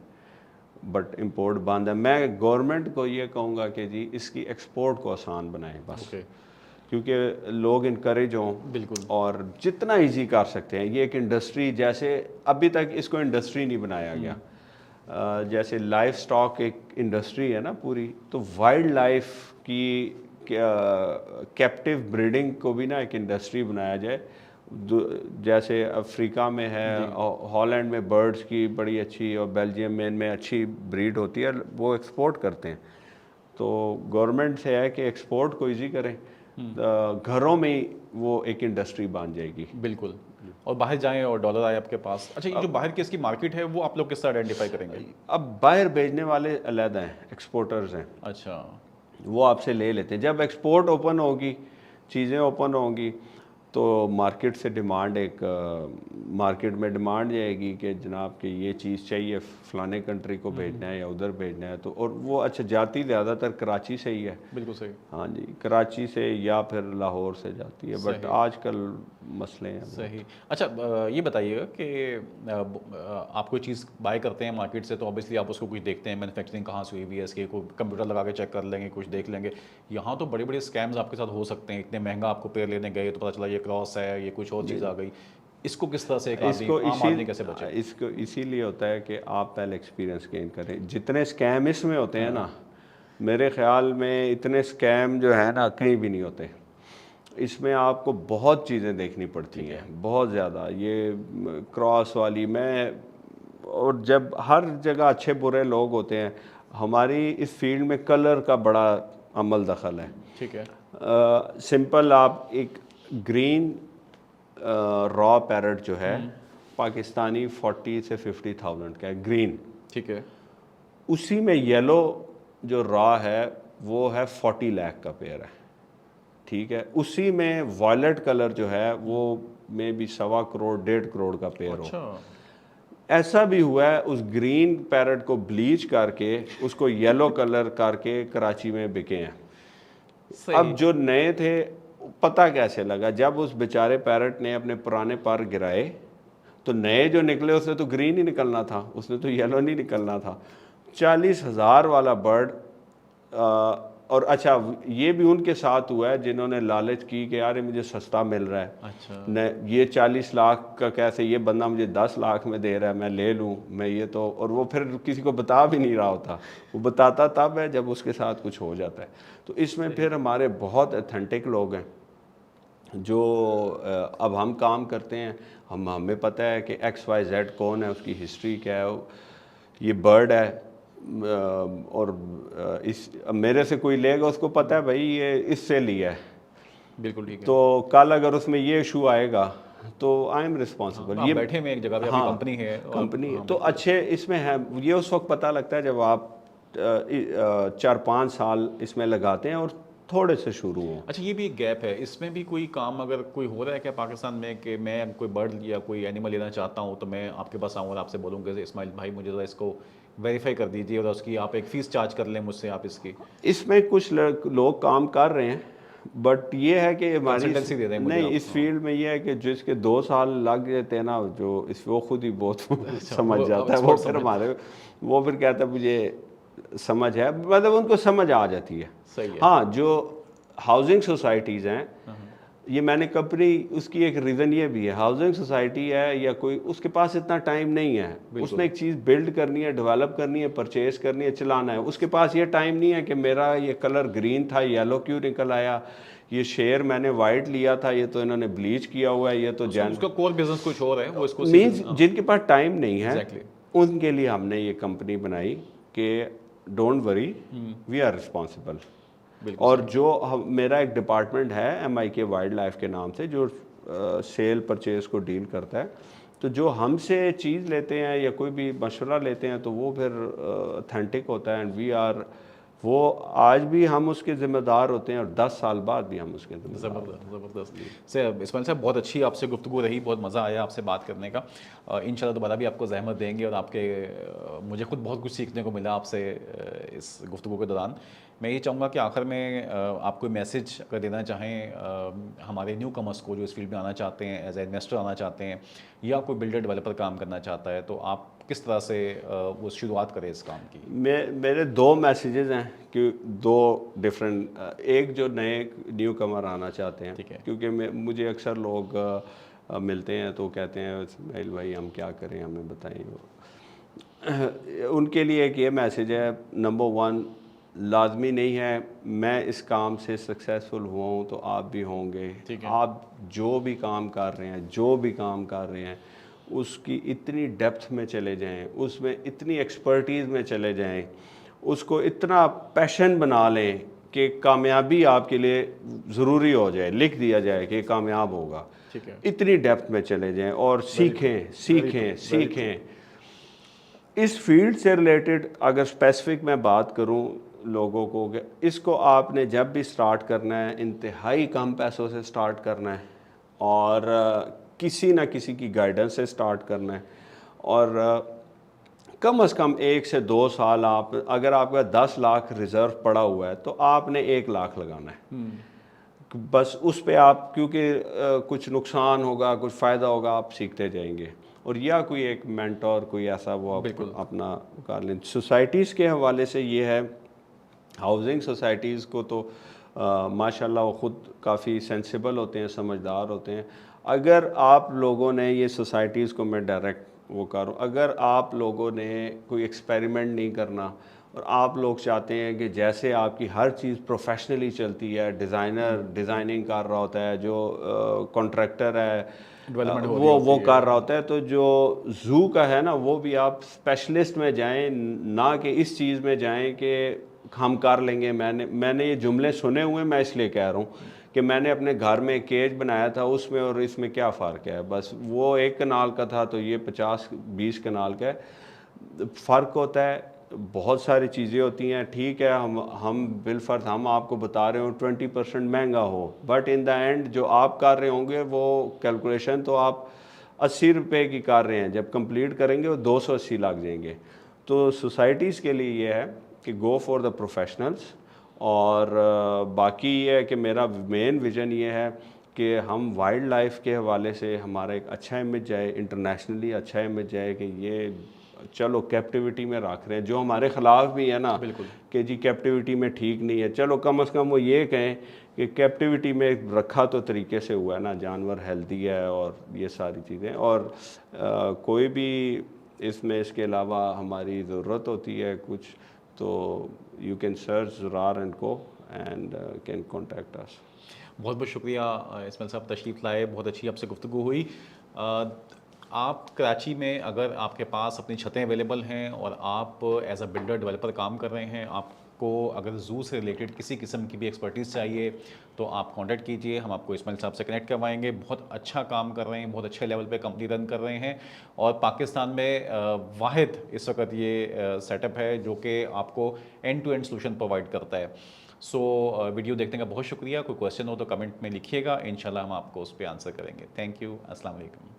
बट इंपोर्ट बंद है। मैं गवर्नमेंट को ये कहूँगा कि जी इसकी एक्सपोर्ट को आसान बनाएं बस। क्योंकि लोग इनकरेज हों, बिल्कुल, और जितना इजी कर सकते हैं। ये एक इंडस्ट्री, जैसे अभी तक इसको इंडस्ट्री नहीं बनाया गया। जैसे लाइफ स्टॉक एक इंडस्ट्री है ना पूरी, तो वाइल्ड लाइफ की कैप्टिव ब्रीडिंग को भी ना एक इंडस्ट्री बनाया जाए। जैसे अफ्रीका में है, हॉलैंड में बर्ड्स की बड़ी अच्छी, और बेल्जियम में इनमें अच्छी ब्रीड होती है, वो एक्सपोर्ट करते हैं। तो गवर्नमेंट से है कि एक्सपोर्ट को इजी करें, घरों में ही वो एक इंडस्ट्री बन जाएगी। बिल्कुल, और बाहर जाएं और डॉलर आए आपके पास। अच्छा, ये जो बाहर की इसकी मार्केट है वो आप लोग किस तरह आइडेंटिफाई करेंगे? अब बाहर भेजने वाले अलग हैं, एक्सपोर्टर्स हैं। अच्छा, वो आपसे ले लेते हैं। जब एक्सपोर्ट ओपन होगी, चीज़ें ओपन होंगी, तो मार्केट से डिमांड, एक मार्केट में डिमांड जाएगी कि जनाब कि ये चीज़ चाहिए, फ़लाने कंट्री को भेजना है या उधर भेजना है। तो और वो अच्छा जाती ज़्यादातर कराची से ही है। बिल्कुल सही। हाँ जी, कराची से या फिर लाहौर से जाती है, बट आजकल मसले हैं। सही। अच्छा, ये बताइएगा कि आप कोई चीज़ बाय करते हैं मार्केट से तो ऑब्वियसली आप उसको कुछ देखते हैं, मैन्युफैक्चरिंग कहाँ से हुई हुई है इसके, कोई कंप्यूटर लगा के चेक कर लेंगे, कुछ देख लेंगे। यहाँ तो बड़े बड़े स्कैम्स आपके साथ हो सकते हैं। इतने महंगा आपको पेड़ लेने गए तो पता चला ये क्रॉस है, ये कुछ और चीज़ आ गई। इसको किस तरह से एक आम आदमी कैसे बचे? इसको इसीलिए होता है कि आप पहले एक्सपीरियंस गेन करें। जितने स्कैम इसमें होते हैं ना, मेरे ख्याल में इतने स्कैम जो है ना कहीं भी नहीं होते। इसमें आपको बहुत चीज़ें देखनी पड़ती हैं, बहुत ज़्यादा। ये क्रॉस वाली और जब हर जगह अच्छे बुरे लोग होते हैं, हमारी इस फील्ड में कलर का बड़ा अमल दखल है। ठीक है। सिंपल, आप एक ग्रीन रॉ पैरट जो है पाकिस्तानी 40 से 50,000 का है, ग्रीन। ठीक है। उसी में येलो जो रॉ है वो है 40 लाख का पेयर है। ठीक है। उसी में वायलेट कलर जो है वो में भी 1.25 करोड़ 1.5 करोड़ का पेयर हो। ऐसा भी हुआ है, उस ग्रीन पैरट को ब्लीच करके उसको येलो कलर करके कराची में बिके हैं। अब जो नए थे, पता कैसे लगा, जब उस बेचारे पैरट ने अपने पुराने पर गिराए तो नए जो निकले उसने तो ग्रीन ही निकलना था, उसने तो येलो नहीं निकलना था। 40,000 वाला बर्ड। और अच्छा, ये भी उनके साथ हुआ है जिन्होंने लालच की कि यार मुझे सस्ता मिल रहा है। अच्छा। न ये 40 लाख का कैसे, ये बंदा मुझे 10 लाख में दे रहा है, मैं ले लूँ, मैं ये तो। और वो फिर किसी को बता भी नहीं रहा होता, वो बताता तब है जब उसके साथ कुछ हो जाता है। तो इसमें फिर हमारे बहुत ऑथेंटिक लोग हैं जो अब हम काम करते हैं, हमें पता है कि XYZ कौन है, उसकी हिस्ट्री क्या है, ये बर्ड है। और मेरे से कोई लेगा उसको पता है भाई ये इससे लिया है। बिल्कुल ठीक है। तो कल अगर उसमें ये इशू आएगा तो आई एम रिस्पॉन्सिबल। ये बैठे में एक जगह पे कंपनी है, कंपनी तो अच्छे इसमें है। ये उस वक्त पता लगता है जब आप 4-5 साल इसमें लगाते हैं और थोड़े से शुरू हो। अच्छा, ये भी एक गैप है, इसमें भी कोई काम अगर कोई हो रहा है क्या पाकिस्तान में कि मैं कोई बर्ड या कोई एनिमल लेना चाहता हूँ तो मैं आपके पास आऊँ और आपसे बोलूँगा कि इस्माइल भाई मुझे तो इसको वेरीफाई कर दीजिए और उसकी आप एक फ़ीस चार्ज कर लें मुझसे आप इसकी? इसमें कुछ लोग काम कर रहे हैं, बट ये है कि हमारी कंसल्टेंसी दे दें मुझे नहीं आप। इस फील्ड में ये है कि जिसके 2 साल लग जाते हैं ना, जो इस वो खुद ही बहुत समझ वो जाता है, वो फिर हमारे वो फिर कहता है मुझे समझ है, मतलब उनको समझ आ जाती है। सही है। हाँ, जो हाउसिंग सोसाइटीज़ हैं, ये मैंने कंपनी उसकी एक रीज़न ये भी है, हाउसिंग सोसाइटी है या कोई, उसके पास इतना टाइम नहीं है, उसने एक चीज़ बिल्ड करनी है, डेवलप करनी है, परचेज करनी है, चलाना है, उसके पास ये टाइम नहीं है कि मेरा ये कलर ग्रीन था येलो क्यों निकल आया, ये शेयर मैंने वाइट लिया था ये तो इन्होंने ब्लीच किया हुआ है, ये तो उसका कोर बिजनेस कुछ और है, वो इसको मीन्स जिनके पास टाइम नहीं है एग्जैक्टली उनके लिए हमने ये कंपनी बनाई कि don't worry, we are responsible. और जो मेरा एक डिपार्टमेंट है MIK वाइल्ड लाइफ के नाम से, जो सेल परचेज को डील करता है, तो जो हमसे चीज़ लेते हैं या कोई भी मशवरा लेते हैं तो वो फिर ऑथेंटिक होता है, एंड वी आर, वो आज भी हम उसके ज़िम्मेदार होते हैं और 10 साल बाद भी हम उसके ज़िम्मेदार होते हैं। ज़बरदस्त से इस्माइल साहब, बहुत अच्छी आपसे गुफ्तगू रही, बहुत मज़ा आया आपसे बात करने का। इंशाल्लाह दोबारा भी आपको ज़हमत देंगे, और आपके मुझे खुद बहुत कुछ सीखने को मिला आपसे इस गुफ्तगू के दौरान। मैं ये चाहूँगा कि आखिर में आप कोई मैसेज अगर देना चाहें हमारे न्यू कमर्स को जो इस फील्ड में आना चाहते हैं, एज ए इन्वेस्टर आना चाहते हैं, या कोई बिल्डर डेवलपर काम करना चाहता है, तो आप किस तरह से वो शुरुआत करें इस काम की? मेरे 2 मैसेजेस हैं कि 2 डिफरेंट, एक जो नए न्यू कमर आना चाहते हैं, ठीक है। क्योंकि मुझे अक्सर लोग मिलते हैं तो कहते हैं इस्माइल भाई हम क्या करें, हमें बताइए। उनके लिए एक ये मैसेज है, नंबर 1, लाजमी नहीं है मैं इस काम से सक्सेसफुल हुआ हूँ तो आप भी होंगे। आप जो भी काम कर रहे हैं उसकी इतनी डेप्थ में चले जाएं, उसमें इतनी एक्सपर्टीज़ में चले जाएं, उसको इतना पैशन बना लें कि कामयाबी आपके लिए ज़रूरी हो जाए, लिख दिया जाए कि कामयाब होगा। ठीक है। इतनी डेप्थ में चले जाएं और सीखें। इस फील्ड से रिलेटेड अगर स्पेसिफिक मैं बात करूं लोगों को, कि इसको आपने जब भी स्टार्ट करना है इंतहाई कम पैसों से स्टार्ट करना है, और किसी ना किसी की गाइडेंस से स्टार्ट करना है, और कम से कम 1 से 2 साल आप, अगर आपका 10 लाख रिज़र्व पड़ा हुआ है तो आपने 1 लाख लगाना है बस उस पे आप, क्योंकि कुछ नुकसान होगा कुछ फ़ायदा होगा, आप सीखते जाएंगे। और या कोई एक मेंटोर कोई ऐसा वो आप अपना कर लें। सोसाइटीज़ के हवाले से ये है, हाउसिंग सोसाइटीज़ को तो माशाल्लाह वो ख़ुद काफ़ी सेंसिबल होते हैं, समझदार होते हैं। अगर आप लोगों ने ये सोसाइटीज़ को, मैं डायरेक्ट वो करूँ, अगर आप लोगों ने कोई एक्सपेरिमेंट नहीं करना और आप लोग चाहते हैं कि जैसे आपकी हर चीज़ प्रोफेशनली चलती है, डिज़ाइनर डिज़ाइनिंग कर रहा होता है, जो कॉन्ट्रैक्टर है वो कर रहा होता है, तो जो ज़ू का है ना वो भी आप स्पेशलिस्ट में जाएं, ना कि इस चीज़ में जाएं कि हम कर लेंगे। मैंने ये जुमले सुने हुए, मैं इसलिए कह रहा हूँ कि मैंने अपने घर में केज बनाया था, उसमें और इसमें क्या फ़र्क है, बस वो 1 कनाल का था तो ये 50-20 कनाल का है, फ़र्क होता है। बहुत सारी चीज़ें होती हैं, ठीक है, हम बिलफर्ज हम आपको बता रहे हो 20% महंगा हो, बट इन द एंड जो आप कर रहे होंगे वो कैलकुलेशन तो आप 80 रुपये की कर रहे हैं, जब कंप्लीट करेंगे वो 280 लग जाएंगे। तो सोसाइटीज़ के लिए ये है कि गो फॉर द प्रोफेशनल्स। और बाकी ये है कि मेरा मेन विज़न ये है कि हम वाइल्ड लाइफ के हवाले से हमारा एक अच्छा इमेज जाए, इंटरनेशनली अच्छा इमेज जाए, कि ये चलो कैप्टिविटी में रख रहे हैं, जो हमारे ख़िलाफ़ भी है ना कि जी कैप्टिविटी में ठीक नहीं है, चलो कम से कम वो ये कहें कि कैप्टिविटी में रखा तो तरीके से हुआ है ना, जानवर हेल्दी है और ये सारी चीज़ें। और कोई भी इसमें इसके अलावा हमारी ज़रूरत होती है कुछ, तो यू कैन सर्च ज़ुरार एंड को एंड कैन कॉन्टैक्ट अस। बहुत बहुत शुक्रिया इस्माइल साहब, तशरीफ़ लाए, बहुत अच्छी आपसे गुफ्तगू हुई। आप कराची में अगर आपके पास अपनी छतें अवेलेबल हैं और आप एज अ बिल्डर डेवलपर काम कर रहे हैं, आपको अगर ज़ू से रिलेटेड किसी किस्म की भी एक्सपर्टीज़ चाहिए तो आप कांटेक्ट कीजिए, हम आपको इस्माइल साहब से कनेक्ट करवाएंगे। बहुत अच्छा काम कर रहे हैं, बहुत अच्छे लेवल पे कंपनी रन कर रहे हैं, और पाकिस्तान में वाहिद इस वक्त ये सेटअप है जो कि आपको end to end solution provide करता है। सो वीडियो देखने का बहुत शुक्रिया। कोई क्वेश्चन हो तो कमेंट में लिखिएगा, इंशाल्लाह हम आपको उस पर आंसर करेंगे। Thank you. अस्सलाम वालेकुम।